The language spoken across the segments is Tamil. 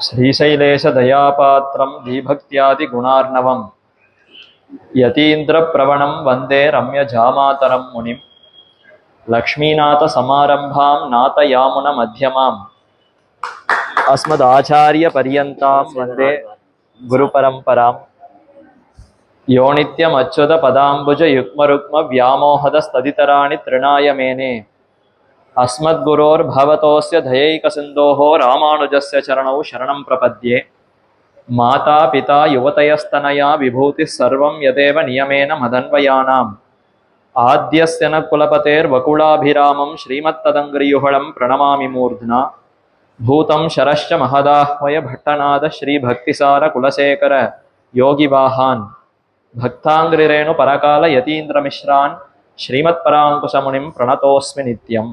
श्रीशैलेश दयापात्रं दीभक्त्यादिगुणार्णवं यतीन्द्रप्रवणं वन्दे रम्यजामातरं मुनिं लक्ष्मीनाथसमारम्भां नाथयामुनमध्यमाम् अस्मदाचार्यपर्यन्तां वन्दे गुरुपरम्पराम् यो नित्यमच्युतपदाम्बुजयुग्मरुग्मव्यामोहदस्तदितराणि तृणाय मेने अस्मद्गुरोर्भवतोऽस्य दयैकसिन्धोः रामानुजस्य चरणौ शरणं प्रपद्ये। माता पिता युवतयस्तनया विभूतिः सर्वं यदेव नियमेन मदन्वयानाम् आद्यस्य न कुलपतेर्वकुलाभिरामं श्रीमत्तदङ्घ्रियुगलं प्रणमामि मूर्ध्ना। भूतं शरश्च महदाह्वय भट्टनाद श्रीभक्तिसार कुलशेखर योगिवाहान् भक्ताङ्घ्रिरेणु परकाल यतीन्द्रमिश्रान् श्रीमत्पराङ्कुशमुनिं प्रणतोऽस्मि नित्यम्।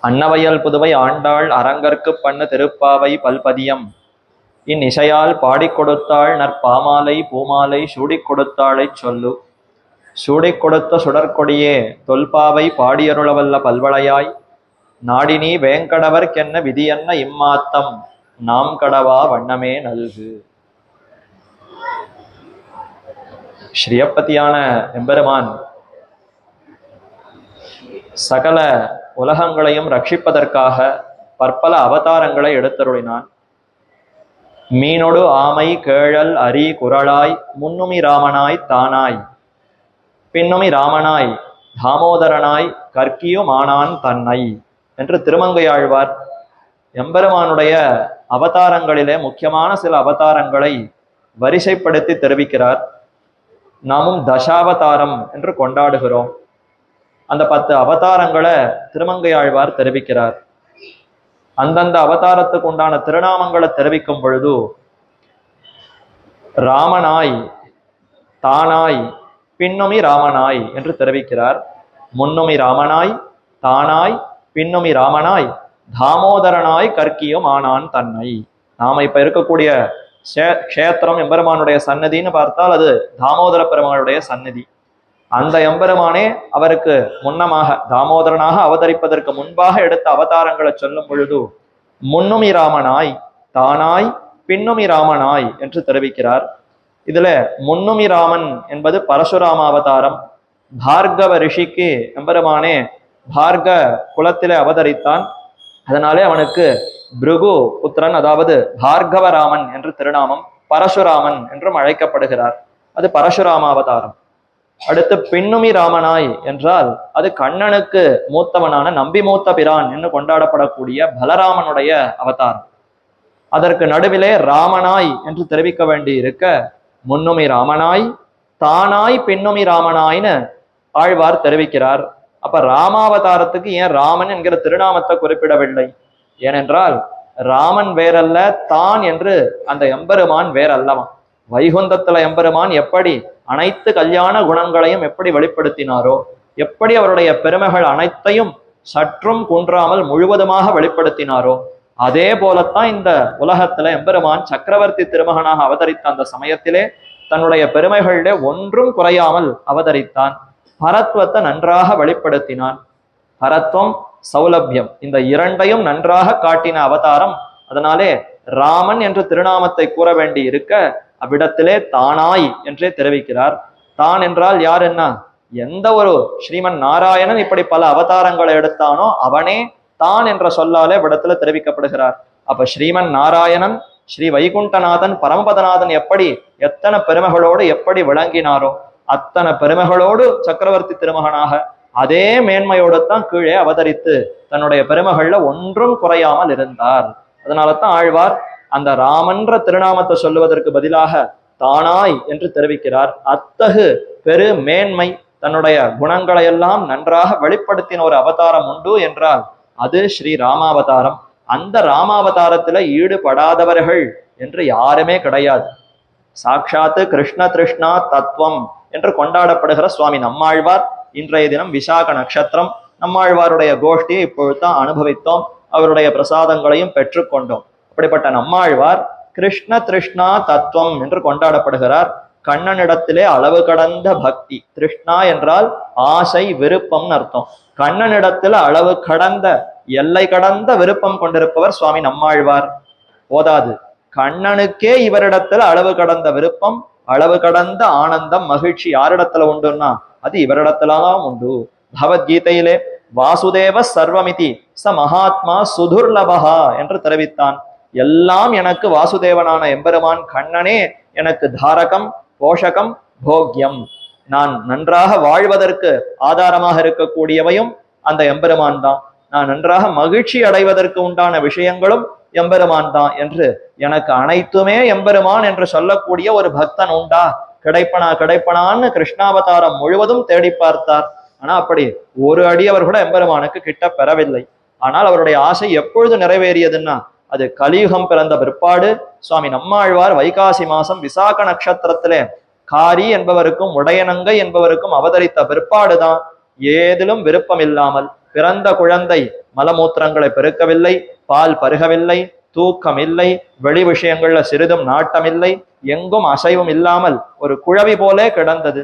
அன்னவயல் புதுவை ஆண்டாள் அரங்கற்கு பண்ண திருப்பாவை பல்பதியம் இந்நிசையால் பாடிக் கொடுத்தாள் நற்பாமாலை பூமாலை சூடிக் கொடுத்தாளை சொல்லு. சூடிக் கொடுத்த சுடற்கொடியே தொல்பாவை பாடியருளவல்ல பல்வளையாய் நாடினி வேங்கடவர்க்கென்ன விதியன்ன இம்மாத்தம் நாம் கடவா வண்ணமே நல்கு. ஸ்ரீயப்பதியான எம்பெருமான் சகல உலகங்களையும் ரட்சிப்பதற்காக பற்பல அவதாரங்களை எடுத்தருளினான். மீனொடு ஆமை கேழல் அரி குரலாய் முன்னுமி ராமனாய் தானாய் பின்னுமி ராமனாய் தாமோதரனாய் கற்கியுமானான் தன்னை என்று திருமங்கையாழ்வார் எம்பெருமானுடைய அவதாரங்களிலே முக்கியமான சில அவதாரங்களை வரிசைப்படுத்தி தெரிவிக்கிறார். நாமும் தசாவதாரம் என்று கொண்டாடுகிறோம். அந்த 10 அவதாரங்களை திருமங்கையாழ்வார் தெரிவிக்கிறார். அந்தந்த அவதாரத்துக்கு உண்டான திருநாமங்களை தெரிவிக்கும் பொழுது ராமனாய் தானாய் பின்னுமி ராமனாய் என்று தெரிவிக்கிறார். முன்னுமி ராமனாய் தானாய் பின்னுமி ராமனாய் தாமோதரனாய் கற்கியும் ஆனான் தன்னை. நாம இப்ப இருக்கக்கூடிய க்ஷேத்திரம் எம்பெருமானுடைய சன்னதின்னு பார்த்தால் அது தாமோதர பெருமானுடைய சன்னதி. அந்த எம்பெருமானே அவருக்கு முன்னமாக தாமோதரனாக அவதரிப்பதற்கு முன்பாக எடுத்த அவதாரங்களை சொல்லும் பொழுது முன்னுமி ராமனாய் தானாய் பின்னுமி ராமனாய் என்று தெரிவிக்கிறார். இதுல முன்னுமி ராமன் என்பது பரசுராம அவதாரம். பார்கவ ரிஷிக்கு எம்பெருமானே பார்க குலத்திலே அவதரித்தான். அதனாலே அவனுக்கு பிருகு புத்திரன், அதாவது பார்கவராமன் என்று திருநாமம், பரசுராமன் என்றும் அழைக்கப்படுகிறார். அது பரசுராம அவதாரம். அடுத்து பின்னுமி ராமனாய் என்றால் அது கண்ணனுக்கு மூத்தவனான நம்பி மூத்த பிரான் என்று கொண்டாடப்படக்கூடிய பலராமனுடைய அவதாரம். அதற்கு நடுவிலே ராமனாய் என்று தெரிவிக்க வேண்டி இருக்க முன்னுமி ராமனாய் தானாய் பின்னுமி ராமனாய்னு ஆழ்வார் தெரிவிக்கிறார். அப்ப ராமாவதாரத்துக்கு ஏன் ராமன் என்கிற திருநாமத்தை குறிப்பிடவில்லை? ஏனென்றால் ராமன் வேறல்ல, தான் என்று அந்த எம்பெருமான் வேறல்லவன். வைகுந்தத்துல எம்பெருமான் எப்படி அனைத்து கல்யாண குணங்களையும் எப்படி வெளிப்படுத்தினாரோ, எப்படி அவருடைய பெருமைகள் அனைத்தையும் சற்றும் குன்றாமல் முழுவதுமாக வெளிப்படுத்தினாரோ, அதே போலத்தான் இந்த உலகத்துல எம்பெருமான் சக்கரவர்த்தி திருமகனாக அவதரித்த அந்த சமயத்திலே தன்னுடைய பெருமைகளிலே ஒன்றும் குறையாமல் அவதரித்தான். பரத்வத்தை நன்றாக வெளிப்படுத்தினான். பரத்வம் சௌலபியம் இந்த இரண்டையும் நன்றாக காட்டின அவதாரம். அதனாலே ராமன் என்ற திருநாமத்தை கூற வேண்டி இருக்க அவ்விடத்திலே தானாய் என்றே தெரிவிக்கிறார். தான் என்றால் யார்? என்ன? எந்த ஒரு ஸ்ரீமன் நாராயணன் இப்படி பல அவதாரங்களை எடுத்தானோ அவனே தான் என்ற சொல்லாலே விடத்துல தெரிவிக்கப்படுகிறார். அப்ப ஸ்ரீமன் நாராயணன் ஸ்ரீ வைகுண்டநாதன் பரமபதநாதன் எப்படி எத்தனை பெருமைகளோடு எப்படி விளங்கினாரோ அத்தனை பெருமைகளோடு சக்கரவர்த்தி திருமகனாக அதே மேன்மையோடு தான் கீழே அவதரித்து தன்னுடைய பெருமைகள்ல ஒன்றும் குறையாமல் இருந்தார். அதனால தான் ஆழ்வார் அந்த ராமன்ற திருநாமத்தை சொல்லுவதற்கு பதிலாக தானாய் என்று தெரிவிக்கிறார். அத்தகு பெரு மேன்மை தன்னுடைய குணங்களை எல்லாம் நன்றாக வெளிப்படுத்தின ஒரு அவதாரம் உண்டு என்றால் அது ஸ்ரீ ராமாவதாரம். அந்த ராமாவதாரத்துல ஈடுபடாதவர்கள் என்று யாருமே கிடையாது. சாட்சாத்து கிருஷ்ண திருஷ்ணா தத்துவம் என்று கொண்டாடப்படுகிற சுவாமி நம்மாழ்வார் இன்றைய தினம் விசாக நட்சத்திரம். நம்மாழ்வாருடைய கோஷ்டியை இப்பொழுதுதான் அனுபவித்தோம். அவருடைய பிரசாதங்களையும் பெற்றுக்கொண்டோம். அப்படிப்பட்ட நம்மாழ்வார் கிருஷ்ண திருஷ்ணா தத்துவம் என்று கொண்டாடப்படுகிறார். கண்ணனிடத்திலே அளவு கடந்த பக்தி. திருஷ்ணா என்றால் ஆசை, விருப்பம்னு அர்த்தம். கண்ணனிடத்துல அளவு கடந்த எல்லை கடந்த விருப்பம் கொண்டிருப்பவர் சுவாமி நம்மாழ்வார். போதாது. கண்ணனுக்கே இவரிடத்துல அளவு கடந்த விருப்பம், அளவு கடந்த ஆனந்தம், மகிழ்ச்சி யாரிடத்துல உண்டுன்னா அது இவரிடத்துலதான் உண்டு. பகவத்கீதையிலே வாசுதேவ சர்வமிதி ச மகாத்மா சுதுர்லபகா என்று தெரிவித்தான். எல்லாம் எனக்கு வாசுதேவனான எம்பெருமான் கண்ணனே எனக்கு தாரகம், போஷகம், போக்யம். நான் நன்றாக வாழ்வதற்கு ஆதாரமாக இருக்கக்கூடியவையும் அந்த எம்பெருமான் தான். நான் நன்றாக மகிழ்ச்சி அடைவதற்கு உண்டான விஷயங்களும் எம்பெருமான் தான் என்று எனக்கு அனைத்துமே எம்பெருமான் என்று சொல்லக்கூடிய ஒரு பக்தன் உண்டா? கிடைப்பனான்னு கிருஷ்ணாவதாரம் முழுவதும் தேடி பார்த்தார். ஆனா அப்படி ஒரு அடியவர் கூட எம்பெருமானுக்கு கிட்ட பெறவில்லை. ஆனால் அவருடைய ஆசை எப்பொழுது நிறைவேறியதுன்னா அது கலியுகம் பிறந்த பிற்பாடு சுவாமி நம்மாழ்வார் வைகாசி மாசம் விசாக நட்சத்திரத்திலே காரி என்பவருக்கும் உடையனங்கை என்பவருக்கும் அவதரித்த பிற்பாடுதான் ஏதிலும் விருப்பம் இல்லாமல் பிறந்த குழந்தை மலமூத்திரங்களை பெருக்கவில்லை, பால் பருகவில்லை, தூக்கம் இல்லை, வெளி விஷயங்கள்ல சிறிதும் நாட்டமில்லை, எங்கும் அசைவும் இல்லாமல் ஒரு குழவி போலே கிடந்தது.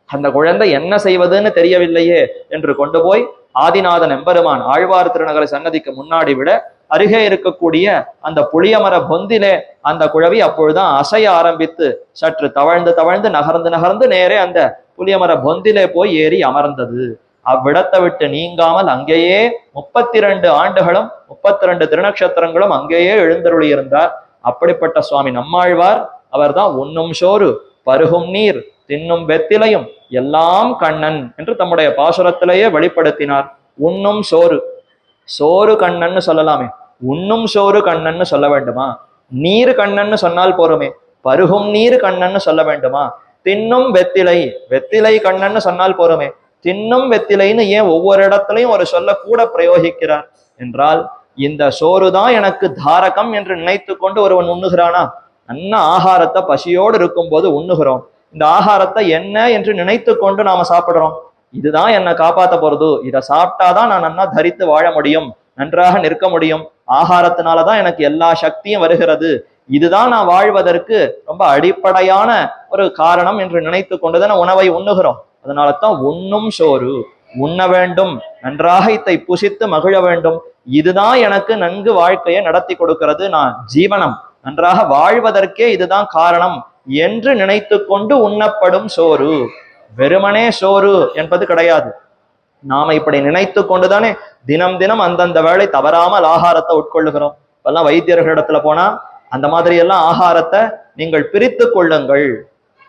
அந்த குழந்தை என்ன செய்வதுன்னு தெரியவில்லையே என்று கொண்டு போய் ஆதிநாதன் எம்பெருமான் ஆழ்வார் திருநகர சன்னதிக்கு முன்னாடி விட அருகே இருக்கக்கூடிய அந்த புளியமர பொந்திலே அந்த குழவி அப்பொழுதுதான் அசைய ஆரம்பித்து சற்று தவழ்ந்து தவழ்ந்து நகர்ந்து நேரே அந்த புளியமர பொந்திலே போய் ஏறி அமர்ந்தது. அவ்விடத்தை விட்டு நீங்காமல் அங்கேயே 32 ஆண்டுகளும் 32 திருநக்ஷத்திரங்களும் அங்கேயே எழுந்தருளி இருந்தார். அப்படிப்பட்ட சுவாமி நம்மாழ்வார் அவர்தான் உண்ணும் சோறு, பருகும் நீர், தின்னும் வெத்திலையும் எல்லாம் கண்ணன் என்று தம்முடைய பாசுரத்திலேயே வெளிப்படுத்தினார். உண்ணும் சோறு, சோறு கண்ணன்னு சொல்லலாமே, உண்ணும் சோறு கண்ணன்னு சொல்ல வேண்டுமா? நீர் கண்ணன்னு சொன்னால் போருமே, பருகும் நீர் கண்ணன்னு சொல்ல வேண்டுமா? தின்னும் வெத்திலை, வெத்திலை கண்ணன்னு சொன்னால் போருமே, தின்னும் வெத்திலைன்னு ஏன் ஒவ்வொரு இடத்துலையும் ஒரு சொல்ல கூட பிரயோகிக்கிறார் என்றால், இந்த சோறு தான் எனக்கு தாரகம் என்று நினைத்து கொண்டு ஒருவன் உண்ணுகிறானா? நல்ல ஆகாரத்தை பசியோடு இருக்கும் போது உண்ணுகிறோம். இந்த ஆகாரத்தை என்ன என்று நினைத்து கொண்டு நாம சாப்பிடுறோம். இதுதான் என்னை காப்பாத்த போறது, இதை சாப்பிட்டாதான் நான் நன்னா தரித்து வாழ முடியும், நன்றாக நிற்க முடியும், ஆகாரத்தினாலதான் எனக்கு எல்லா சக்தியும் வருகிறது, இதுதான் நான் வாழ்வதற்கு ரொம்ப அடிப்படையான ஒரு காரணம் என்று நினைத்து கொண்டுதான் உணவை உண்ணுகிறோம். அதனால தான் உண்ணும் சோறு, உண்ண வேண்டும், நன்றாக இதை புசித்து மகிழ வேண்டும், இதுதான் எனக்கு நன்கு வாழ்க்கையை நடத்தி கொடுக்கிறது, நான் ஜீவனம் நன்றாக வாழ்வதற்கே இதுதான் காரணம் என்று நினைத்து கொண்டு உண்ணப்படும் சோறு. வெறுமனே சோறு என்பது கிடையாது. நாம இப்படி நினைத்து கொண்டுதானே தினம் தினம் அந்தந்த வேளை தவறாமல் ஆகாரத்தை உட்கொள்ளுகிறோம். இப்பெல்லாம் வைத்தியர்களிடத்துல போனா அந்த மாதிரி எல்லாம் ஆகாரத்தை நீங்கள் பிரித்து கொள்ளுங்கள்,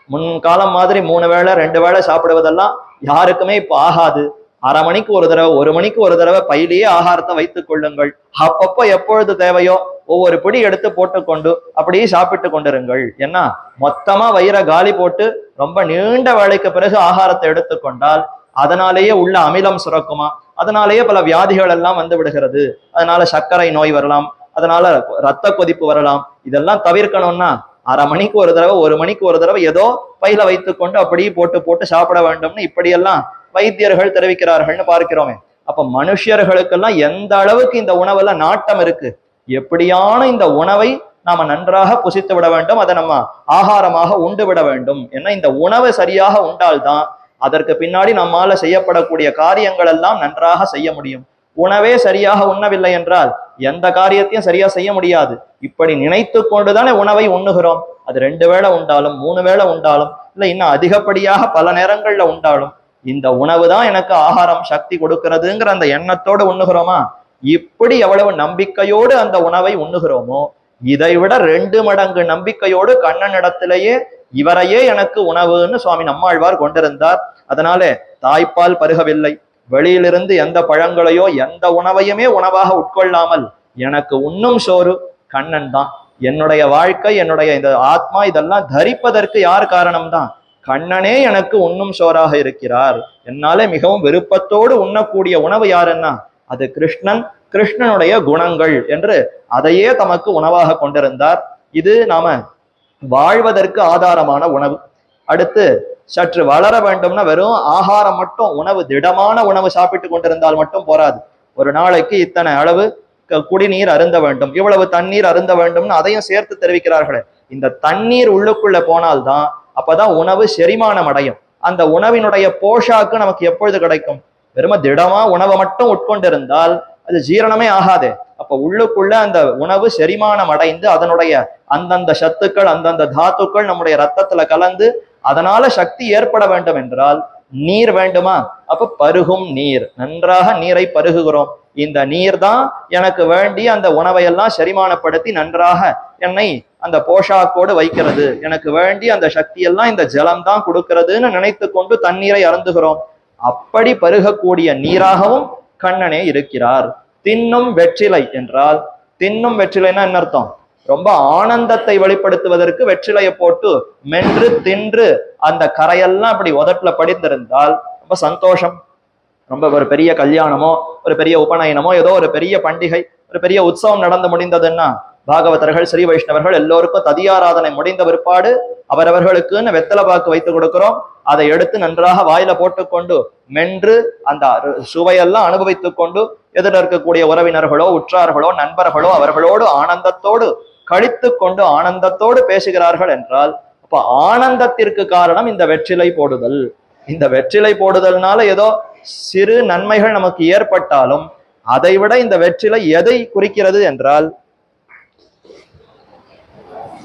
முன்காலம் மாதிரி 3 வேளை 2 வேளை சாப்பிடுவதெல்லாம் யாருக்குமே இப்ப ஆகாது. அரை மணிக்கு ஒரு தடவை, 1 மணிக்கு ஒரு தடவை பையிலேயே ஆகாரத்தை வைத்துக் கொள்ளுங்கள். அப்பப்போ எப்பொழுது தேவையோ ஒவ்வொரு பிடி எடுத்து போட்டுக்கொண்டு அப்படியே சாப்பிட்டு கொண்டிருங்கள். ஏன்னா மொத்தமா வயிறை காலி போட்டு ரொம்ப நீண்ட வேளைக்கு பிறகு ஆகாரத்தை எடுத்துக்கொண்டால் அதனாலேயே உள்ள அமிலம் சுரக்குமா, அதனாலேயே பல வியாதிகள் எல்லாம் வந்து விடுகிறது. அதனால சர்க்கரை நோய் வரலாம், அதனால ரத்த கொதிப்பு வரலாம். இதெல்லாம் தவிர்க்கணும்னா அரை மணிக்கு ஒரு தடவை 1 மணிக்கு ஒரு தடவை ஏதோ பையில வைத்துக்கொண்டு அப்படியே போட்டு சாப்பிட வேண்டும்னு இப்படியெல்லாம் வைத்தியர்கள் தெரிவிக்கிறார்கள்னு பார்க்கிறோமே. அப்ப மனுஷர்களுக்கெல்லாம் எந்த அளவுக்கு இந்த உணவுல நாட்டம் இருக்கு, எப்படியான இந்த உணவை நாம நன்றாக புசித்து விட வேண்டும், அதை நம்ம ஆகாரமாக உண்டு விட வேண்டும். ஏன்னா இந்த உணவை சரியாக உண்டால்தான் அதற்கு பின்னாடி நம்மால செய்யப்படக்கூடிய காரியங்கள் எல்லாம் நன்றாக செய்ய முடியும். உணவே சரியாக உண்ணவில்லை என்றால் எந்த காரியத்தையும் சரியா செய்ய முடியாது. இப்படி நினைத்து கொண்டுதானே உணவை உண்ணுகிறோம். அது 2 வேளை உண்டாலும் 3 வேளை உண்டாலும் இல்லை இன்னும் அதிகப்படியாக பல நேரங்கள்ல உண்டாலும் இந்த உணவு தான் எனக்கு ஆகாரம் சக்தி கொடுக்கிறதுங்கிற அந்த எண்ணத்தோடு உண்ணுகிறோமா? இப்படி எவ்வளவு நம்பிக்கையோடு அந்த உணவை உண்ணுகிறோமோ இதை விட 2 மடங்கு நம்பிக்கையோடு கண்ணனிடத்திலேயே இவரையே எனக்கு உணவுன்னு சுவாமி நம்மாழ்வார் கொண்டிருந்தார். அதனாலே தாய்ப்பால் பருகவில்லை, வெளியிலிருந்து எந்த பழங்களையோ எந்த உணவையுமே உணவாக உட்கொள்ளாமல் எனக்கு உண்ணும் சோறு கண்ணன் தான். என்னுடைய வாழ்க்கை, என்னுடைய இந்த ஆத்மா இதெல்லாம் தரிப்பதற்கு யார் காரணம்தான்? கண்ணனே எனக்கு உண்ணும் சோறாக இருக்கிறார். என்னாலே மிகவும் விருப்பத்தோடு உண்ணக்கூடிய உணவு யாருன்னா அது கிருஷ்ணன், கிருஷ்ணனுடைய குணங்கள் என்று அதையே தமக்கு உணவாக கொண்டிருந்தார். இது நாம வாழ்வதற்கு ஆதாரமான உணவு. அடுத்து சற்று வளர வேண்டும்னா வெறும் ஆகாரம் மட்டும், உணவு திடமான உணவு சாப்பிட்டு கொண்டிருந்தால் மட்டும் போராது. ஒரு நாளைக்கு இத்தனை அளவு குடிநீர் அருந்த வேண்டும், இவ்வளவு தண்ணீர் அருந்த வேண்டும்னு அதையும் சேர்த்து தெரிவிக்கிறார்களே. இந்த தண்ணீர் உள்ளுக்குள்ள போனால்தான் அப்பதான் உணவு செரிமானம் அடையும். அந்த உணவினுடைய போஷாக்கு நமக்கு எப்பொழுது கிடைக்கும்? வெறும திடமா உணவை மட்டும் உட்கொண்டிருந்தால் அது ஜீரணமே ஆகாதே. அப்ப உள்ளுக்குள்ள அந்த உணவு செரிமானம் அடைந்து அதனுடைய அந்தந்த சத்துக்கள் அந்தந்த தாத்துக்கள் நம்முடைய ரத்தத்துல கலந்து அதனால சக்தி ஏற்பட வேண்டும் என்றால் நீர் வேண்டுமா? அப்ப பருகும் நீர், நன்றாக நீரை பருகுகிறோம். இந்த நீர் தான் எனக்கு வேண்டி அந்த உணவையெல்லாம் செரிமானப்படுத்தி நன்றாக என்னை அந்த போஷாக்கோடு வைக்கிறது, எனக்கு வேண்டி அந்த சக்தியெல்லாம் இந்த ஜலம் தான் கொடுக்கிறதுன்னு நினைத்து கொண்டு தண்ணீரை அருந்துகிறோம். அப்படி பருகக்கூடிய நீராகவும் கண்ணனே இருக்கிறார். தின்னும் வெற்றிலை என்றால், தின்னும் வெற்றிலைன்னா என்ன அர்த்தம்? ரொம்ப ஆனந்தத்தை வெளிப்படுத்துவதற்கு வெற்றிலையை போட்டு மென்று தின்று அந்த கரையெல்லாம் அப்படி உதட்டுல படித்திருந்தால் ரொம்ப சந்தோஷம். ரொம்ப ஒரு பெரிய கல்யாணமோ ஒரு பெரிய உபநயனமோ ஏதோ ஒரு பெரிய பண்டிகை ஒரு பெரிய உற்சவம் நடந்து முடிந்ததுன்னா பாகவதர்கள் ஸ்ரீ வைஷ்ணவர்கள் எல்லோருக்கும் ததியாராதனை முடிந்த பிற்பாடு அவரவர்களுக்குன்னு வெத்தலை பாக்கு வைத்து கொடுக்கிறோம். அதை எடுத்து நன்றாக வாயில போட்டுக்கொண்டு மென்று அந்த சுவையெல்லாம் அனுபவித்துக் கொண்டு எதிர இருக்கக்கூடிய உறவினர்களோ உற்றார்களோ நண்பர்களோ அவர்களோடு ஆனந்தத்தோடு கழித்து கொண்டு ஆனந்தத்தோடு பேசுகிறார்கள் என்றால் அப்ப ஆனந்தத்திற்கு காரணம் இந்த வெற்றிலை போடுதல். இந்த வெற்றிலை போடுதல்னால ஏதோ சிறு நன்மைகள் நமக்கு ஏற்பட்டாலும் அதை விட இந்த வெற்றிலை எதை குறிக்கிறது என்றால்,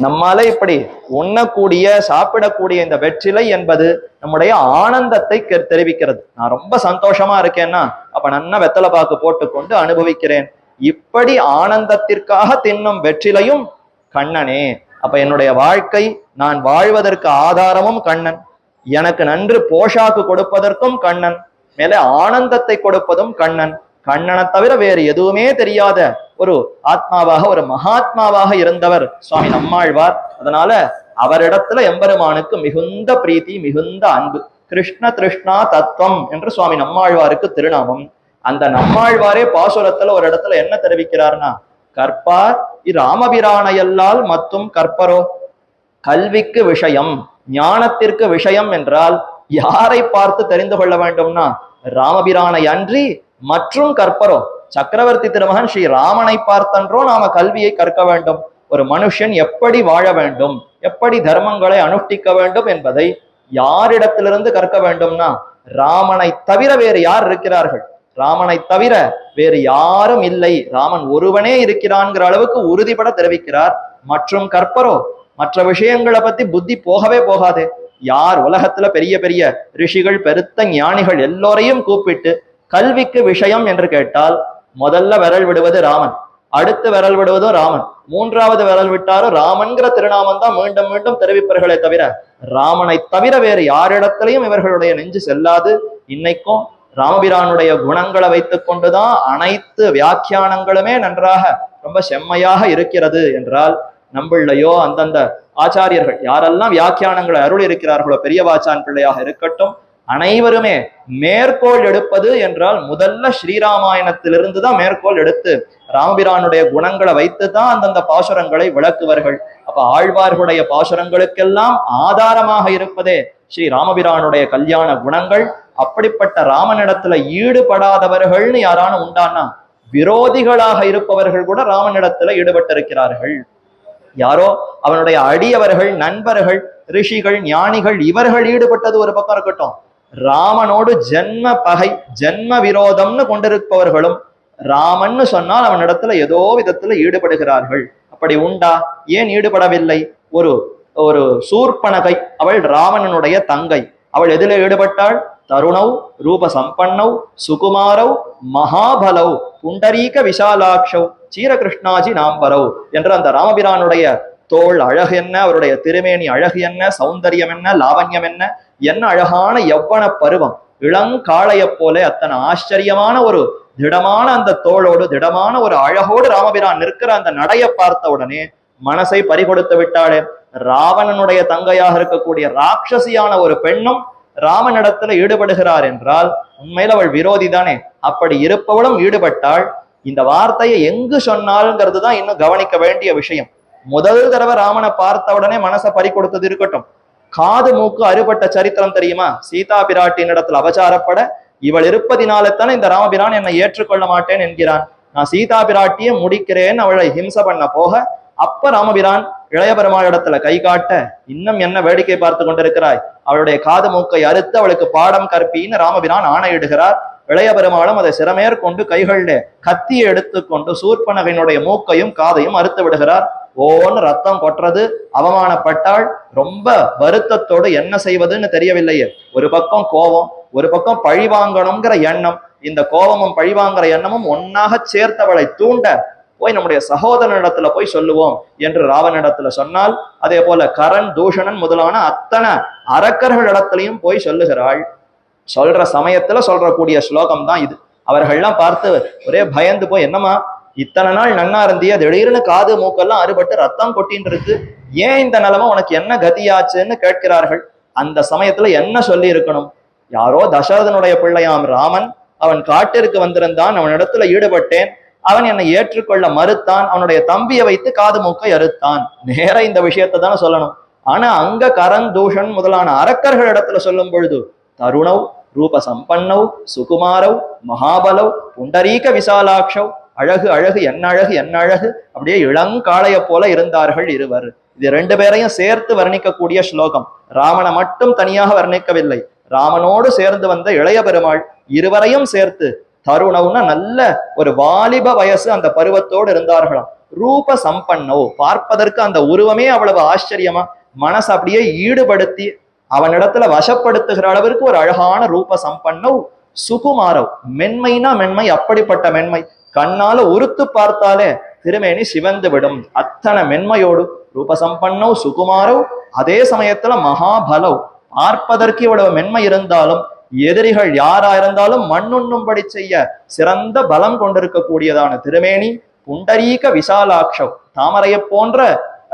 நம்மால இப்படி உண்ணக்கூடிய சாப்பிடக்கூடிய இந்த வெற்றிலை என்பது நம்முடைய ஆனந்தத்தை தெரிவிக்கிறது. நான் ரொம்ப சந்தோஷமா இருக்கேன்னா அப்ப நன்னா வெத்தலை பாக்கு போட்டுக்கொண்டு அனுபவிக்கிறேன். இப்படி ஆனந்தத்திற்காக தின்னும் வெற்றிலையும் கண்ணனே. அப்ப என்னுடைய வாழ்க்கை நான் வாழ்வதற்கு ஆதாரமும் கண்ணன், எனக்கு நன்று போஷாக்கு கொடுப்பதற்கும் கண்ணன், மேலே ஆனந்தத்தை கொடுப்பதும் கண்ணன். கண்ணனை தவிர வேறு எதுவுமே தெரியாத ஒரு ஆத்மாவாக ஒரு மகாத்மாவாக இருந்தவர் சுவாமி நம்மாழ்வார். அதனால அவரிடத்துல எம்பெருமானுக்கு மிகுந்த பிரீத்தி மிகுந்த அன்பு. கிருஷ்ண திருஷ்ணா தத்துவம் என்று சுவாமி நம்மாழ்வாருக்கு திருநாமம். அந்த நம்மாழ்வாரே பாசுரத்துல ஒரு இடத்துல என்ன தெரிவிக்கிறார்னா, கற்பார் இராமபிரானையல்லால் மத்தும் கற்பரோ. கல்விக்கு விஷயம் ஞானத்திற்கு விஷயம் என்றால் யாரை பார்த்து தெரிந்து கொள்ள வேண்டும்னா ராமபிரானை அன்றி மற்றும் கற்பரோ. சக்கரவர்த்தி திருமகன் ஸ்ரீ ராமனை பார்த்தன்றோ நாம கல்வியை கற்க வேண்டும். ஒரு மனுஷன் எப்படி வாழ வேண்டும், எப்படி தர்மங்களை அனுஷ்டிக்க வேண்டும் என்பதை யாரிடத்திலிருந்து கற்க வேண்டும்னா ராமனை தவிர வேறு யார் இருக்கிறார்கள்? ராமனை தவிர வேறு யாரும் இல்லை, ராமன் ஒருவனே இருக்கிறான்ங்கிற அளவுக்கு உறுதிபட தெரிவிக்கிறார். மற்றும் கற்பரோ, மற்ற விஷயங்களை பத்தி புத்தி போகவே போகாது. யார் உலகத்துல பெரிய பெரிய ரிஷிகள் பெருத்த ஞானிகள் எல்லோரையும் கூப்பிட்டு கல்விக்கு விஷயம் என்று கேட்டால் முதல்ல விரல் விடுவது ராமன், அடுத்து விரல் விடுவதும் ராமன், மூன்றாவது விரல் விட்டாரும் ராமன்கிற திருநாமம் தான் மீண்டும் மீண்டும் தெரிவிப்பார்களே தவிர ராமனை தவிர வேறு யாரிடத்திலையும் இவர்களுடைய நெஞ்சு செல்லாது. இன்னைக்கும் ராமபிரானுடைய குணங்களை வைத்துக் கொண்டுதான் அனைத்து வியாக்கியானங்களுமே நன்றாக ரொம்ப செம்மையாக இருக்கிறது என்றால் நம்பிள்ளையோ அந்தந்த ஆச்சாரியர்கள் யாரெல்லாம் வியாக்கியானங்களை அருள் இருக்கிறார்களோ பெரியவாச்சான் பிள்ளையாக இருக்கட்டும் அனைவருமே மேற்கோள் எடுப்பது என்றால் முதல்ல ஸ்ரீராமாயணத்திலிருந்து தான் மேற்கோள் எடுத்து ராமபிரானுடைய குணங்களை வைத்து தான் அந்தந்த பாசுரங்களை விளக்குவார்கள். அப்ப ஆழ்வார்களுடைய பாசுரங்களுக்கெல்லாம் ஆதாரமாக இருப்பதே ஸ்ரீ ராமபிரானுடைய கல்யாண குணங்கள். அப்படிப்பட்ட ராமனிடத்துல ஈடுபடாதவர்கள்னு யாரான உண்டானா விரோதிகளாக இருப்பவர்கள் கூட ராமனிடத்துல ஈடுபட்டிருக்கிறார்கள். யாரோ அவனுடைய அடியவர்கள் நண்பர்கள் ரிஷிகள் ஞானிகள் இவர்கள் ஈடுபட்டது ஒரு பக்கம் இருக்கட்டும், ராமனோடு ஜென்ம பகை ஜென்ம விரோதம்னு கொண்டிருப்பவர்களும் ராமன்னு சொன்னால் அவனிடத்துல ஏதோ விதத்துல ஈடுபடுகிறார்கள். அப்படி உண்டா? ஏன் ஈடுபடவில்லை? ஒரு ஒரு சூர்பனகை, அவள் ராவணனுடைய தங்கை, அவள் எதிலே ஈடுபட்டாள்? தருணவ் ரூப சம்பன்னவ் சுகுமாரவ் மகாபலவ் புண்டரீக விஷாலாட்சவ் சீரகிருஷ்ணாஜி நாம்பரவ் என்ற அந்த ராமபிரானுடைய தோல் அழகு என்ன, அவருடைய திருமேனி அழகு என்ன, சௌந்தரியம் என்ன, லாவண்யம் என்ன, என்ன அழகான யவ்வன பருவம், இளங்காளைய போல அத்தனை ஆச்சரியமான ஒரு திடமான அந்த தோளோடு திடமான ஒரு அழகோடு ராமபிரான் நிற்கிற அந்த நடைய பார்த்த உடனே மனசை பறிகொடுத்து விட்டாளே. ராவணனுடைய தங்கையாக இருக்கக்கூடிய ராட்சசியான ஒரு பெண்ணும் ராமனிடத்துல ஈடுபடுகிறார் என்றால் உண்மையில அவள் விரோதி தானே. அப்படி இருப்பவளும் ஈடுபட்டாள். இந்த வார்த்தையை எங்கு சொன்னால்ங்கிறது தான் இன்னும் கவனிக்க வேண்டிய விஷயம். முதல் தடவை ராமனை பார்த்த உடனே மனசை பறி கொடுத்தது இருக்கட்டும், காது மூக்கு அறுபட்ட சரித்திரம் தெரியுமா? சீதா பிராட்டியின் இடத்துல அபச்சாரப்பட இவள் இருப்பதினால்தானே இந்த ராமபிரான் என்னை ஏற்றுக்கொள்ள மாட்டேன் என்கிறான். நான் சீதா பிராட்டியை முடிக்கிறேன் அவளை ஹிம்சை பண்ண போக அப்ப ராமபிரான் இளைய பெருமாள் இடத்துல கை காட்ட, இன்னும் என்ன வேடிக்கை பார்த்து கொண்டிருக்கிறாய், அவளுடைய காது மூக்கை அறுத்து அவளுக்கு பாடம் கற்பின்னு ராமபிரான் ஆணையிடுகிறார். இளைய பெருமாளும் அதை சிரமேற்கொண்டு கைகளிலே கத்தியை எடுத்துக்கொண்டு சூர்பனகனுடைய மூக்கையும் காதையும் அறுத்து விடுகிறார். ஓன்னு ரத்தம் கொட்டுறது. அவமானப்பட்டாள். ரொம்ப வருத்தத்தோடு என்ன செய்வதுன்னு தெரியவில்லையே. ஒரு பக்கம் கோபம், ஒரு பக்கம் பழிவாங்கணுங்கிற எண்ணம். இந்த கோபமும் பழிவாங்கிற எண்ணமும் ஒன்னாக சேர்த்தவளை தூண்ட போய் நம்முடைய சகோதரனிடத்துல போய் சொல்லுவோம் என்று ராவனிடத்துல சொன்னால், அதே போல கரண், தூஷணன் முதலான அத்தனை அரக்கர்களிடத்திலையும் போய் சொல்லுகிறாள். சொல்ற சமயத்துல சொல்றக்கூடிய ஸ்லோகம் தான் இது. அவர்கள்லாம் பார்த்து ஒரே பயந்து போய், என்னம்மா இத்தனை நாள் நன்னா இருந்திய, திடீர்னு காது மூக்கெல்லாம் அறுபட்டு ரத்தம் கொட்டின்னு இருக்கு, ஏன் இந்த நிலைமை, உனக்கு என்ன கதியாச்சுன்னு கேட்கிறார்கள். அந்த சமயத்துல என்ன சொல்லி இருக்கணும்? யாரோ தசரதனுடைய பிள்ளையாம் ராமன், அவன் காட்டிற்கு வந்திருந்தான், அவன் இடத்துல ஈடுபட்டேன், அவன் என்னை ஏற்றுக்கொள்ள மறுத்தான், அவனுடைய தம்பியை வைத்து காது மூக்கை அறுத்தான், நேர இந்த விஷயத்தை தானே சொல்லணும். ஆனா அங்க கரண், தூஷன் முதலான அரக்கர்கள் இடத்துல சொல்லும் பொழுது தருணவ் ரூப சம்பன்னவ் சுகுமாரவ் மகாபலவ் புண்டரீக விசாலாட்சவ், அழகு அழகு என்ன அழகு என்ன அழகு, அப்படியே இளங்காளைய போல இருந்தார்கள் இருவர். இது ரெண்டு பேரையும் சேர்த்து வர்ணிக்கக்கூடிய ஸ்லோகம். ராமனை மட்டும் தனியாக வர்ணிக்கவில்லை, ராமனோடு சேர்ந்து வந்த இளைய பெருமாள் இருவரையும் சேர்த்து. தருணவுன்னா நல்ல ஒரு வாலிப வயசு, அந்த பருவத்தோடு இருந்தார்களாம். ரூப சம்பன்னோ, பார்ப்பதற்கு அந்த உருவமே அவ்வளவு ஆச்சரியமா, மனசு அப்படியே ஈடுபடுத்தி அவனிடத்துல வசப்படுத்துகிற அளவிற்கு ஒரு அழகான ரூப சம்பன்னவ். சுகுமாரவ், மென்மைனா மென்மை, அப்படிப்பட்ட மென்மை, கண்ணால உறுத்து பார்த்தாலே திருமேனி சிவந்து விடும், அத்தனை மென்மையோடு ரூபசம்பன்னவ் சுகுமாரவ். அதே சமயத்துல மகாபலவ், பார்ப்பதற்கு இவ்வளவு மென்மை இருந்தாலும் எதிரிகள் யாரா இருந்தாலும் மண்ணுண்ணும்படி செய்ய சிறந்த பலம் கொண்டிருக்கக்கூடியதான திருமேனி. புண்டரீக விசாலாட்சவ், தாமரையை போன்ற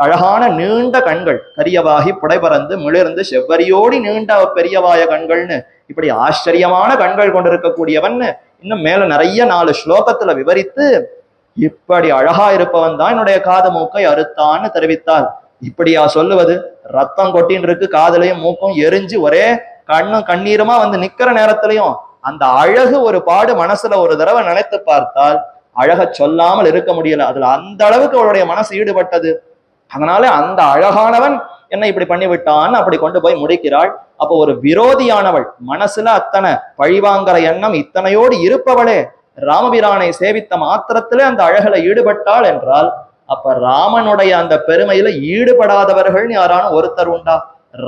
அழகான நீண்ட கண்கள், கரியவாகி புடைபறந்து மிளிர்ந்து செவ்வரியோடி நீண்ட பெரியவாய கண்கள்னு இப்படி ஆச்சரியமான கண்கள் கொண்டிருக்கக்கூடியவன். இன்னும் மேல நிறைய 4 ஸ்லோகத்துல விவரித்து, இப்படி அழகா இருப்பவன் தான் என்னுடைய காது மூக்கை அறுத்தான்னு தெரிவித்தாள். இப்படியா சொல்லுவது? ரத்தம் கொட்டின்னு இருக்கு, காதுலையும் மூக்கும் எரிஞ்சு ஒரே கண்ணும் கண்ணீருமா வந்து நிக்கிற நேரத்திலையும் அந்த அழகு ஒரு பாடு மனசுல ஒரு தடவை நினைத்து பார்த்தால் அழக சொல்லாமல் இருக்க முடியல. அதுல அந்த அளவுக்கு அவளுடைய மனசு ஈடுபட்டது. அதனால அந்த அழகானவன் என்ன இப்படி பண்ணி விட்டான்னு அப்படி கொண்டு போய் முடிக்கிறாள். அப்போ ஒரு விரோதியானவள், மனசுல அத்தனை பழிவாங்கிற எண்ணம் இத்தனையோடு இருப்பவளே ராமபிரானை சேவித்த மாத்திரத்திலே அந்த அழகுல ஈடுபட்டாள் என்றால், அப்ப ராமனுடைய அந்த பெருமையில ஈடுபடாதவர்கள் யாரான ஒருத்தர் உண்டா?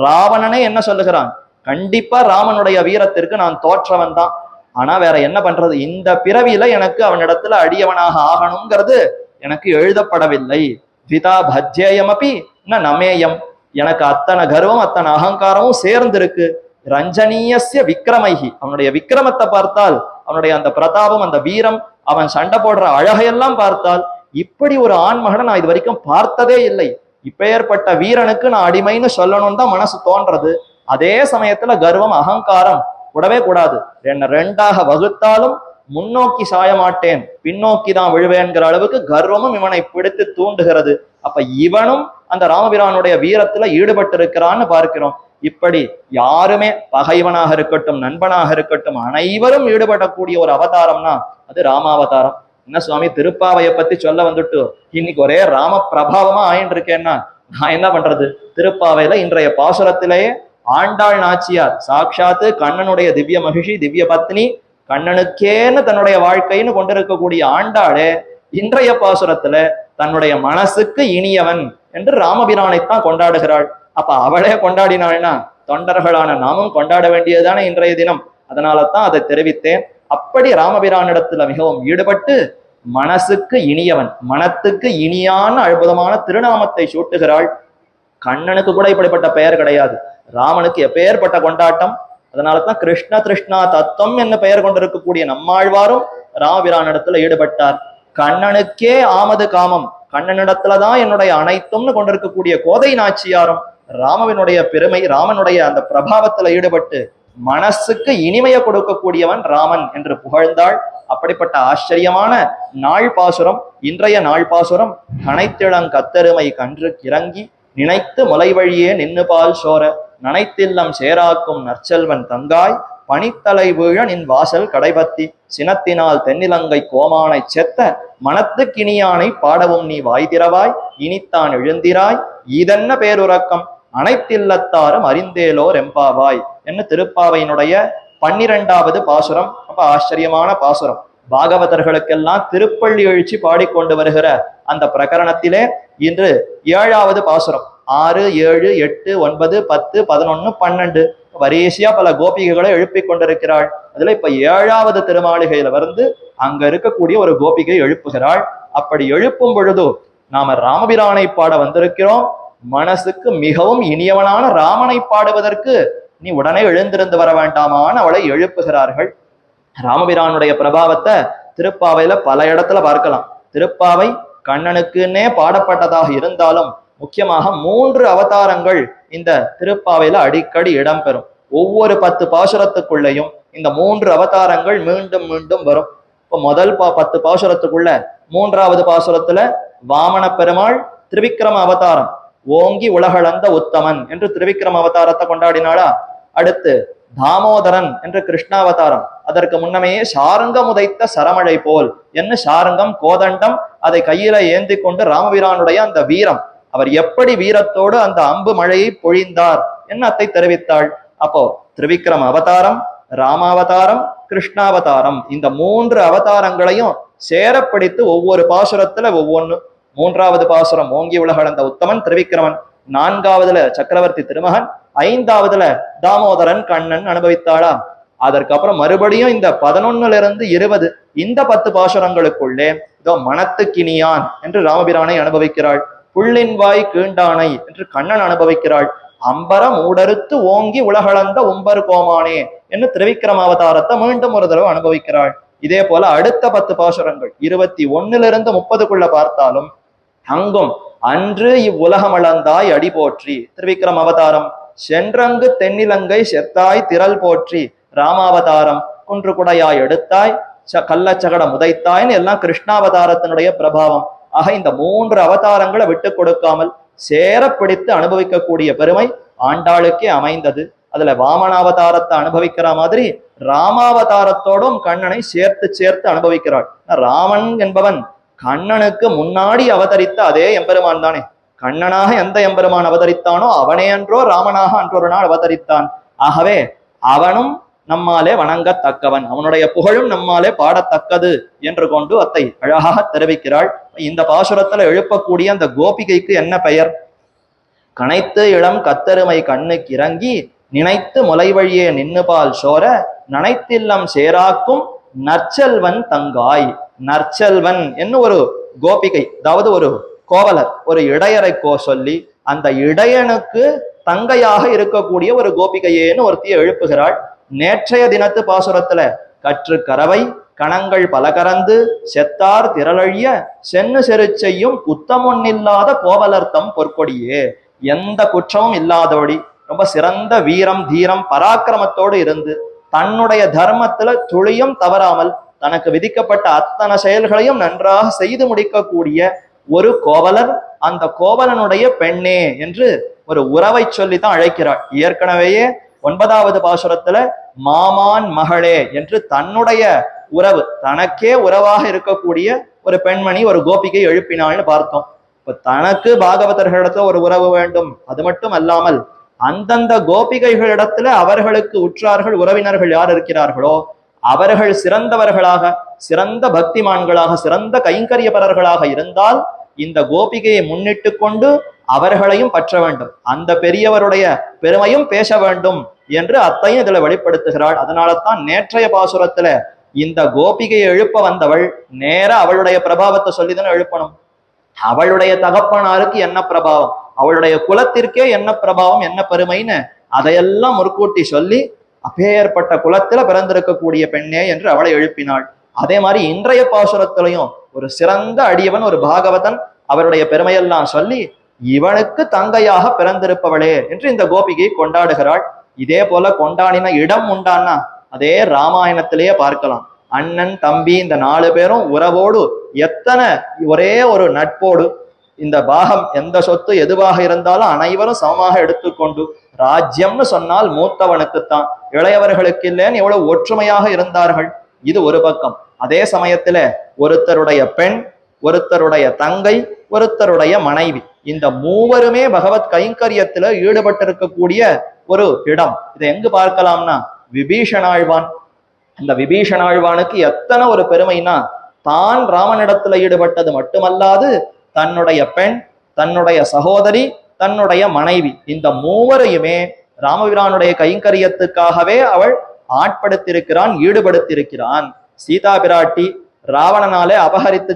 ராவணனே என்ன சொல்லுகிறான்? கண்டிப்பா ராமனுடைய வீரத்திற்கு நான் தோற்றவன் தான், ஆனா வேற என்ன பண்றது, இந்த பிறவியில எனக்கு அவனிடத்துல அடியவனாக ஆகணுங்கிறது எனக்கு எழுதப்படவில்லை. பிதா பஜ்யேயமபி ந நமேயம், எனக்கு அத்தனை கர்வம் அத்தனை அகங்காரமும் சேர்ந்திருக்கு. ரஞ்சனீயஸ்ய விக்ரமைகி, அவனுடைய விக்ரமத்தை பார்த்தால், அவனுடைய அந்த பிரதாபம், அந்த வீரம், அவன் சண்டை போடுற அழகையெல்லாம் பார்த்தால், இப்படி ஒரு ஆண்மகனை நான் இது வரைக்கும் பார்த்ததே இல்லை. இப்பேற்பட்ட வீரனுக்கு நான் அடிமைன்னு சொல்லணும்னு தான் மனசு தோன்றது. அதே சமயத்துல கர்வம் அகங்காரம் கூடவே கூடாது. என்ன ரெண்டாக வகுத்தாலும் முன்னோக்கி சாய மாட்டேன், பின்னோக்கி தான் விழுவேன்கிற அளவுக்கு கர்வமும் இவனை பிடித்து தூண்டுகிறது. அப்ப இவனும் அந்த ராமபிரானுடைய வீரத்துல ஈடுபட்டு இருக்கிறான்னு பார்க்கிறோம். இப்படி யாருமே பகைவனாக இருக்கட்டும் நண்பனாக இருக்கட்டும் அனைவரும் ஈடுபடக்கூடிய ஒரு அவதாரம்னா அது ராமாவதாரம். என்ன சுவாமி திருப்பாவையை பத்தி சொல்ல வந்துட்டு இன்னைக்கு ஒரே ராம பிரபாவமா ஆயின்னு இருக்கேன்னா நான் என்ன பண்றது? திருப்பாவையில இன்றைய பாசுரத்திலேயே ஆண்டாள் நாச்சியார் சாட்சாத்து கண்ணனுடைய திவ்ய மகிஷி, திவ்ய பத்னி, கண்ணனுக்கேன்னு தன்னுடைய வாழ்க்கைன்னு கொண்டிருக்கக்கூடிய ஆண்டாளே இன்றைய பாசுரத்துல தன்னுடைய மனசுக்கு இனியவன் என்று ராமபிரானைத்தான் கொண்டாடுகிறாள். அப்ப அவளே கொண்டாடினாள்னா தொண்டர்களான நாமும் கொண்டாட வேண்டியதுதானே இன்றைய தினம். அதனால தான் அதை தெரிவித்தேன். அப்படி ராமபிரானிடத்துல மிகவும் ஈடுபட்டு மனசுக்கு இனியவன், மனத்துக்கு இனியான அற்புதமான திருநாமத்தை சூட்டுகிறாள். கண்ணனுக்கு கூட இப்படிப்பட்ட பெயர் கிடையாது, ராமனுக்கு எப்பேற்பட்ட கொண்டாட்டம். அதனால தான் கிருஷ்ண கிருஷ்ணா தத்துவம் என்ன பெயர் கொண்டிருக்கக்கூடிய நம்மாழ்வாரும் ராமபிரானிடத்துல ஈடுபட்டார். கண்ணனுக்கே ஆமது காமம், கண்ணனிடத்துலதான் என்னுடைய அனைத்தும்னு கொண்டிருக்கக்கூடிய கோதை நாச்சியாரும் ராமவினுடைய பெருமை, ராமனுடைய அந்த பிரபாவத்துல ஈடுபட்டு மனசுக்கு இனிமையை கொடுக்கக்கூடியவன் ராமன் என்று புகழ்ந்தாள். அப்படிப்பட்ட ஆச்சரியமான நாள் பாசுரம் இன்றைய நாள் பாசுரம். கனைத்திளங்கத்தெருமை கன்று கிறங்கி நினைத்து முலை வழியே நின்னு பால் சோர நனைத்தில்லம் சேராக்கும் நற்செல்வன் தங்காய் பனித்தலை வீழ நின் வாசல் கடைபத்தி சினத்தினால் தென்னிலங்கை கோமானை செத்த மனத்துக்கினியானை பாடவும் நீ வாய்திரவாய் இனித்தான் எழுந்திராய் இதென்ன பேருறக்கம் அனைத்தில்லத்தாரும் அறிந்தேலோர் எம்பாவாய் என்ன திருப்பாவையினுடைய 12வது பாசுரம். ரொம்ப ஆச்சரியமான பாசுரம். பாகவதர்களுக்கெல்லாம் திருப்பள்ளி எழுச்சி பாடிக்கொண்டு வருகிற அந்த பிரகரணத்திலே இன்று 7வது பாசுரம். 6, 7, 8, 9, 10, 11, 12 வரிசையா பல கோபிகைகளை எழுப்பி கொண்டிருக்கிறாள். அதுல இப்ப 7வது திருமாளிகையில வந்து அங்க இருக்கக்கூடிய ஒரு கோபிகை எழுப்புகிறாள். அப்படி எழுப்பும் பொழுது நாம ராமபிரானை பாட வந்திருக்கிறோம், மனசுக்கு மிகவும் இனியவனான ராமனை பாடுவதற்கு நீ உடனே எழுந்திருந்து வர வேண்டாமான்னு அவளை எழுப்புகிறார்கள். ராமபிரானுடைய பிரபாவத்தை திருப்பாவையில பல இடத்துல பார்க்கலாம். திருப்பாவை கண்ணனுக்குன்னே பாடப்பட்டதாக இருந்தாலும் முக்கியமாக 3 அவதாரங்கள் இந்த திருப்பாவையில அடிக்கடி இடம்பெறும். ஒவ்வொரு 10 பாசுரத்துக்குள்ளேயும் இந்த 3 அவதாரங்கள் மீண்டும் மீண்டும் வரும். இப்போ முதல் 10 பாசுரத்துக்குள்ள 3வது பாசுரத்துல வாமன பெருமாள் திரிவிக்ரம அவதாரம், ஓங்கி உலகளந்த உத்தமன் என்று திரிவிக்ரம அவதாரத்தை கொண்டாடினாளா. அடுத்து தாமோதரன் என்று கிருஷ்ணாவதாரம், அதற்கு முன்னமே சாரங்கம் உதைத்த சரமழை போல் என்ன சாரங்கம் கோதண்டம் அதை கையில ஏந்தி கொண்டு ராமபிரானுடைய அந்த வீரம், அவர் எப்படி வீரத்தோடு அந்த அம்பு மழையை பொழிந்தார் என்னத்தை தெரிவித்தாள். அப்போ திரிவிக்ரம அவதாரம், ராமாவதாரம், கிருஷ்ணாவதாரம், இந்த 3 அவதாரங்களையும் சேரப்பிடித்து ஒவ்வொரு பாசுரத்துல ஒவ்வொன்னு. 3வது பாசுரம் ஓங்கி உலகளந்த உத்தமன் திரிவிக்ரமன், 4வதுல சக்கரவர்த்தி திருமகன், 5வதுல தாமோதரன் கண்ணன் அனுபவித்தாளா. அதற்கப்புறம் மறுபடியும் இந்த 11ல இருந்து 20 இந்த 10 பாசுரங்களுக்குள்ளே இதோ மனத்துக்கினியான் என்று ராமபிரானை அனுபவிக்கிறாள், புள்ளின் வாய் கீண்டானை என்று கண்ணன் அனுபவிக்கிறாள், அம்பரம் ஊடறுத்து ஓங்கி உலகளந்த உம்பர் கோமானே என்று திரிவிக்ரம அவதாரத்தை மீண்டும் ஒரு தடவை அனுபவிக்கிறாள். இதே போல அடுத்த 10 பாசுரங்கள் 21ல இருந்து 30க்குள்ள பார்த்தாலும் அங்கும் அன்று இவ்வுலகமளந்தாய் அடி போற்றி திரிவிக்ரம அவதாரம், சென்றங்கு தென்னிலங்கை செத்தாய் திரள் போற்றி ராமாவதாரம், குன்று குடையாய் எடுத்தாய் கள்ளச்சகடம் உதைத்தாய்ன்னு எல்லாம் கிருஷ்ணாவதாரத்தினுடைய பிரபாவம். ஆக இந்த 3 அவதாரங்களை விட்டு கொடுக்காமல் சேர பிடித்து அனுபவிக்கக்கூடிய பெருமை ஆண்டாளுக்கே அமைந்தது. அதுல வாமனாவதாரத்தை அனுபவிக்கிற மாதிரி ராமாவதாரத்தோடும் கண்ணனை சேர்த்து சேர்த்து அனுபவிக்கிறாள். ராமன் என்பவன் கண்ணனுக்கு முன்னாடி அவதரித்த அதே எம்பெருமான் தானே. கண்ணனாக எந்த எம்பெருமான் அவதரித்தானோ அவனே அன்றோ ராமனாக அன்றொரு நாள் அவதரித்தான். ஆகவே அவனும் நம்மாலே வணங்கத்தக்கவன், அவனுடைய புகழும் நம்மாலே பாடத்தக்கது என்று கொண்டு அத்தை அழகாக தெரிவிக்கிறாள். இந்த பாசுரத்துல எழுப்பக்கூடிய அந்த கோபிகைக்கு என்ன பெயர்? கனைத்து இளம் கத்தருமை கண்ணுக்கு இறங்கி நினைத்து முலை வழியே நின்னுபால் சோர நனைத்தில்லம் சேராக்கும் நற்செல்வன் தங்காய். நற்செல்வன் என்ன ஒரு கோபிகை, அதாவது ஒரு கோவலர், ஒரு இடையரை சொல்லி அந்த இடையனுக்கு தங்கையாக இருக்கக்கூடிய ஒரு கோபிகையேன்னு ஒருத்தியை எழுப்புகிறாள். நேற்றைய தினத்து பாசுரத்துல கற்று கறவை கணங்கள் பல கறந்து செத்தார் திரளழிய சென்னு செரு செய்யும் குத்தமொன்னில்லாத கோவலர்த்தம் பொற்கொடியே, எந்த குற்றமும் இல்லாதபடி ரொம்ப சிறந்த வீரம் தீரம் பராக்கிரமத்தோடு இருந்து தன்னுடைய தர்மத்துல துளியும் தவறாமல் தனக்கு விதிக்கப்பட்ட அத்தனை செயல்களையும் நன்றாக செய்து முடிக்கக்கூடிய ஒரு கோவலர், அந்த கோவலனுடைய பெண்ணே என்று ஒரு உறவை சொல்லித்தான் அழைக்கிறாள். ஏற்கனவேயே 9வது பாசுரத்துல மாமான் மகளே என்று தன்னுடைய உறவு, தனக்கே உறவாக இருக்கக்கூடிய ஒரு பெண்மணி ஒரு கோபிகை எழுப்பினாள்னு பார்த்தோம். இப்ப தனக்கு பாகவதர்களிடத்துல ஒரு உறவு வேண்டும், அது மட்டும் அல்லாமல் அந்தந்த கோபிகைகளிடத்துல அவர்களுக்கு உற்றார்கள் உறவினர்கள் யார் இருக்கிறார்களோ அவர்கள் சிறந்தவர்களாக சிறந்த பக்திமான்களாக சிறந்த கைங்கரியபரர்களாக இருந்தால் இந்த கோபிகையை முன்னிட்டு கொண்டு அவர்களையும் பற்ற வேண்டும், அந்த பெரியவருடைய பெருமையும் பேச வேண்டும் என்று அத்தையும் இதுல வெளிப்படுத்துகிறாள். அதனால தான் நேற்றைய பாசுரத்துல இந்த கோபிகையை எழுப்ப வந்தவள் நேர அவளுடைய பிரபாவத்தை சொல்லிதானே எழுப்பணும். அவளுடைய தகப்பனாருக்கு என்ன பிரபாவம், அவளுடைய குலத்திற்கே என்ன பிரபாவம் என்ன பெருமைன்னு அதையெல்லாம் முற்கூட்டி சொல்லி அப்பேற்பட்ட குலத்துல பிறந்திருக்கக்கூடிய பெண்ணே என்று அவளை எழுப்பினாள். அதே மாதிரி இன்றைய பாசுரத்திலையும் ஒரு சிறந்த அடியவன் ஒரு பாகவதன் அவருடைய பெருமையெல்லாம் சொல்லி இவனுக்கு தங்கையாக பிறந்திருப்பவளே என்று இந்த கோபிகையை கொண்டாடுகிறாள். இதே போல கொண்டாடின இடம் உண்டானா அதே ராமாயணத்திலேயே பார்க்கலாம். அண்ணன் தம்பி இந்த 4 பேரும் உறவோடு எத்தனை ஒரே ஒரு நட்போடு இந்த பாகம் எந்த சொத்து எதுவாக இருந்தாலும் அனைவரும் சமமாக எடுத்துக்கொண்டு ராஜ்யம்னு சொன்னால் மூத்தவனுக்குத்தான் இளையவர்களுக்கு இல்லைன்னு எவ்வளவு ஒற்றுமையாக இருந்தார்கள். இது ஒரு பக்கம். அதே சமயத்துல ஒருத்தருடைய பெண், ஒருத்தருடைய தங்கை, ஒருத்தருடைய மனைவி, இந்த மூவருமே பகவத் கைங்கரியத்துல ஈடுபட்டிருக்கக்கூடிய ஒரு இடம். இதை எங்கு பார்க்கலாம்னா விபீஷணாழ்வான். இந்த விபீஷணாழ்வானுக்கு எத்தனை ஒரு பெருமைனா, தான் ராமனிடத்துல ஈடுபட்டது மட்டுமல்லாது தன்னுடைய பெண், தன்னுடைய சகோதரி, தன்னுடைய மனைவி, இந்த மூவரையுமே ராமபிரானுடைய கைங்கரியத்துக்காகவே அவள் ஆட்படுத்தியிருக்கிறான், ஈடுபடுத்தியிருக்கிறான். சீதா பிராட்டி ராவணனாலே அபகரித்து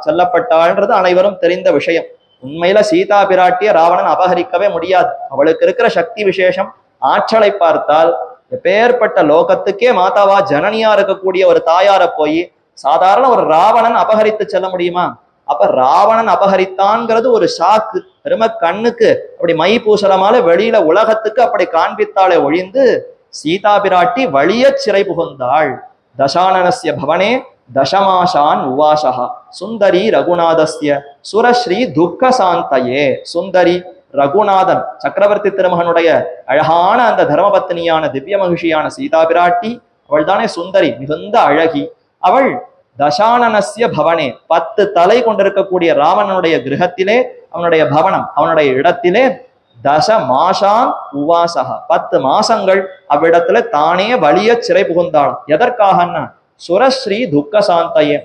செல்லப்பட்டாள்ன்றது அனைவரும் தெரிந்த விஷயம். உண்மையில சீதா பிராட்டிய ராவணன் அபகரிக்கவே முடியாது. அவளுக்கு இருக்கிற சக்தி விசேஷம், ஆற்றலை பார்த்தால் எப்பேற்பட்ட லோகத்துக்கே மாதாவா ஜனனியா இருக்கக்கூடிய ஒரு தாயார போய் சாதாரண ஒரு ராவணன் அபகரித்து செல்ல முடியுமா? அப்ப ராவணன் அபகரித்தான்ங்கிறது ஒரு சாக்கு, பெரும கண்ணுக்கு அப்படி மை பூசலமால வெளியில உலகத்துக்கு அப்படி காண்பித்தாலே ஒழிந்து சீதா பிராட்டி வலிய சிறை புகுந்தாள். தசானனஸ்ய பவனே தசமாசான் உவாசகா சுந்தரி ரகுநாதஸ்ய சுரஸ்ரீ துக்க சாந்தயே. சுந்தரி ரகுநாதன் சக்கரவர்த்தி திருமகனுடைய அழகான அந்த தர்மபத்தினியான திவ்ய மகிழ்ச்சியான சீதா பிராட்டி, அவள் தானே சுந்தரி, மிகுந்த அழகி. அவள் தசானனஸ்ய பவனே, 10 தலை கொண்டிருக்கக்கூடிய ராவணனுடைய கிரகத்திலே, அவனுடைய பவனம், அவனுடைய இடத்திலே தச மாசான் உவாசகா 10 மாசங்கள் அவ்விடத்துல தானே வலிய சிறை புகுந்தாள். எதற்காகன்னா சுரஸ்ரீ துக்க சாந்தையே,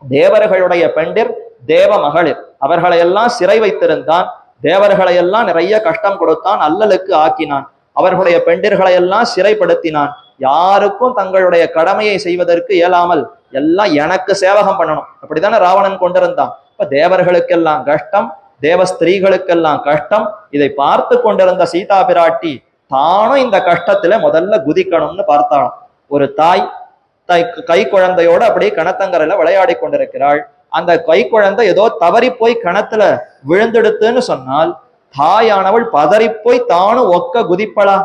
தேவர்களுடைய பெண்டிர், தேவ மகளிர், அவர்களை எல்லாம் சிறை வைத்திருந்தான். தேவர்களை எல்லாம் நிறைய கஷ்டம் கொடுத்தான், அல்லலுக்கு ஆக்கினான். அவர்களுடைய பெண்டிர்களை எல்லாம் சிறைப்படுத்தினான். யாருக்கும் தங்களுடைய கடமையை செய்வதற்கு இயலாமல் எல்லாம் எனக்கு சேவகம் பண்ணணும், அப்படித்தானே ராவணன் கொண்டிருந்தான். இப்ப தேவர்களுக்கெல்லாம் கஷ்டம், தேவ ஸ்திரீகளுக்கெல்லாம் கஷ்டம். இதை பார்த்து கொண்டிருந்த சீதா பிராட்டி தானும் இந்த கஷ்டத்துல முதல்ல குதிக்கணும்னு பார்த்தாலும். ஒரு தாய் கை குழந்தையோட அப்படியே கிணத்தங்கரையில விளையாடி கொண்டிருக்கிறாள். அந்த கை குழந்தை ஏதோ தவறி போய் கிணத்துல விழுந்தெடுத்துன்னு சொன்னால் தாயானவள் பதறி போய் தானும் ஒக்க குதிப்பளா?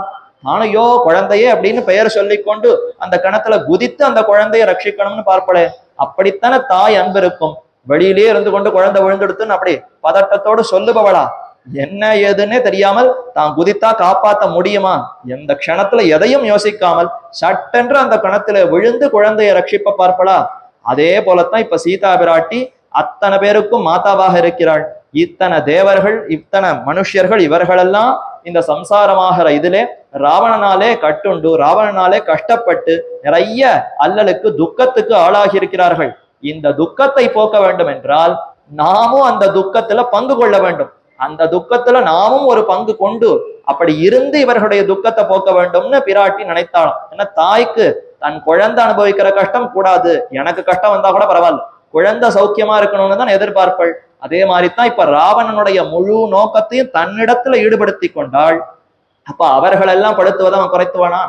தானையோ குழந்தையே அப்படின்னு பெயர் சொல்லிக்கொண்டு அந்த கிணத்துல குதித்து அந்த குழந்தைய ரட்சிக்கணும்னு பார்ப்பளே. அப்படித்தானே தாய் அன்பு இருக்கும். வெளியிலேயே இருந்து கொண்டு குழந்தை விழுந்தெடுத்துன்னு அப்படி பதட்டத்தோடு சொல்லுபவளா? என்ன ஏதுன்னே தெரியாமல் தான் குதித்தா காப்பாற்ற முடியுமா? எந்த க்ஷணத்துல எதையும் யோசிக்காமல் சட்டென்று அந்த கணத்துல விழுந்து குழந்தைய ரட்சிப்ப பார்ப்பளா? அதே போலத்தான் இப்ப சீதா பிராட்டி அத்தனை பேருக்கும் மாதாவாக இருக்கிறாள். இத்தனை தேவர்கள், இத்தனை மனுஷர்கள், இவர்களெல்லாம் இந்த சம்சாரமாகிற இதிலே ராவணனாலே கட்டுண்டு, ராவணனாலே கஷ்டப்பட்டு நிறைய அல்லலுக்கு துக்கத்துக்கு ஆளாகி இருக்கிறார்கள். இந்த துக்கத்தை போக்க வேண்டும் என்றால் நாமும் அந்த துக்கத்துல பங்கு கொள்ள வேண்டும். அந்த துக்கத்துல நாமும் ஒரு பங்கு கொண்டு அப்படி இருந்து இவர்களுடைய துக்கத்தை போக்க வேண்டும்னு பிராட்டி நினைத்தாலும். ஏன்னா தாய்க்கு தன் குழந்தை அனுபவிக்கிற கஷ்டம் கூடாது, எனக்கு கஷ்டம் வந்தா கூட பரவாயில்ல, குழந்தை சௌக்கியமா இருக்கணும்னு தான் எதிர்பார்ப்பாள். அதே மாதிரிதான் இப்ப ராவணனுடைய முழு நோக்கத்தையும் தன்னிடத்துல ஈடுபடுத்தி கொண்டாள். அப்ப அவர்களெல்லாம் படுத்துவதை அவன் குறைத்துவானா?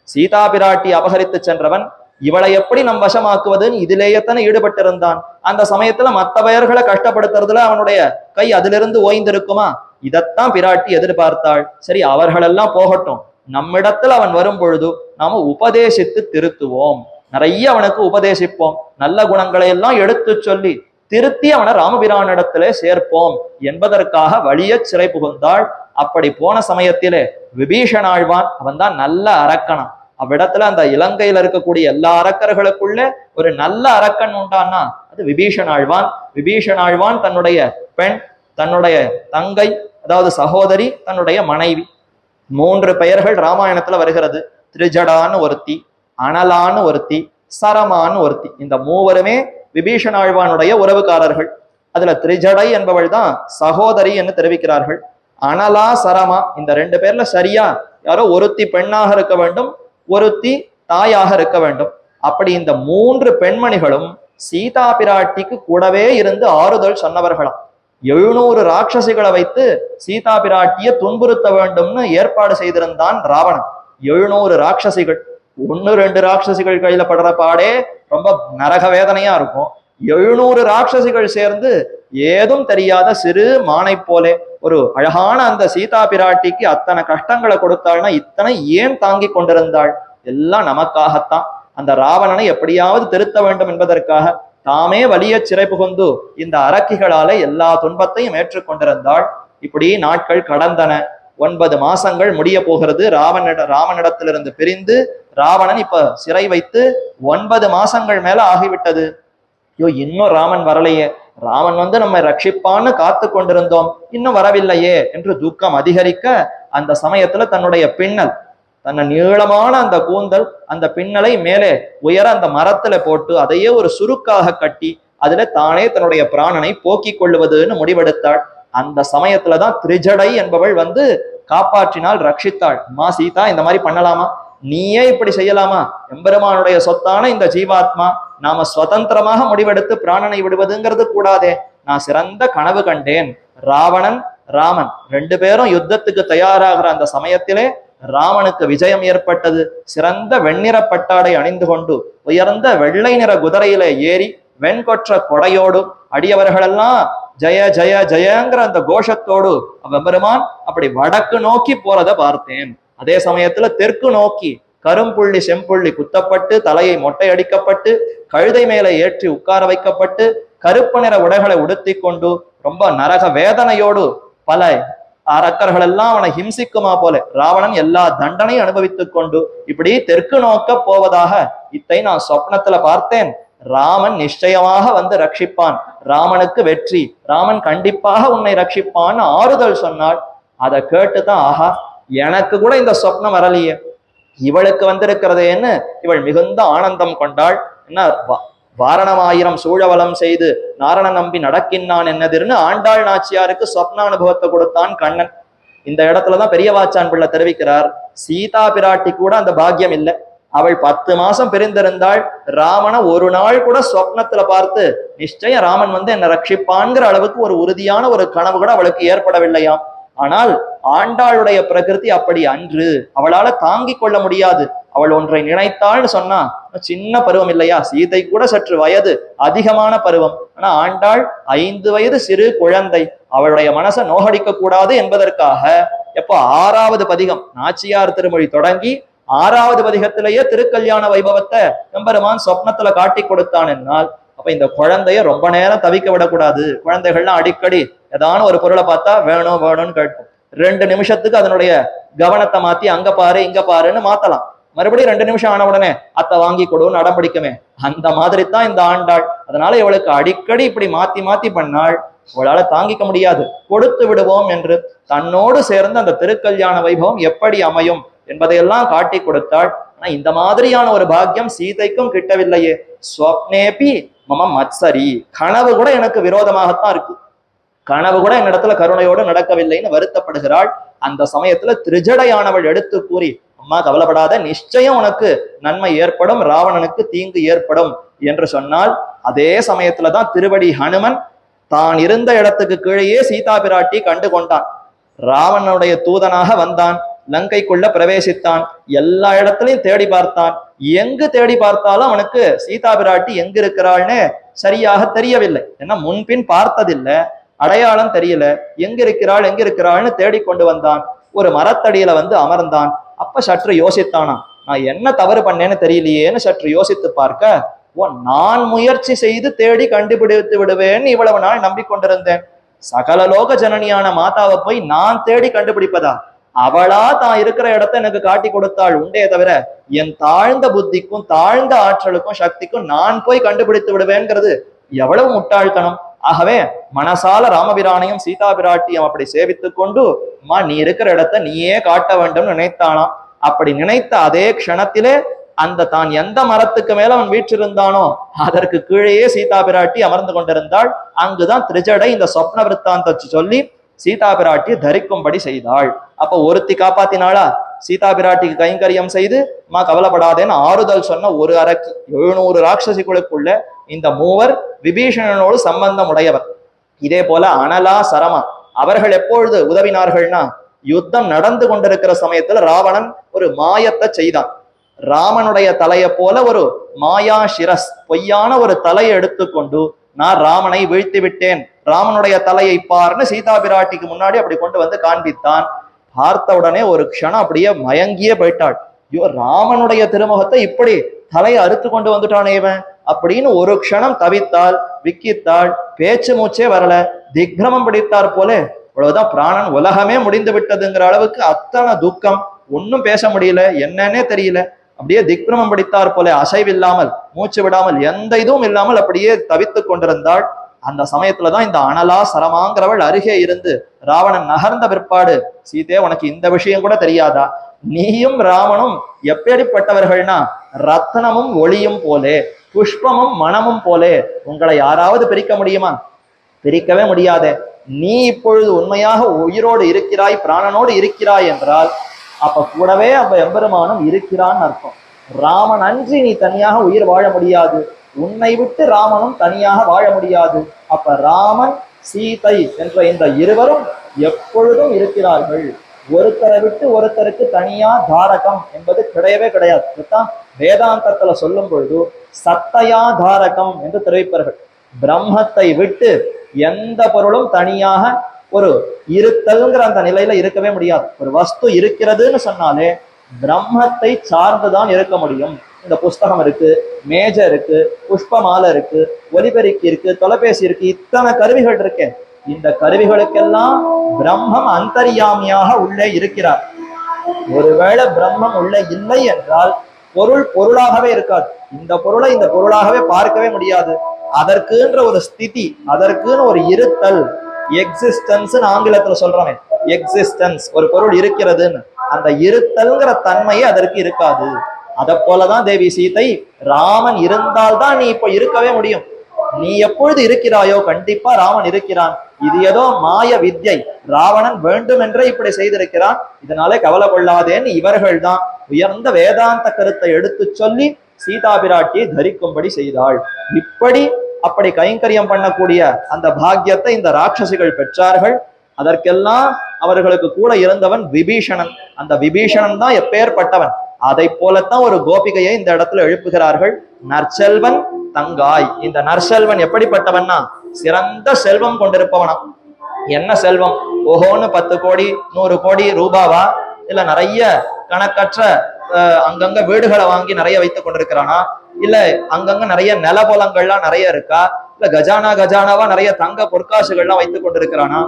சீதா பிராட்டி அபகரித்து சென்றவன் இவளை எப்படி நம் வசமாக்குவதுன்னு இதிலேயே தானே ஈடுபட்டிருந்தான். அந்த சமயத்துல மற்ற பெயர்களை கஷ்டப்படுத்துறதுல அவனுடைய கை அதிலிருந்து ஓய்ந்திருக்குமா? இதைத்தான் பிராட்டி எதிர்பார்த்தாள். சரி, அவர்களெல்லாம் போகட்டும், நம்மிடத்துல அவன் வரும் பொழுது நாம உபதேசித்து திருத்துவோம், நிறைய அவனுக்கு உபதேசிப்போம், நல்ல குணங்களை எல்லாம் எடுத்து சொல்லி திருத்தி அவனை ராமபிரானிடத்துல சேர்ப்போம் என்பதற்காக வலிய சிறை புகுந்தாள். அப்படி போன சமயத்திலே விபீஷணாழ்வான், அவன் தான் நல்ல அரக்கணம். அவ்விடத்துல அந்த இலங்கையில இருக்கக்கூடிய எல்லா அரக்கர்களுக்குள்ள ஒரு நல்ல அரக்கன் உண்டான்னா அது விபீஷணாழ்வான். விபீஷணாழ்வான் தன்னுடைய பெண், தன்னுடைய தங்கை, அதாவது சகோதரி, தன்னுடைய மனைவி, 3 பெயர்கள் ராமாயணத்துல வருகிறது. திரிஜடான்னு ஒருத்தி, அனலான்னு ஒருத்தி, சரமான்னு ஒருத்தி. இந்த மூவருமே விபீஷணாழ்வானுடைய உறவுக்காரர்கள். அதுல திரிஜடை என்பவள் தான் சகோதரி என்று தெரிவிக்கிறார்கள். அனலா சரமா இந்த 2 பேர்ல சரியா யாரோ ஒருத்தி பெண்ணாக இருக்க வேண்டும், ஒருத்தி தாயாக இருக்க வேண்டும். அப்படி இந்த 3 பெண்மணிகளும் சீதா பிராட்டிக்கு கூடவே இருந்து ஆறுதல் சொன்னவர்களாம். 700 ராட்சசிகளை வைத்து சீதா பிராட்டியை துன்புறுத்த வேண்டும்னு ஏற்பாடு செய்திருந்தான் ராவணன். 700 ராட்சசிகள், 1-2 ராட்சசிகள் கையில படுற பாடே ரொம்ப நரக வேதனையா இருக்கும். 700 ராட்சசிகள் சேர்ந்து ஏதும் தெரியாத சிறு மானை போலே ஒரு அழகான அந்த சீதா பிராட்டிக்கு அத்தனை கஷ்டங்களை கொடுத்தாள்னா இத்தனை ஏன் தாங்கி கொண்டிருந்தாள்? எல்லாம் நமக்காகத்தான். அந்த ராவணனை எப்படியாவது திருத்த வேண்டும் என்பதற்காக தாமே வலிய சிறை புகுந்து இந்த அரக்கிகளால எல்லா துன்பத்தையும் ஏற்றுக்கொண்டிருந்தாள். இப்படி நாட்கள் கடந்தன. 9 மாசங்கள் முடிய போகிறது. ராவனிடத்திலிருந்து பிரிந்து ராவணன் இப்ப சிறை வைத்து 9 மாசங்கள் மேல ஆகிவிட்டது. ஐயோ, இன்னும் ராமன் வரலையே, ராமன் வந்து நம்மை ரட்சிப்பான்னு காத்து கொண்டிருந்தோம், இன்னும் வரவில்லையே என்று துக்கம் அதிகரிக்க அந்த சமயத்துல தன்னுடைய பின்னல், தன்னை நீளமான அந்த கூந்தல் அந்த பின்னலை மேலே உயர அந்த மரத்துல போட்டு அதையே ஒரு சுருக்காக கட்டி அதுல தானே தன்னுடைய பிராணனை போக்கிக் கொள்ளுவதுன்னு முடிவெடுத்தாள். அந்த சமயத்துலதான் திரிஜடை என்பவள் வந்து காப்பாற்றினாள், ரட்சித்தாள். அம்மா சீதா, இந்த மாதிரி பண்ணலாமா? நீயே இப்படி செய்யலாமா? எம்பெருமானுடைய சொத்தான இந்த ஜீவாத்மா நாம சுதந்திரமாக முடிவெடுத்து பிராணனை விடுவதுங்கிறது கூடாதே. நான் சிறந்த கனவு கண்டேன். ராவணன் ராமன் ரெண்டு பேரும் யுத்தத்துக்கு தயாராகிற அந்த சமயத்திலே ராமனுக்கு விஜயம் ஏற்பட்டது. சிறந்த வெண்ணிற பட்டாடை அணிந்து கொண்டு உயர்ந்த வெள்ளை நிற குதிரையில ஏறி வெண்கொற்ற கொடையோடு அடியவர்களெல்லாம் ஜெய ஜெய ஜெயங்கிற அந்த கோஷத்தோடு பெருமான் அப்படி வடக்கு நோக்கி போறத பார்த்தேன். அதே சமயத்துல தெற்கு நோக்கி கரும்புள்ளி செம்புள்ளி குத்தப்பட்டு தலையை மொட்டை அடிக்கப்பட்டு கழுதை மேல ஏற்றி உட்கார வைக்கப்பட்டு கருப்பு நிற உடைகளை உடுத்தி கொண்டு ரொம்ப நரக வேதனையோடு பல அரக்கர்கள் எல்லாம் அவனை ஹிம்சிக்குமா போல ராவணன் எல்லா தண்டனையும் அனுபவித்துக் கொண்டு இப்படி தெற்கு நோக்க போவதாக இத்தை நான் சொப்னத்துல பார்த்தேன். ராமன் நிச்சயமாக வந்து ரட்சிப்பான், ராமனுக்கு வெற்றி, ராமன் கண்டிப்பாக உன்னை ரட்சிப்பான்னு ஆறுதல் சொன்னாள். அதை கேட்டுதான் ஆஹா, எனக்கு கூட இந்த சொப்னம் வரலையே, இவளுக்கு வந்திருக்கிறதேன்னு இவள் மிகுந்த ஆனந்தம் கொண்டாள். என்ன வாரணமாயிரம் சூழவலம் செய்து நாரண நம்பி நடக்கின்றான் என்னதிர்னு ஆண்டாள் நாச்சியாருக்கு சொப்ன அனுபவத்தை கொடுத்தான் கண்ணன். இந்த இடத்துலதான் பெரிய வாச்சான் பிள்ளை தெரிவிக்கிறார், சீதா பிராட்டி கூட அந்த பாக்கியம் இல்லை. அவள் 10 மாசம் பிரிந்திருந்தாள். ராமனை ஒரு நாள் கூட சொப்னத்துல பார்த்து நிச்சயம் ராமன் வந்து என்னை ரட்சிப்பான்கிற அளவுக்கு ஒரு உறுதியான ஒரு கனவு கூட அவளுக்கு ஏற்படவில்லையாம். ஆனால் ஆண்டாளுடைய பிரகிருதி அப்படி அன்று. அவளால தாங்கிக் கொள்ள முடியாது. அவள் ஒன்றை நினைத்தாள்னு சொன்னா சின்ன பருவம் இல்லையா, சீதை கூட சற்று வயது அதிகமான பருவம். ஆனா ஆண்டாள் 5 வயது சிறு குழந்தை. அவளுடைய மனசை நோகடிக்க கூடாது என்பதற்காக எப்போ 6வது பதிகம் நாச்சியார் திருமொழி தொடங்கி 6வது பதிகத்திலேயே திருக்கல்யாண வைபவத்தை எம்பெருமான் சொப்னத்துல காட்டி கொடுத்தான் என்னால், அப்ப இந்த குழந்தைய ரொம்ப நேரம் தவிக்க விடக்கூடாது. குழந்தைகள்லாம் அடிக்கடி ஏதான ஒரு பொருளை பார்த்தா வேணும் வேணும்னு கேட்கும். 2 நிமிஷத்துக்கு அதனுடைய கவனத்தை மாத்தி அங்க பாரு இங்க பாருன்னு மாத்தலாம். மறுபடியும் 2 நிமிஷம் ஆன உடனே அத்தை வாங்கி கொடுன்னு அடம் பிடிக்குமே, அந்த மாதிரி தான் இந்த ஆண்டாள். அதனால இவளுக்கு அடிக்கடி இப்படி மாத்தி மாத்தி பண்ணாள். இவளால தாங்கிக்க முடியாது. கொடுத்து விடுவோம் என்று தன்னோடு சேர்ந்து அந்த திருக்கல்யாண வைபவம் எப்படி அமையும் என்பதையெல்லாம் காட்டி கொடுத்தாள். ஆனா இந்த மாதிரியான ஒரு பாக்கியம் சீதைக்கும் கிட்டவில்லையே. ஸ்வப்னேபி மம மத்சரி, கனவு கூட எனக்கு விரோதமாகத்தான் இருக்கு, கனவு கூட என்னிடத்துல கருணையோடு நடக்கவில்லைன்னு வருத்தப்படுகிறாள். அந்த சமயத்துல திரிஜடையானவள் எடுத்து கூறி, அம்மா கவலைப்படாத, நிச்சயம் உனக்கு நன்மை ஏற்படும், ராவணனுக்கு தீங்கு ஏற்படும் என்று சொன்னால், அதே சமயத்துலதான் திருவடி ஹனுமன் தான் இருந்த இடத்துக்கு கீழேயே சீதா பிராட்டி கண்டு கொண்டான். ராவணனுடைய தூதனாக வந்தான், லங்கைக்குள்ள பிரவேசித்தான், எல்லா இடத்துலையும் தேடி பார்த்தான். எங்கு தேடி பார்த்தாலும் அவனுக்கு சீதா பிராட்டி எங்க இருக்கிறாள்னு சரியாக தெரியவில்லை. ஏன்னா முன்பின் பார்த்ததில்லை, அடையாளம் தெரியல. எங்க இருக்கிறாள்னு தேடிக்கொண்டு வந்தான். ஒரு மரத்தடியில வந்து அமர்ந்தான். அப்ப சற்று யோசித்தானா, நான் என்ன தவறு பண்ணேன்னு தெரியலையேன்னு சற்று யோசித்து பார்க்க, நான் முயற்சி செய்து தேடி கண்டுபிடித்து விடுவேன்னு இவ்வளவு நாள் நம்பிக்கொண்டிருந்தேன். சகல லோக ஜனனியான மாதாவை போய் நான் தேடி கண்டுபிடிப்பதா? அவளா தான் இருக்கிற இடத்த எனக்கு காட்டி கொடுத்தாள் உண்டே தவிர, என் தாழ்ந்த புத்திக்கும் தாழ்ந்த ஆற்றலுக்கும் சக்திக்கும் நான் போய் கண்டுபிடித்து விடுவேங்கிறது எவ்வளவு முட்டாள்தனம். ஆகவே மனசால ராமபிரானையும் சீதா பிராட்டியும் அப்படி சேவித்துக் கொண்டு, அம்மா நீ இருக்கிற இடத்த நீயே காட்ட வேண்டும் நினைத்தானாம். அப்படி நினைத்த அதே க்ஷணத்திலே அந்த தான் எந்த மரத்துக்கு மேல அவன் வீற்றிருந்தானோ அதற்கு கீழேயே சீதா பிராட்டி அமர்ந்து கொண்டிருந்தாள். அங்குதான் திரிஜடை இந்த சொப்ன விற்த்தாந்தத்தை சொல்லி சீதா பிராட்டியை தரிக்கும்படி செய்தாள். அப்ப ஒருத்தி காப்பாத்தினாளா? சீதா பிராட்டிக்கு கைங்கரியம் செய்து அம்மா கவலைப்படாதேன்னு ஆறுதல் சொன்ன ஒரு அரக்கி. 700 ராட்சசிகளுக்குள்ள இந்த மூவர் விபீஷணனோடு சம்பந்தம் உடையவர். இதே போல அனலா சரமா அவர்கள் எப்பொழுது உதவினார்கள்னா, யுத்தம் நடந்து கொண்டிருக்கிற சமயத்துல ராவணன் ஒரு மாயத்தை செய்தான். ராமனுடைய தலையை போல ஒரு மாயா சிரஸ், பொய்யான ஒரு தலையை எடுத்துக்கொண்டு, நான் ராமனை வீழ்த்தி விட்டேன், ராமனுடைய தலையை பார்ன்னு சீதா பிராட்டிக்கு முன்னாடி அப்படி கொண்டு வந்து காண்பித்தான். பார்த்த உடனே ஒரு க்ஷணம் அப்படியே மயங்கியே போயிட்டாள். ஐயோ, ராமனுடைய திருமுகத்தை இப்படி தலையை அறுத்து கொண்டு வந்துட்டானே இவன் அப்படின்னு ஒரு க்ஷணம் தவித்தாள், விக்கித்தாள், பேச்சு மூச்சே வரல, திக்ரமம் பிடித்தார் போல. அவ்வளவுதான், பிராணன் உலகமே முடிந்து விட்டதுங்கிற அளவுக்கு அத்தனை துக்கம், ஒன்னும் பேச முடியல, என்னன்னே தெரியல. அப்படியே திக்ரமம் பிடித்தார் போல, அசைவில்லாமல், மூச்சு விடாமல், எந்த இதுவும் இல்லாமல் அப்படியே தவித்து கொண்டிருந்தாள். அந்த சமயத்துலதான் இந்த அனலா சரமாங்கிறவள் அருகே இருந்து ராவணன் நகர்ந்த பிற்பாடு, சீதே உனக்கு இந்த விஷயம் கூட தெரியாதா? நீயும் ராமனும் எப்படிப்பட்டவர்கள்னா ரத்னமும் ஒளியும் போலே, புஷ்பமும் மனமும் போலே. உங்களை யாராவது பிரிக்க முடியுமா? பிரிக்கவே முடியாதே. நீ இப்பொழுது உண்மையாக உயிரோடு இருக்கிறாய், பிராணனோடு இருக்கிறாய் என்றால் அப்ப கூடவே அப்ப எம்பெருமானும் இருக்கிறான்னு அர்த்தம். ராமன் அன்றி நீ தனியாக உயிர் வாழ முடியாது, உன்னை விட்டு ராமனும் தனியாக வாழ முடியாது. அப்ப ராமன் சீதை என்ற இந்த இருவரும் எப்பொழுதும் இருக்கிறார்கள். ஒருத்தரை விட்டு ஒருத்தருக்கு தனியா தாரகம் என்பது கிடையவே கிடையாது. இதுதான் வேதாந்தத்துல சொல்லும் பொழுது சத்தையா தாரகம் என்று தெரிவிப்பார்கள். பிரம்மத்தை விட்டு எந்த பொருளும் தனியாக ஒரு இருத்தல்ங்கிற அந்த நிலையில இருக்கவே முடியாது. ஒரு வஸ்து இருக்கிறதுன்னு சொன்னாலே பிரம்மத்தை சார்ந்துதான் இருக்க முடியும். இந்த புஸ்தகம் இருக்கு, மேஜை இருக்கு, புஷ்ப மாலை இருக்கு, ஒலிபெருக்கி இருக்கு, தொலைபேசி இருக்கு, இத்தனை கருவிகள் இருக்கு. இந்த கருவிகளுக்கெல்லாம் பிரம்மம் அந்தர்யாமியாக உள்ளே இருக்கிறார். ஒருவேளை பிரம்மம் உள்ளே இல்லை என்றால் பொருள் பொருளாகவே இருக்காது. இந்த பொருளை இந்த பொருளாகவே பார்க்கவே முடியாது. அதற்குன்ற ஒரு ஸ்திதி, அதற்குன்னு ஒரு இருத்தல், எக்ஸிஸ்டன்ஸ் ஆங்கிலத்துல சொல்றோமே, எக்ஸிஸ்டன்ஸ், ஒரு பொருள் இருக்கிறதுன்னு, அந்த இருத்தல்ங்கிற தன்மையே அதற்கு இருக்காது. அதை போலதான் தேவி சீதை, ராமன் இருந்தால்தான் நீ இப்ப இருக்கவே முடியும். நீ எப்பொழுது இருக்கிறாயோ கண்டிப்பா ராமன் இருக்கிறான். இது ஏதோ மாய வித்யை, ராவணன் வேண்டுமென்றே இப்படி செய்திருக்கிறான், இதனாலே கவலை கொள்ளாதேன்னு இவர்கள் தான் உயர்ந்த வேதாந்த கருத்தை எடுத்து சொல்லி சீதா பிராட்டியை தரிக்கும்படி செய்தாள். இப்படி அப்படி கைங்கரியம் பண்ணக்கூடிய அந்த பாக்கியத்தை இந்த ராட்சசிகள் பெற்றார்கள். அதற்கெல்லாம் அவர்களுக்கு கூட இருந்தவன் விபீஷணன். அந்த விபீஷணன் தான் எப்பேற்பட்டவன். அதை போலத்தான் ஒரு கோபிகையை இந்த இடத்துல எழுப்புகிறார்கள். நற்செல்வன் தங்காய். இந்த நற்செல்வன் எப்படிப்பட்டவன்னா சிறந்த செல்வம் கொண்டிருப்பவனா. என்ன செல்வம்? ஓஹோன்னு 10 கோடி 100 கோடி ரூபாவா, இல்ல நிறைய கணக்கற்ற அங்கங்க வீடுகளை வாங்கி நிறைய வைத்துக் கொண்டிருக்கிறானா, இல்ல அங்கங்க நிறைய நிலபோலங்கள்லாம் நிறைய இருக்கா, இல்ல கஜானாவா நிறைய தங்க பொற்காசுகள்லாம் வைத்துக் கொண்டிருக்கிறானா?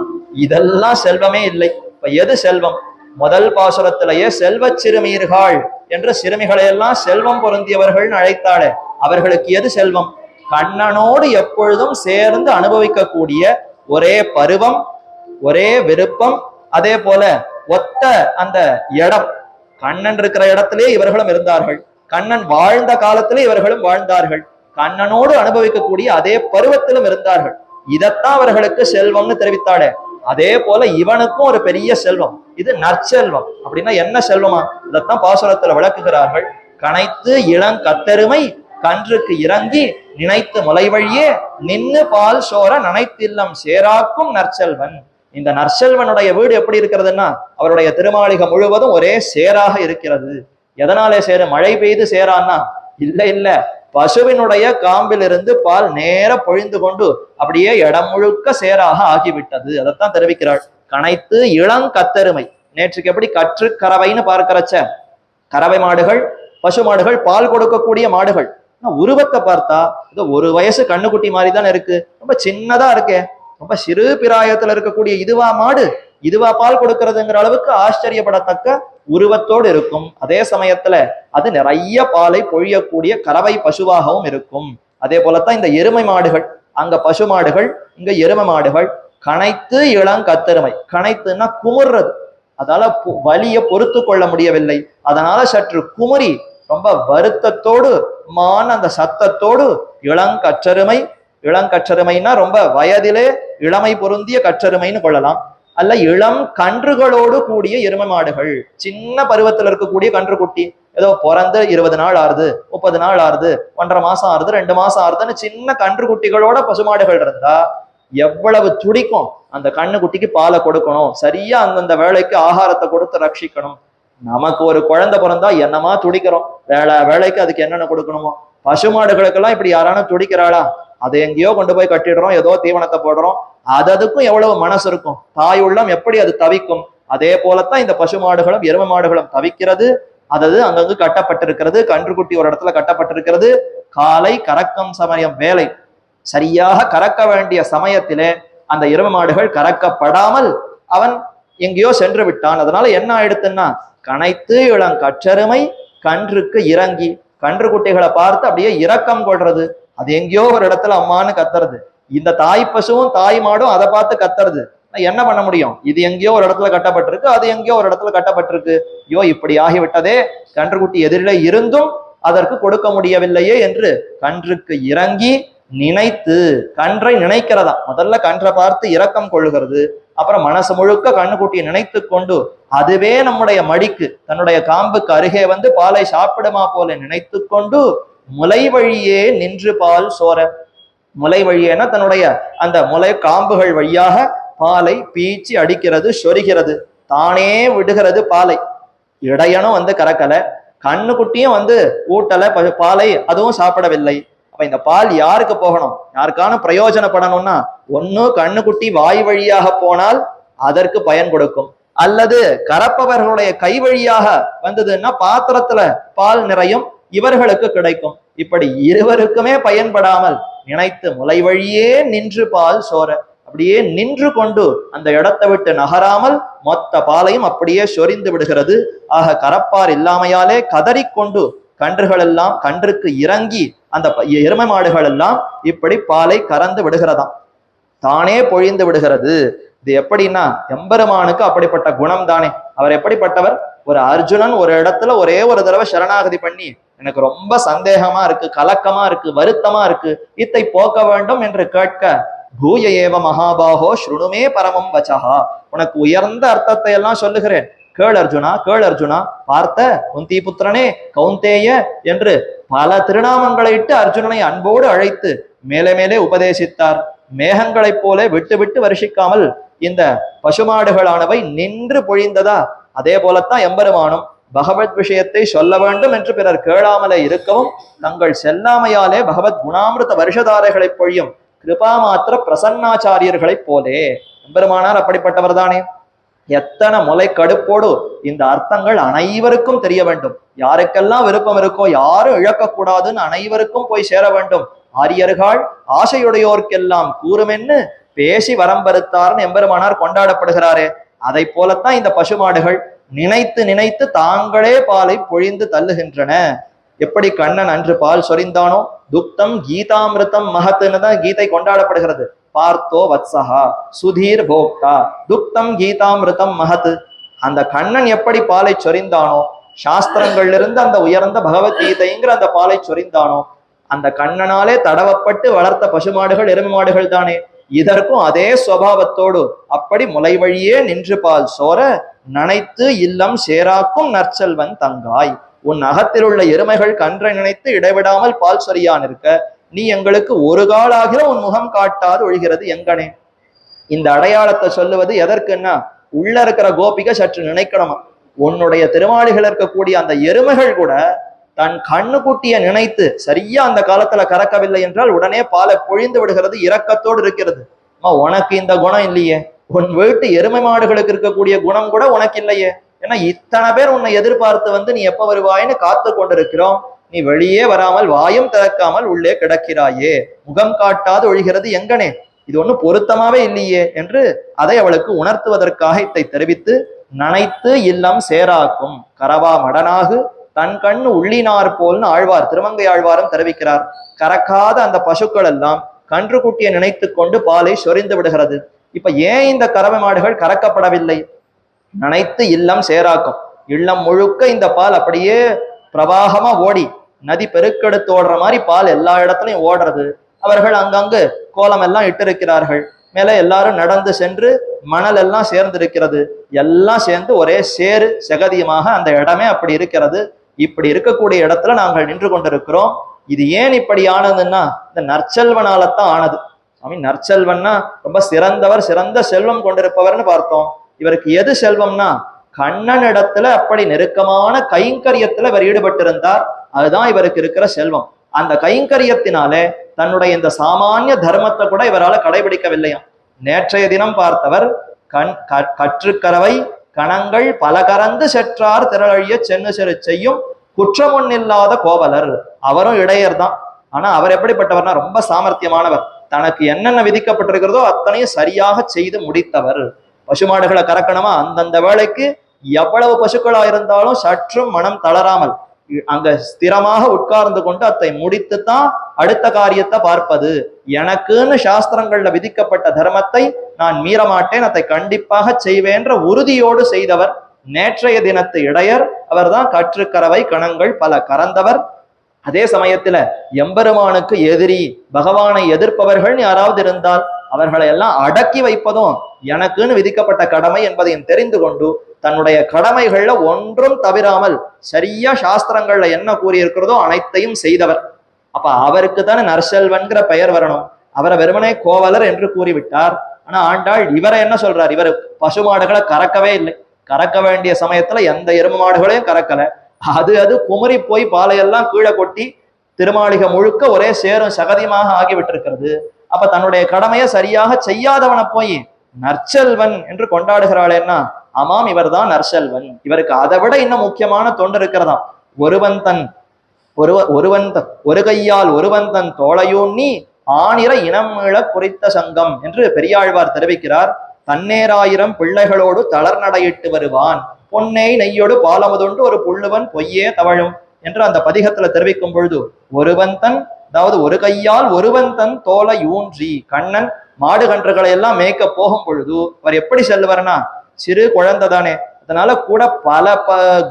இதெல்லாம் செல்வமே இல்லை. இப்ப எது செல்வம்? முதல் பாசுரத்திலேயே செல்வ சிறுமீர்கள் என்று சிறுமிகளை எல்லாம் செல்வம் பொருந்தியவர்கள் அழைத்தாளே, அவர்களுக்கு எது செல்வம்? கண்ணனோடு எப்பொழுதும் சேர்ந்து அனுபவிக்கக்கூடிய ஒரே பருவம், ஒரே விருப்பம், அதே போல ஒத்த அந்த இடம். கண்ணன் இருக்கிற இடத்திலே இவர்களும் இருந்தார்கள், கண்ணன் வாழ்ந்த காலத்திலே இவர்களும் வாழ்ந்தார்கள், கண்ணனோடு அனுபவிக்கக்கூடிய அதே பருவத்திலும் இருந்தார்கள். இதத்தான் அவர்களுக்கு செல்வம்னு தெரிவித்தாளே. அதே போல இவனுக்கும் ஒரு பெரிய செல்வம், இது நற்செல்வம். அப்படின்னா என்ன செல்வமா? இதைத்தான் பாசுரத்துல விளக்குகிறார்கள். கனைத்து இளங்கத்தெருமை கன்றுக்கு இறங்கி நினைத்து முலை வழியே நின்னு பால் சோர நனைத்தில்லம் சேராக்கும் நற்செல்வன். இந்த நற்செல்வனுடைய வீடு எப்படி இருக்கிறதுன்னா அவருடைய திருமாளிகை முழுவதும் ஒரே சேராக இருக்கிறது. எதனாலே சேரு? மழை பெய்து சேரான்னா இல்ல, பசுவினுடைய காம்பிலிருந்து பால் நேர பொழிந்து கொண்டு அப்படியே இடம் முழுக்க சேராக ஆகிவிட்டது. அதைத்தான் தெரிவிக்கிறாள். கனைத்து இளங்கத்தெருமை. நேற்றுக்கு எப்படி கற்று கறவைன்னு பார்க்கிறச்ச, கறவை மாடுகள், பசு மாடுகள், பால் கொடுக்கக்கூடிய மாடுகள். உருவத்தை பார்த்தா இது 1 வயசு கண்ணுக்குட்டி மாதிரி தான் இருக்கு, ரொம்ப சின்னதா இருக்கே, ரொம்ப சிறு பிராயத்துல இருக்கக்கூடிய இதுவா மாடு, இதுவா பால் கொடுக்கறதுங்கிற அளவுக்கு ஆச்சரியப்படத்தக்க உருவத்தோடு இருக்கும். அதே சமயத்துல அது நிறைய பாலை பொழியக்கூடிய கறவை பசுவாகவும் இருக்கும். அதே போலத்தான் இந்த எருமை மாடுகள், அங்க பசு மாடுகள், இங்க எருமை மாடுகள். கனைத்து இளங்கத்தெருமை. கனைத்துன்னா குமுறுறது, அதால வலிய பொறுத்து கொள்ள முடியவில்லை, அதனால சற்று குமுறி ரொம்ப வருத்தத்தோடு அந்த சத்தத்தோடு இளங்கற்றெருமை. இளங்கற்றெருமைன்னா ரொம்ப வயதிலே இளமை பொருந்திய கற்றெருமைன்னு கொள்ளலாம். அல்ல இளம் கன்றுகளோடு கூடிய எருமை மாடுகள், சின்ன பருவத்தில் இருக்கக்கூடிய கன்றுக்குட்டி, ஏதோ பிறந்து 20 நாள் ஆறுது, 30 நாள் ஆறுது, 1.5 மாசம் ஆறுது, 2 மாசம் ஆறுதுன்னு சின்ன கன்றுக்குட்டிகளோட பசுமாடுகள் இருந்தா எவ்வளவு துடிக்கும். அந்த கண்ணுக்குட்டிக்கு பாலை கொடுக்கணும், சரியா அந்தந்த வேலைக்கு ஆகாரத்தை கொடுத்து ரட்சிக்கணும். நமக்கு ஒரு குழந்தை பிறந்தா என்னமா துடிக்கிறோம், வேலைக்கு அதுக்கு என்னென்ன கொடுக்கணுமோ. பசுமாடுகளுக்கெல்லாம் இப்படி யாரானும் துடிக்கிறாளா? அதை எங்கேயோ கொண்டு போய் கட்டிடுறோம், ஏதோ தீவனத்தை போடுறோம், அதுக்கும் எவ்வளவு மனசு இருக்கும், தாய் உள்ளம் எப்படி அது தவிக்கும். அதே போலத்தான் இந்த பசு மாடுகளும் எரும மாடுகளும் தவிக்கிறது. அதது அங்கங்கு கட்டப்பட்டிருக்கிறது, கன்றுக்குட்டி ஒரு இடத்துல கட்டப்பட்டிருக்கிறது. காலை கறக்கம் சமயம் வேலை, சரியாக கறக்க வேண்டிய சமயத்திலே அந்த எரும மாடுகள் கறக்கப்படாமல் அவன் எங்கேயோ சென்று விட்டான். அதனால என்ன ஆயிடுத்துன்னா கனைத்து இளங்கற்றெருமை கன்றுக்கு இறங்கி, கன்று குட்டிகளை பார்த்து அப்படியே இரக்கம் கொள்றது. அது எங்கேயோ ஒரு இடத்துல அம்மான்னு கத்துறது. இந்த தாய் பசுவும் தாய் மாடும் அதை பார்த்து கத்துறது. என்ன பண்ண முடியும்? இது எங்கேயோ ஒரு இடத்துல கட்டப்பட்டிருக்கு, அது எங்கேயோ ஒரு இடத்துல கட்டப்பட்டிருக்கு. ஐயோ இப்படி ஆகிவிட்டதே, கன்றுக்குட்டி எதிரிலே இருந்தும் அதற்கு கொடுக்க முடியவில்லையே என்று கன்றுக்கு இறங்கி நினைத்து, கன்றை நினைக்கிறதா, முதல்ல கன்றை பார்த்து இரக்கம் கொள்ளுகிறது, அப்புறம் மனசு முழுக்க கண்ணுக்குட்டியை நினைத்து கொண்டு அதுவே நம்முடைய மடிக்கு தன்னுடைய காம்புக்கு அருகே வந்து பாலை சாப்பிடுமா போல நினைத்து கொண்டு முலை வழியே நின்று பால் சோர. முலை வழியேனா தன்னுடைய அந்த முலை காம்புகள் வழியாக பாலை பீச்சி அடிக்கிறது, சொரிகிறது, தானே விடுகிறது பாலை. இடையனும் வந்து கறக்கல, கண்ணுக்குட்டியும் வந்து ஊட்டல பாலை, அதுவும் சாப்பிடவில்லை. அப்ப இந்த பால் யாருக்கு போகணும்? யாருக்கான பிரயோஜனப்படணும்னா, ஒண்ணு கண்ணுக்குட்டி வாய் வழியாக போனால் அதற்கு பயன் கொடுக்கும், அல்லது கறப்பவர்களுடைய கை வழியாக வந்ததுன்னா பாத்திரத்துல பால் நிறையும், இவர்களுக்கு கிடைக்கும். இப்படி இருவருக்குமே பயன்படாமல் நினைத்து முலை வழியே நின்று பால் சோர, அப்படியே நின்று கொண்டு அந்த இடத்தை விட்டு நகராமல் மொத்த பாலையும் அப்படியே சொரிந்து விடுகிறது. ஆக கறப்பார் இல்லாமையாலே கதறிக்கொண்டு கன்றுகள் எல்லாம் கன்றுக்கு இறங்கி அந்த எருமை மாடுகள் எல்லாம் இப்படி பாலை கறந்து விடுகிறதாம், தானே பொழிந்து விடுகிறது. இது எப்படின்னா எம்பெருமானுக்கு அப்படிப்பட்ட குணம் தானே. அவர் எப்படிப்பட்டவர்? ஒரு அர்ஜுனன் ஒரு இடத்துல ஒரே ஒரு தடவை சரணாகதி பண்ணி, எனக்கு ரொம்ப சந்தேகமா இருக்கு, கலக்கமா இருக்கு, வருத்தமா இருக்கு, இத்தை போக்க வேண்டும் என்று கேட்க, பூய ஏவ மகாபாகோ ஸ்ருணுமே பரமம் வச்சஹா, உனக்கு உயர்ந்த அர்த்தத்தை எல்லாம் சொல்லுகிறேன், கேள் அர்ஜுனா, கேள் அர்ஜுனா. பார்த்த குந்தி புத்திரனே கௌந்தேய என்று பல திருநாமங்களை இட்டு அர்ஜுனனை அன்போடு அழைத்து மேலே மேலே உபதேசித்தார். மேகங்களைப் போல விட்டு விட்டு வருஷிக்காமல் இந்த பசுமாடுகளானவை நின்று பொழிந்ததா, அதே போலத்தான் எம்பெருமானும் பகவத் விஷயத்தை சொல்ல வேண்டும் என்று பிறர் கேளாமலே இருக்கவும் தங்கள் செல்லாமையாலே பகவத் குணாமிருத வருஷதாரைகளை பொழியும் கிருபா மாத்திர பிரசன்னாச்சாரியர்களைப் போலே. எம்பெருமானார் அப்படிப்பட்டவர் தானே. எத்தனை முலை கடுப்போடு இந்த அர்த்தங்கள் அனைவருக்கும் தெரிய வேண்டும். யாருக்கெல்லாம் விருப்பம் இருக்கோ, யாரும் இழக்கக்கூடாதுன்னு அனைவருக்கும் போய் சேர வேண்டும். ஆரியர்கள் ஆசையுடையோர்க்கெல்லாம் கூறுமென்னு பேசி வரம்பருத்தார்னு எம்பெருமானார் கொண்டாடப்படுகிறாரே, அதை போலத்தான் இந்த பசுமாடுகள் நினைத்து நினைத்து தாங்களே பாலை பொழிந்து தள்ளுகின்றன. எப்படி கண்ணன் அன்று பால் சொரிந்தானோ, துக்தம் கீதாமிருத்தம் மகத்துன்னு தான் கீதை கொண்டாடப்படுகிறது. பார்த்தோ வத்சஹா சுதீர் போக்தா துக்தம் கீதாமிருத்தம் மகத்து. அந்த கண்ணன் எப்படி பாலை சொரிந்தானோ, சாஸ்திரங்கள்ல இருந்து அந்த உயர்ந்த பகவத்கீதைங்கிற அந்த பாலை சொரிந்தானோ, அந்த கண்ணனாலே தடவப்பட்டு வளர்த்த பசுமாடுகள் எருமை மாடுகள் தானே. இதற்கும் அதே சுவாவத்தோடு அப்படி முலை வழியே நின்று பால் சோர நனைத்து இல்லம் சேராக்கும் நற்செல்வன் தங்காய், உன் அகத்தில் உள்ள எருமைகள் கன்றை நினைத்து இடைவிடாமல் பால் சொரியான் இருக்க, நீ எங்களுக்கு ஒரு காலாகிற உன் முகம் காட்டாது ஒழிகிறது எங்கனே. இந்த அடையாளத்தை சொல்லுவது எதற்குன்னா, உள்ள இருக்கிற கோபிகை சற்று நினைக்கணுமா, உன்னுடைய திருமாளிகள் இருக்கக்கூடிய அந்த எருமைகள் கூட தன் கண்ணுக்குட்டியை நினைத்து சரியா அந்த காலத்துல கறக்கவில்லை என்றால் உடனே பாலை பொழிந்து விடுகிறது, இரக்கத்தோடு இருக்கிறது. உனக்கு இந்த குணம் இல்லையே, உன் வீட்டு எருமை மாடுகளுக்கு இருக்கக்கூடிய குணம் கூட உனக்கு இல்லையே. ஏன்னா இத்தனை பேர் உன்னை எதிர்பார்த்து வந்து நீ எப்ப வருவாயின்னு காத்து கொண்டிருக்கிறோம், நீ வெளியே வராமல் வாயும் திறக்காமல் உள்ளே கிடக்கிறாயே, முகம் காட்டாது ஒழிகிறது எங்கனே, இது ஒன்னும் பொருத்தமாவே இல்லையே என்று அதை அவளுக்கு உணர்த்துவதற்காக இதை தெரிவித்து, நனைத்து இல்லம் சேராக்கும் கரவா மடனாகு தன் கண்ணு உள்ளினார் போல்னு ஆழ்வார் திருமங்கை ஆழ்வாரும் தெரிவிக்கிறார். கறக்காத அந்த பசுக்கள் எல்லாம் கன்றுக்குட்டியை நினைத்து கொண்டு பாலை சொரிந்து விடுகிறது. இப்ப ஏன் இந்த கறவை மாடுகள் கறக்கப்படவில்லை? நனைத்து இல்லம் சேராக்கும், இல்லம் முழுக்க இந்த பால் அப்படியே பிரவாகமா ஓடி நதி பெருக்கெடுத்து ஓடுற மாதிரி பால் எல்லா இடத்துலையும் ஓடுறது. அவர்கள் அங்கங்கு கோலம் எல்லாம் இட்டிருக்கிறார்கள், மேல எல்லாரும் நடந்து சென்று மணல் எல்லாம் சேர்ந்திருக்கிறது, எல்லாம் சேர்ந்து ஒரே சேரு செகதியமாக அந்த இடமே அப்படி இருக்கிறது. இப்படி இருக்கக்கூடிய இடத்துல நாங்கள் நின்று கொண்டிருக்கிறோம். இது ஏன் இப்படி ஆனதுன்னா இந்த நற்செல்வனாலத்தான் ஆனது. சாமி நற்செல்வன்னா ரொம்ப சிறந்தவர், சிறந்த செல்வம் கொண்டிருப்பவர்னு பார்த்தோம். இவருக்கு எது செல்வம்னா, கண்ணன் இடத்துல அப்படி நெருக்கமான கைங்கரியத்துல இவர் ஈடுபட்டிருந்தார், அதுதான் இவருக்கு இருக்கிற செல்வம். அந்த கைங்கரியத்தினாலே தன்னுடைய இந்த சாமானிய தர்மத்தை கூட இவரால் கடைபிடிக்கவில்லையாம். நேற்றைய தினம் பார்த்தவர் கற்றுக்கரவை கணங்கள் பல கறந்து செற்றார் திரளழிய சென்னு செரு செய்யும் குற்றமொன்னில்லாத கோவலர். அவரும் இடையர் தான், ஆனா அவர் எப்படிப்பட்டவர்னா ரொம்ப சாமர்த்தியமானவர். தனக்கு என்னென்ன விதிக்கப்பட்டிருக்கிறதோ அத்தனையும் சரியாக செய்து முடித்தவர். பசுமாடுகளை கறக்கணுமா, அந்தந்த வேளைக்கு எவ்வளவு பசுக்களா இருந்தாலும் சற்றும் மனம் தளராமல் அங்க ஸ்திரமாக உட்கார்ந்து கொண்டு அத்தை முடித்துத்தான் அடுத்த காரியத்தை பார்ப்பது. எனக்குன்னு சாஸ்திரங்கள்ல விதிக்கப்பட்ட தர்மத்தை நான் மீறமாட்டேன், அதை கண்டிப்பாக செய்வேன்ற உறுதியோடு செய்தவர் நேற்றைய தினத்து இடையர். அவர்தான் கற்றுக்கறவை கணங்கள் பல கறந்தவர். அதே சமயத்துல எம்பெருமானுக்கு எதிரி, பகவானை எதிர்ப்பவர்கள் யாராவது இருந்தால் அவர்களை எல்லாம் அடக்கி வைப்பதும் எனக்குன்னு விதிக்கப்பட்ட கடமை என்பதையும் தெரிந்து கொண்டு தன்னுடைய கடமைகள்ல ஒன்றும் தவிராமல் சரியா சாஸ்திரங்கள்ல என்ன கூறியிருக்கிறதோ அனைத்தையும் செய்தவர். அப்ப அவருக்கு தானே நற்செல்வன்கிற பெயர் வரணும். அவரை வெறுமனே கோவலர் என்று கூறிவிட்டார். ஆனா ஆண்டாள் இவரை என்ன சொல்றார்? இவர் பசுமாடுகளை கறக்கவே இல்லை. கறக்க வேண்டிய சமயத்துல எந்த எரும மாடுகளையும் கறக்கல. அது குமரி போய் பாலையெல்லாம் கீழே கொட்டி திருமாளிகை முழுக்க ஒரே சேரும் சகதியமாக ஆகிவிட்டிருக்கிறது. அப்ப தன்னுடைய கடமையை சரியாக செய்யாதவனை போய் நற்செல்வன் என்று கொண்டாடுகிறாளேன்னா, ஆமாம் இவர் தான் நற்செல்வன். இவருக்கு அதை விட இன்னும் முக்கியமான தொண்டு இருக்கிறதாம். ஒரு கையால் ஒருவந்தன் தோளையூன்னி ஆனிர இனம் மீள குறித்த சங்கம் என்று பெரியாழ்வார் தெரிவிக்கிறார். தன்னேராயிரம் பிள்ளைகளோடு தளர்நடையிட்டு வருவான், பொன்னை நெய்யோடு பாலமுதொண்டு ஒரு புள்ளுவன் பொய்யே தவழும் என்று அந்த பதிகத்துல தெரிவிக்கும் பொழுது, ஒருவந்தன் அதாவது ஒரு கையால் ஒருவந்தன் தோலை ஊன்றி, கண்ணன் மாடு கன்றுகளை எல்லாம் மேய்க்க போகும் பொழுது அவர் எப்படி செல்லுவார்னா, சிறு குழந்தை தானே, அதனால கூட பல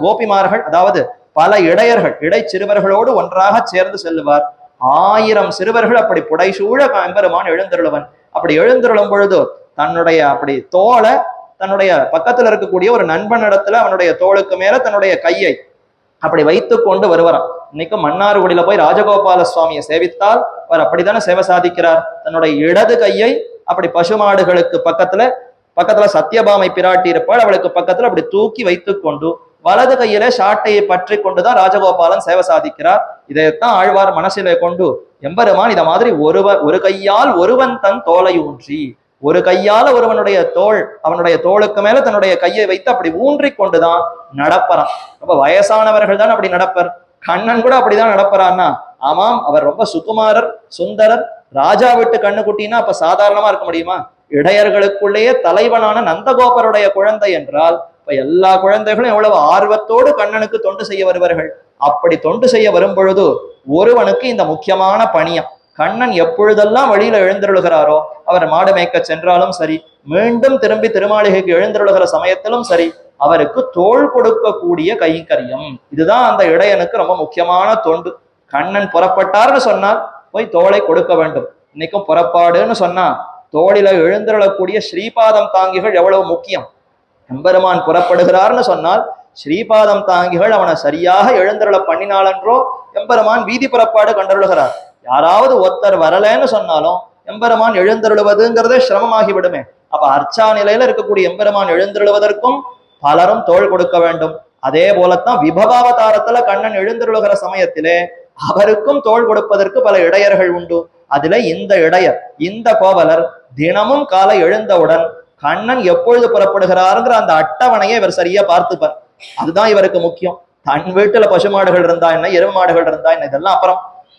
கோபிமார்கள் அதாவது பல இடையர்கள் இடை சிறுவர்களோடு ஒன்றாக சேர்ந்து செல்லுவார். 1000 சிறுவர்கள் அப்படி புடைசூழ எம்பெருமான் எழுந்தருளவன். அப்படி எழுந்தருளும் பொழுது தன்னுடைய அப்படி தோலை தன்னுடைய பக்கத்துல இருக்கக்கூடிய ஒரு நண்பன் இடத்துல அவனுடைய தோளுக்கு மேல தன்னுடைய கையை அப்படி வைத்து கொண்டு வருவாராம். இன்னைக்கும் மன்னார்குடியில போய் ராஜகோபால சுவாமியை சேவித்தால் அவர் அப்படித்தானே சேவை சாதிக்கிறார். தன்னுடைய இடது கையை அப்படி பசுமாடுகளுக்கு பக்கத்துல சத்யபாமை பிராட்டி இருப்பாள், அவளுக்கு பக்கத்துல அப்படி தூக்கி வைத்து கொண்டு வலது கையில சாட்டையை பற்றி கொண்டுதான் ராஜகோபாலன் சேவை சாதிக்கிறார். இதைத்தான் ஆழ்வார் மனசிலே கொண்டு எம்பெருமான் இத மாதிரி ஒரு கையால் ஒருவன் தன் தோலை ஊன்றி, ஒரு கையால ஒருவனுடைய தோல் அவனுடைய தோளுக்கு மேல தன்னுடைய கையை வைத்து அப்படி ஊன்றி கொண்டுதான் நடப்பறான். ரொம்ப வயசானவர்கள் தான் அப்படி நடப்பர். கண்ணன் கூட அப்படிதான் நடப்பறான்னா, ஆமாம் அவர் ரொம்ப சுகுமாரர் சுந்தரர். ராஜா விட்டு கண்ணு குட்டினா அப்ப சாதாரணமா இருக்க முடியுமா? இடையர்களுக்குள்ளேயே தலைவனான நந்தகோபருடைய குழந்தை என்றால் இப்ப எல்லா குழந்தைகளும் எவ்வளவு ஆர்வத்தோடு கண்ணனுக்கு தொண்டு செய்ய வருவார்கள். அப்படி தொண்டு செய்ய வரும் பொழுது ஒருவனுக்கு இந்த முக்கியமான பணியம். கண்ணன் எப்பொழுதெல்லாம் வழியில எழுந்தருளுகிறாரோ, அவர் மாடு மேய்க்க சென்றாலும் சரி, மீண்டும் திரும்பி திருமாளிகைக்கு எழுந்தருளுகிற சமயத்திலும் சரி, அவருக்கு தோள் கொடுக்கக்கூடிய கைங்கரியம். இதுதான் அந்த இடையனுக்கு ரொம்ப முக்கியமான தொண்டு. கண்ணன் புறப்பட்டார்னு சொன்னால் போய் தோளை கொடுக்க வேண்டும். இன்னைக்கும் புறப்பாடுன்னு சொன்னா தோளில எழுந்தருளக்கூடிய ஸ்ரீபாதம் தாங்கிகள் எவ்வளவு முக்கியம். எம்பெருமான் புறப்படுகிறார்னு சொன்னால் ஸ்ரீபாதம் தாங்கிகள் அவனை சரியாக எழுந்தருள பண்ணினாலன்றோ எம்பெருமான் வீதி புறப்பாடு கண்டருளுகிறார். யாராவது ஒருத்தர் வரலன்னு சொன்னாலும் எம்பெருமான் எழுந்தருளுவதுங்கிறதே சிரமமாகி விடுமே. அப்ப அர்ச்சா நிலையில இருக்கக்கூடிய எம்பெருமான் எழுந்தருளுவதற்கும் பலரும் தோள் கொடுக்க வேண்டும். அதே போலத்தான் விபவாவதாரத்துல கண்ணன் எழுந்தருளுகிற சமயத்திலே அவருக்கும் தோள் கொடுப்பதற்கு பல இடையர்கள் உண்டு. அதுல இந்த இடையர் இந்த கோவலர் தினமும் காலை எழுந்தவுடன் கண்ணன் எப்பொழுது புறப்படுகிறாருங்கிற அந்த அட்டவணையை இவர் சரியா பார்த்துப்பார். அதுதான் இவருக்கு முக்கியம். தன் வீட்டுல பசுமாடுகள் இருந்தா என்ன, எருமை மாடுகள் இருந்தா என்ன, இதெல்லாம் அப்புறம்.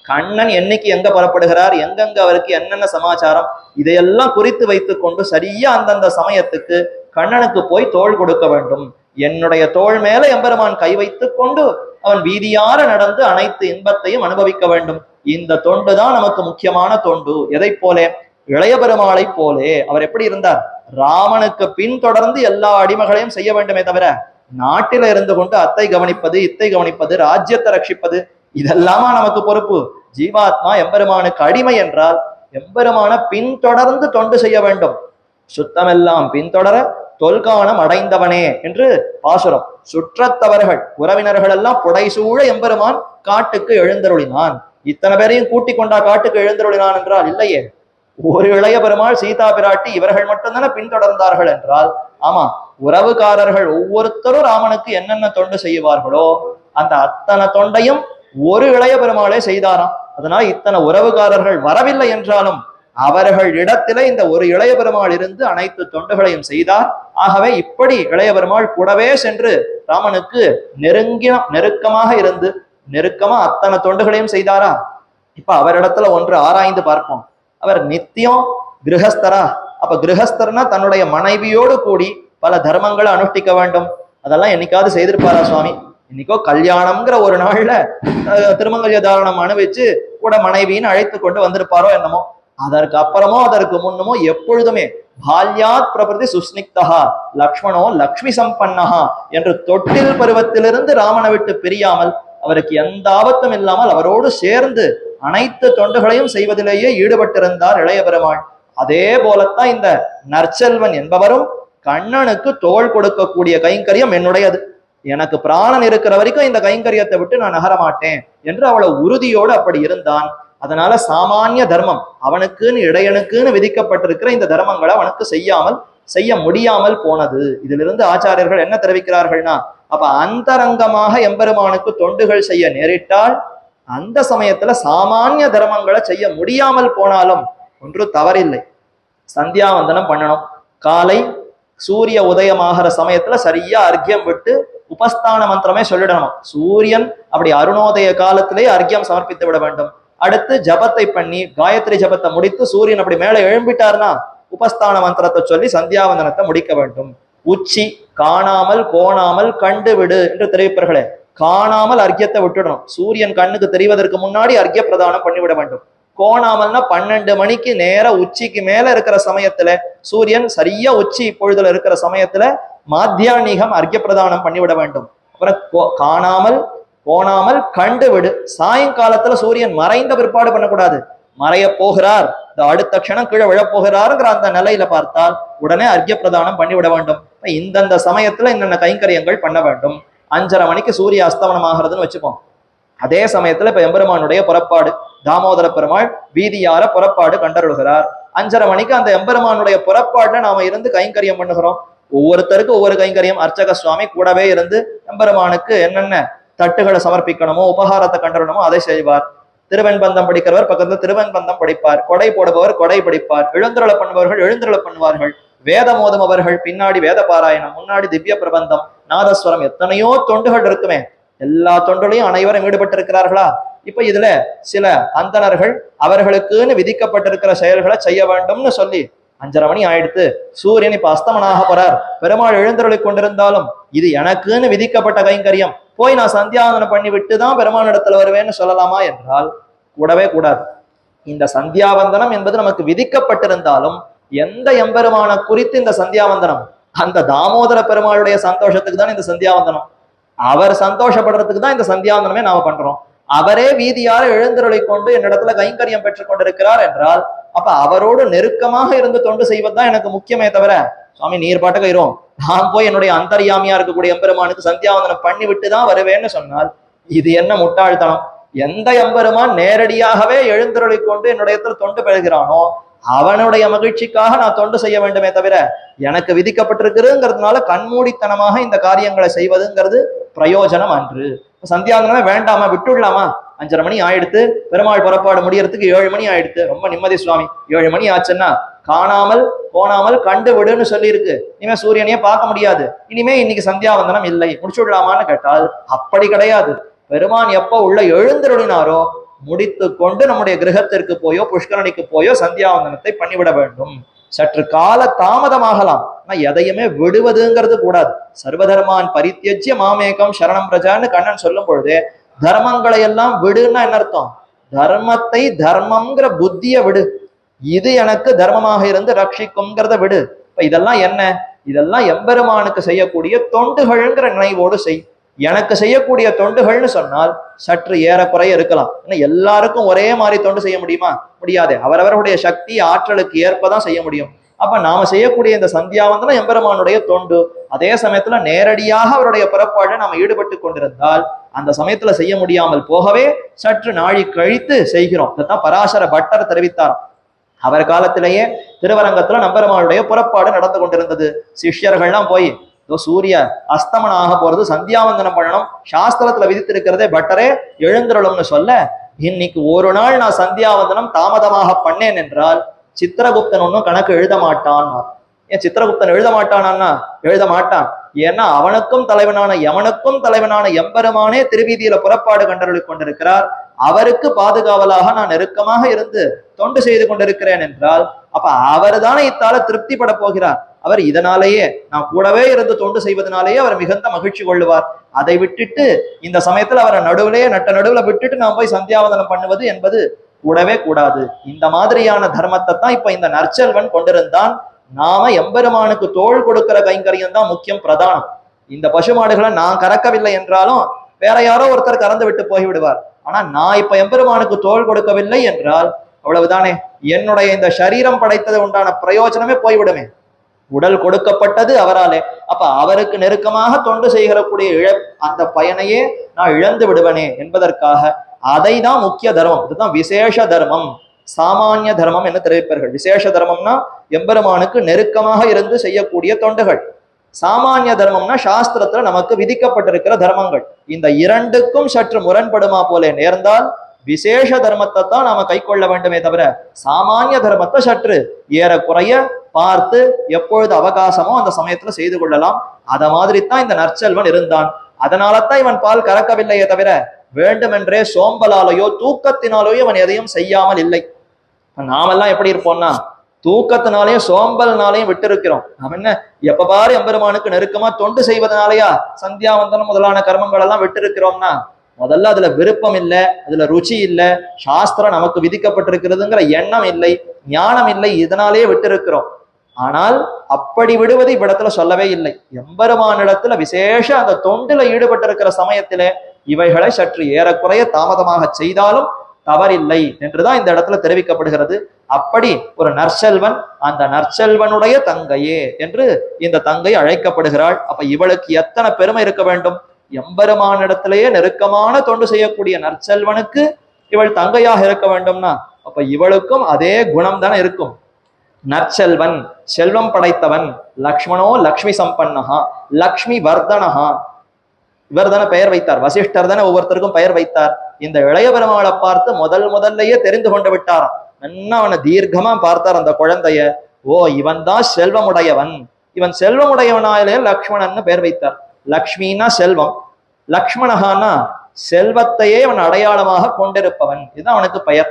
கண்ணன் என்னைக்கு எங்க புறப்படுகிறார், எங்கெங்க அவருக்கு என்னென்ன சமாச்சாரம், இதையெல்லாம் குறித்து வைத்துக் கொண்டு சரியா அந்தந்த சமயத்துக்கு கண்ணனுக்கு போய் தோள் கொடுக்க வேண்டும். என்னுடைய தோள் மேல எம்பெருமான் கை வைத்துக் கொண்டு அவன் வீதியார நடந்து அனைத்து இன்பத்தையும் அனுபவிக்க வேண்டும். இந்த தொண்டு தான் நமக்கு முக்கியமான தொண்டு. எதை போலே? இளைய பெருமாளை போலே. அவர் எப்படி இருந்தார்? ராமனுக்கு பின்தொடர்ந்து எல்லா அடிமைகளையும் செய்ய வேண்டுமே தவிர நாட்டில இருந்து கொண்டு அத்தை கவனிப்பது இத்தை கவனிப்பது ராஜ்யத்தை ரட்சிப்பது இதெல்லாமா நமக்கு பொறுப்பு? ஜீவாத்மா எம்பெருமானுக்கு அடிமை என்றால் எம்பெருமான பின்தொடர்ந்து தொண்டு செய்ய வேண்டும். சுத்தமெல்லாம் பின்தொடர தொல்காணம் அடைந்தவனே என்று பாசுரம். சுற்றத்தவர்கள் உறவினர்கள் எல்லாம் புடைசூழ எம்பெருமான் காட்டுக்கு எழுந்தருளினான். இத்தனை பேரையும் கூட்டிக் கொண்டா காட்டுக்கு எழுந்தருளினான் என்றால் இல்லையே. ஒரு இளைய பெருமாள் சீதா பிராட்டி இவர்கள் மட்டும்தானே பின்தொடர்ந்தார்கள் என்றால், ஆமா, உறவுக்காரர்கள் ஒவ்வொருத்தரும் ராமனுக்கு என்னென்ன தொண்டு செய்வார்களோ அந்த அத்தனை தொண்டையும் ஒரு இளைய பெருமாளே செய்தாராம். அதனால் இத்தனை உறவுக்காரர்கள் வரவில்லை என்றாலும் அவர்கள் இடத்திலே இந்த ஒரு இளைய பெருமாள் இருந்து அனைத்து தொண்டுகளையும் செய்தார். ஆகவே இப்படி இளைய பெருமாள் கூடவே சென்று ராமனுக்கு நெருக்கமாக இருந்து நெருக்கமா அத்தனை தொண்டுகளையும் செய்தாரா? இப்ப அவரிடத்துல ஒன்று ஆராய்ந்து பார்ப்போம். அவர் நித்தியம் கிரகஸ்தரா? அப்ப கிரகஸ்தர்னா தன்னுடைய மனைவியோடு கூடி பல தர்மங்களை அனுஷ்டிக்க வேண்டும். அதெல்லாம் என்னைக்காவது செய்திருப்பாரா சுவாமி? இன்னைக்கோ கல்யாணம்ங்கிற ஒரு நாள்ல திருமங்கல்ய தாரணம் அனுபவிச்சு கூட மனைவின்னு அழைத்து கொண்டு வந்திருப்பாரோ என்னமோ. அதற்கு அப்புறமோ அதற்கு முன்னமோ எப்பொழுதுமே பால்யாத் பிரபிருதி சுஸ்னிக்தா லக்ஷ்மணோ லக்ஷ்மி சம்பன்னஹா என்று தொட்டில் பருவத்திலிருந்து ராமனை விட்டு பிரியாமல் அவருக்கு எந்த ஆபத்தும் இல்லாமல் அவரோடு சேர்ந்து அனைத்து தொண்டுகளையும் செய்வதிலேயே ஈடுபட்டிருந்தார் இளைய பெருமாள். அதே போலத்தான் இந்த நற்செல்வன் என்பவரும் கண்ணனுக்கு தோள் கொடுக்கக்கூடிய கைங்கரியம் என்னுடையது, எனக்கு பிராணன் இருக்கிற வரைக்கும் இந்த கைங்கரியத்தை விட்டு நான் நகர மாட்டேன் என்று அவ்வளவு உறுதியோடு அப்படி இருந்தான். அதனால சாமானிய தர்மம் அவனுக்குன்னு இடையனுக்குன்னு விதிக்கப்பட்டிருக்கிற இந்த தர்மங்களை அவனுக்கு செய்ய முடியாமல் போனது. இதிலிருந்து ஆச்சாரியர்கள் என்ன தெரிவிக்கிறார்கள்னா, அப்ப அந்தரங்கமாக எம்பெருமானுக்கு தொண்டுகள் செய்ய நேரிட்டால் அந்த சமயத்துல சாமானிய தர்மங்களை செய்ய முடியாமல் போனாலும் ஒன்று தவறில்லை. சந்தியாவந்தனம் பண்ணணும். காலை சூரிய உதயமாகிற சமயத்துல சரியா அர்க்கியம் விட்டு உபஸ்தான மந்திரமே சொல்லிடணும். சூரியன் அப்படி அருணோதய காலத்திலேயே அர்க்கியம் சமர்ப்பித்து விட வேண்டும். அடுத்து ஜபத்தை பண்ணி காயத்ரி ஜபத்தை முடித்து சூரியன் அப்படி மேல எழும்பிட்டார்னா உபஸ்தான மந்திரத்தை சொல்லி சந்தியாவந்தனத்தை முடிக்க வேண்டும். உச்சி காணாமல் கோணாமல் கண்டு விடு என்று தெரிவிப்பார்களே, காணாமல் அர்க்கியத்தை விட்டுடணும். சூரியன் கண்ணுக்கு தெரிவதற்கு முன்னாடி அர்க்கிய பிரதானம் பண்ணிவிட வேண்டும். கோணாமல்னா 12 மணிக்கு நேர உச்சிக்கு மேல இருக்கிற சமயத்துல, சூரியன் சரியா உச்சி இப்பொழுதுல இருக்கிற சமயத்துல மாத்தியானிகம் அர்க்கிய பிரதானம் பண்ணிவிட வேண்டும். அப்புறம் காணாமல் கோணாமல் கண்டு விடு. சாயங்காலத்துல சூரியன் மறைந்த பிற்பாடு பண்ணக்கூடாது. மறைய போகிறார், இந்த அடுத்த க்ஷணம் கீழே விழப்போகிறாருங்கிற அந்த நிலையில பார்த்தால் உடனே அர்க்கிய பிரதானம் பண்ணிவிட வேண்டும். இந்தந்த சமயத்துல என்னென்ன கைங்கரியங்கள் பண்ண வேண்டும். 5:30 மணிக்கு சூரிய அஸ்தமனம் ஆகிறதுன்னு வச்சுப்போம். அதே சமயத்துல இப்ப எம்பெருமானுடைய புறப்பாடு, தாமோதர பெருமாள் வீதியார புறப்பாடு கண்டருள்கிறார். 5:30 மணிக்கு அந்த எம்பெருமானுடைய புறப்பாடுல நாம இருந்து கைங்கரியம் பண்ணுகிறோம். ஒவ்வொருத்தருக்கும் ஒவ்வொரு கைங்கரியம். அர்ச்சக சுவாமி கூடவே இருந்து எம்பெருமானுக்கு என்னென்ன தட்டுகளை சமர்ப்பிக்கணுமோ உபகாரத்தை கண்டறணுமோ அதை செய்வார். திருவெண்பந்தம் படிக்கிறவர் பக்கத்துல திருவெண்பந்தம் படிப்பார். கொடை போடுபவர் கொடை படிப்பார். எழுந்திரள பண்ணுபவர்கள் எழுந்திரள பண்ணுவார்கள். வேதம் ஓதுமவர்கள் பின்னாடி வேத பாராயணம், முன்னாடி திவ்ய பிரபந்தம், நாதஸ்வரம், எத்தனையோ தொண்டுகள் இருக்குமே. எல்லா தொண்டுலையும் அனைவரும் ஈடுபட்டு இருக்கிறார்களா? இப்ப இதுல சில அந்தணர்கள் அவர்களுக்குன்னு விதிக்கப்பட்டிருக்கிற செயல்களை செய்ய வேண்டும்னு சொல்லி 5:30 மணி ஆயிடுத்து, சூரியன் இப்ப அஸ்தமனாக போறார், பெருமாள் எழுந்தருளி கொண்டிருந்தாலும் இது எனக்குன்னு விதிக்கப்பட்ட கைங்கரியம், போய் நான் சந்தியாவந்தனம் பண்ணி விட்டுதான் பெருமாள் இடத்துல வருவேன்னு சொல்லலாமா என்றால் கூடவே கூடாது. இந்த சந்தியாவந்தனம் என்பது நமக்கு விதிக்கப்பட்டிருந்தாலும் எந்த எம்பெருமான குறித்து இந்த சந்தியாவந்தனம்? அந்த தாமோதர பெருமாளுடைய சந்தோஷத்துக்கு தான் இந்த சந்தியாவந்தனம். அவர் சந்தோஷப்படுறதுக்கு தான் இந்த சந்தியாவந்தனமே நாம பண்றோம். அவரே வீதியார எழுந்தருளை கொண்டு என்னிடத்துல கைங்கரியம் பெற்றுக் கொண்டிருக்கிறார் என்றால் அப்ப அவரோடு நெருக்கமாக இருந்து தொண்டு செய்வதுதான் எனக்கு முக்கியமே தவிர, சுவாமி நீர் பாட்டுக்கு இரும், நான் போய் என்னுடைய அந்தரியாமியா இருக்கக்கூடிய எம்பெருமானுக்கு சந்தியாவந்தனம் பண்ணி விட்டுதான் வருவேன்னு சொன்னால் இது என்ன முட்டாள்தனம்? எந்த எம்பெருமான் நேரடியாகவே எழுந்தருளை கொண்டு என்னுடைய தொண்டு பெறுகிறானோ அவனுடைய மகிழ்ச்சிக்காக நான் தொண்டு செய்ய வேண்டுமே தவிர எனக்கு விதிக்கப்பட்டிருக்குங்கிறதுனால கண்மூடித்தனமாக இந்த காரியங்களை செய்வதுங்கிறது பிரயோஜனம் அன்று. சந்தியாவந்தனமே வேண்டாமா, விட்டுடலாமா? 5:30 மணி ஆயிடுத்து, பெருமாள் புறப்பாடு முடியறதுக்கு 7 மணி ஆயிடுத்து. ரொம்ப நிம்மதி சுவாமி, 7 மணி ஆச்சுன்னா காணாமல் போனாமல் கண்டு விடுன்னு சொல்லி இருக்கு. இனிமே சூரியனையே பார்க்க முடியாது, இனிமே இன்னைக்கு சந்தியாவந்தனம் இல்லை, முடிச்சுடலாமான்னு கேட்டால் அப்படி கிடையாது. பெருமான் எப்ப உள்ள எழுந்தருளினாரோ முடித்து கொண்டு நம்முடைய கிரகத்திற்கு போயோ புஷ்கரணிக்கு போயோ சந்தியாவந்தனத்தை பண்ணிவிட வேண்டும். சற்று கால தாமதமாகலாம், ஆனா எதையுமே விடுவதுங்கிறது கூடாது. சர்வதர்மான் பரித்தியஜ்ய மாமேகம் சரணம் பிரஜான்னு கண்ணன் சொல்லும் பொழுது தர்மங்களை எல்லாம் விடுன்னா என்ன அர்த்தம்? தர்மத்தை தர்மம்ங்கிற புத்திய விடு, இது எனக்கு தர்மமாக இருந்து ரட்சிக்கும்ங்கிறத விடு. இப்ப இதெல்லாம் என்ன? இதெல்லாம் எம்பெருமானுக்கு செய்யக்கூடிய தொண்டுகள்ங்கிற நினைவோடு செய். எனக்கு செய்யக்கூடிய தொண்டுகள்னு சொன்னால் சற்று ஏறக்குறைய இருக்கலாம். ஏன்னா எல்லாருக்கும் ஒரே மாதிரி தொண்டு செய்ய முடியுமா? முடியாது. அவரவருடைய சக்தி ஆற்றலுக்கு ஏற்பதான் செய்ய முடியும். அப்ப நாம செய்யக்கூடிய இந்த சந்தியாவந்தனம் எம்பெருமானுடைய தொண்டு. அதே சமயத்துல நேரடியாக அவருடைய புறப்பாடு நாம ஈடுபட்டு கொண்டிருந்தால் அந்த சமயத்துல செய்ய முடியாமல் போகவே சற்று நாழி கழித்து செய்கிறோம். இதைத்தான் பராசர பட்டர் தெரிவித்தாராம். அவர் காலத்திலேயே திருவரங்கத்துல நம்பெருமானுடைய புறப்பாடு நடந்து கொண்டிருந்தது. சிஷ்யர்கள்லாம் போய் சூரிய அஸ்தமனம் ஆக போறது, சந்தியாவந்தனம் பண்ணணும், சாஸ்திரத்துல விதித்திருக்கிறதே பட்டரே எழுந்துருளும்னு சொல்ல, இன்னைக்கு ஒரு நாள் நான் சந்தியாவந்தனம் தாமதமாக பண்ணேன் என்றால் சித்திரகுப்தன் ஒன்னும் கணக்கு எழுத மாட்டான். ஏன் சித்திரகுப்தன் எழுத மாட்டானா? எழுத மாட்டான். ஏன்னா அவனுக்கும் தலைவனான எவனுக்கும் தலைவனான எம்பெருமானே திருவீதியில புறப்பாடு கண்டருளி கொண்டிருக்கிறார். அவருக்கு பாதுகாவலாக நான் நெருக்கமாக இருந்து தொண்டு செய்து கொண்டிருக்கிறேன் என்றால் அப்ப அவர் தானே இத்தால திருப்தி பட போகிறார். அவர் இதனாலேயே நான் கூடவே இருந்து தொண்டு செய்வதனாலேயே அவர் மிகுந்த மகிழ்ச்சி கொள்ளுவார். அதை விட்டுட்டு இந்த சமயத்துல அவரை நட்ட நடுவுல விட்டுட்டு நான் போய் சந்தியாவந்தனம் பண்ணுவது என்பது கூடவே கூடாது. இந்த மாதிரியான தர்மத்தை தான் இப்ப இந்த நற்செல்வன் கொண்டிருந்தான். நாம எம்பெருமானுக்கு தோள் கொடுக்கிற கைங்கரியம் தான் முக்கியம், பிரதானம். இந்த பசுமாடுகளை நான் கறக்கவில்லை என்றாலும் வேற யாரோ ஒருத்தர் கறந்து விட்டு போய்விடுவார். ஆனா நான் இப்ப எம்பெருமானுக்கு தோள் கொடுக்கவில்லை என்றால் அவ்வளவுதானே, என்னுடைய இந்த சரீரம் படைத்தது உண்டான பிரயோஜனமே போய்விடுமே. உடல் கொடுக்கப்பட்டது அவராலே. அப்ப அவருக்கு நெருக்கமாக தொண்டு செய்கிறக்கூடிய அந்த பயனையே நான் இழந்து விடுவனே என்பதற்காக அதை தான் முக்கிய தர்மம். இதுதான் விசேஷ தர்மம், சாமானிய தர்மம் என்று தெரிவிப்பார்கள். விசேஷ தர்மம்னா எம்பெருமானுக்கு நெருக்கமாக இருந்து செய்யக்கூடிய தொண்டுகள். சாமானிய தர்மம்னா சாஸ்திரத்துல நமக்கு விதிக்கப்பட்டிருக்கிற தர்மங்கள். இந்த இரண்டுக்கும் சற்று முரண்படுமா போல நேர்ந்தால் விசேஷ தர்மத்தை தான் நாம கை கொள்ள வேண்டுமே தவிர சாமானிய தர்மத்தை சற்று ஏறக்குறைய பார்த்து எப்பொழுது அவகாசமோ அந்த சமயத்துல செய்து கொள்ளலாம். அத மாதிரி தான் இந்த நற்செல்வன் இருந்தான். அதனாலதான் இவன் பால் கறக்கவில்லையே தவிர வேண்டுமென்றே சோம்பலாலேயோ தூக்கத்தினாலேயோ இவன் எதையும் செய்யாமல் இல்லை. நாமெல்லாம் எப்படி இருப்போம்னா தூக்கத்தினாலையும் சோம்பல்னாலையும் விட்டு இருக்கிறோம். நாம என்ன எப்ப பாரு எம்பெருமானுக்கு நெருக்கமா தொண்டு செய்வதனாலயா சந்தியாவந்தனம் முதலான கர்மங்கள் எல்லாம் விட்டு இருக்கிறோம்னா முதல்ல அதுல விருப்பம் இல்லை, அதுல ருச்சி இல்லை, சாஸ்திரம் நமக்கு விதிக்கப்பட்டிருக்கிறதுங்கிற எண்ணம் இல்லை, ஞானம் இல்லை, இதனாலேயே விட்டு இருக்கிறோம். ஆனால் அப்படி விடுவது இவ்விடத்துல சொல்லவே இல்லை. எம்பெருமானிடத்துல விசேஷ அந்த தொண்டுல ஈடுபட்டிருக்கிற சமயத்திலே இவைகளை சற்று ஏறக்குறைய தாமதமாக செய்தாலும் தவறில்லை என்றுதான் இந்த இடத்துல தெரிவிக்கப்படுகிறது. அப்படி ஒரு நற்செல்வன், அந்த நற்செல்வனுடைய தங்கையே என்று இந்த தங்கை அழைக்கப்படுகிறாள். அப்ப இவளுக்கு எத்தனை பெருமை இருக்க வேண்டும். எம்பெருமானிடத்திலேயே நெருக்கமான தொண்டு செய்யக்கூடிய நற்செல்வனுக்கு இவள் தங்கையாக இருக்க வேண்டும்னா அப்ப இவளுக்கும் அதே குணம் தானே இருக்கும். நற்செல்வன், செல்வம் படைத்தவன். லக்ஷ்மணோ லக்ஷ்மி சம்பன்னஹா லக்ஷ்மி வர்தனஹா, இவர் தானே பெயர் வைத்தார். வசிஷ்டர் தானே ஒவ்வொருத்தருக்கும் பெயர் வைத்தார். இந்த இளைய பெருமாளை பார்த்து முதல்லையே தெரிந்து கொண்டு விட்டாராம். நல்லா அவனை தீர்க்கமா பார்த்தார் அந்த குழந்தைய. ஓ, இவன் தான் செல்வமுடையவன், இவன் செல்வமுடையவனாலே லக்ஷ்மணன்னு பெயர் வைத்தார். லக்ஷ்மின்னா செல்வம், லக்ஷ்மணஹானா செல்வத்தையே அவன் அடையாளமாக கொண்டிருப்பவன். இதுதான் அவனுக்கு பெயர்.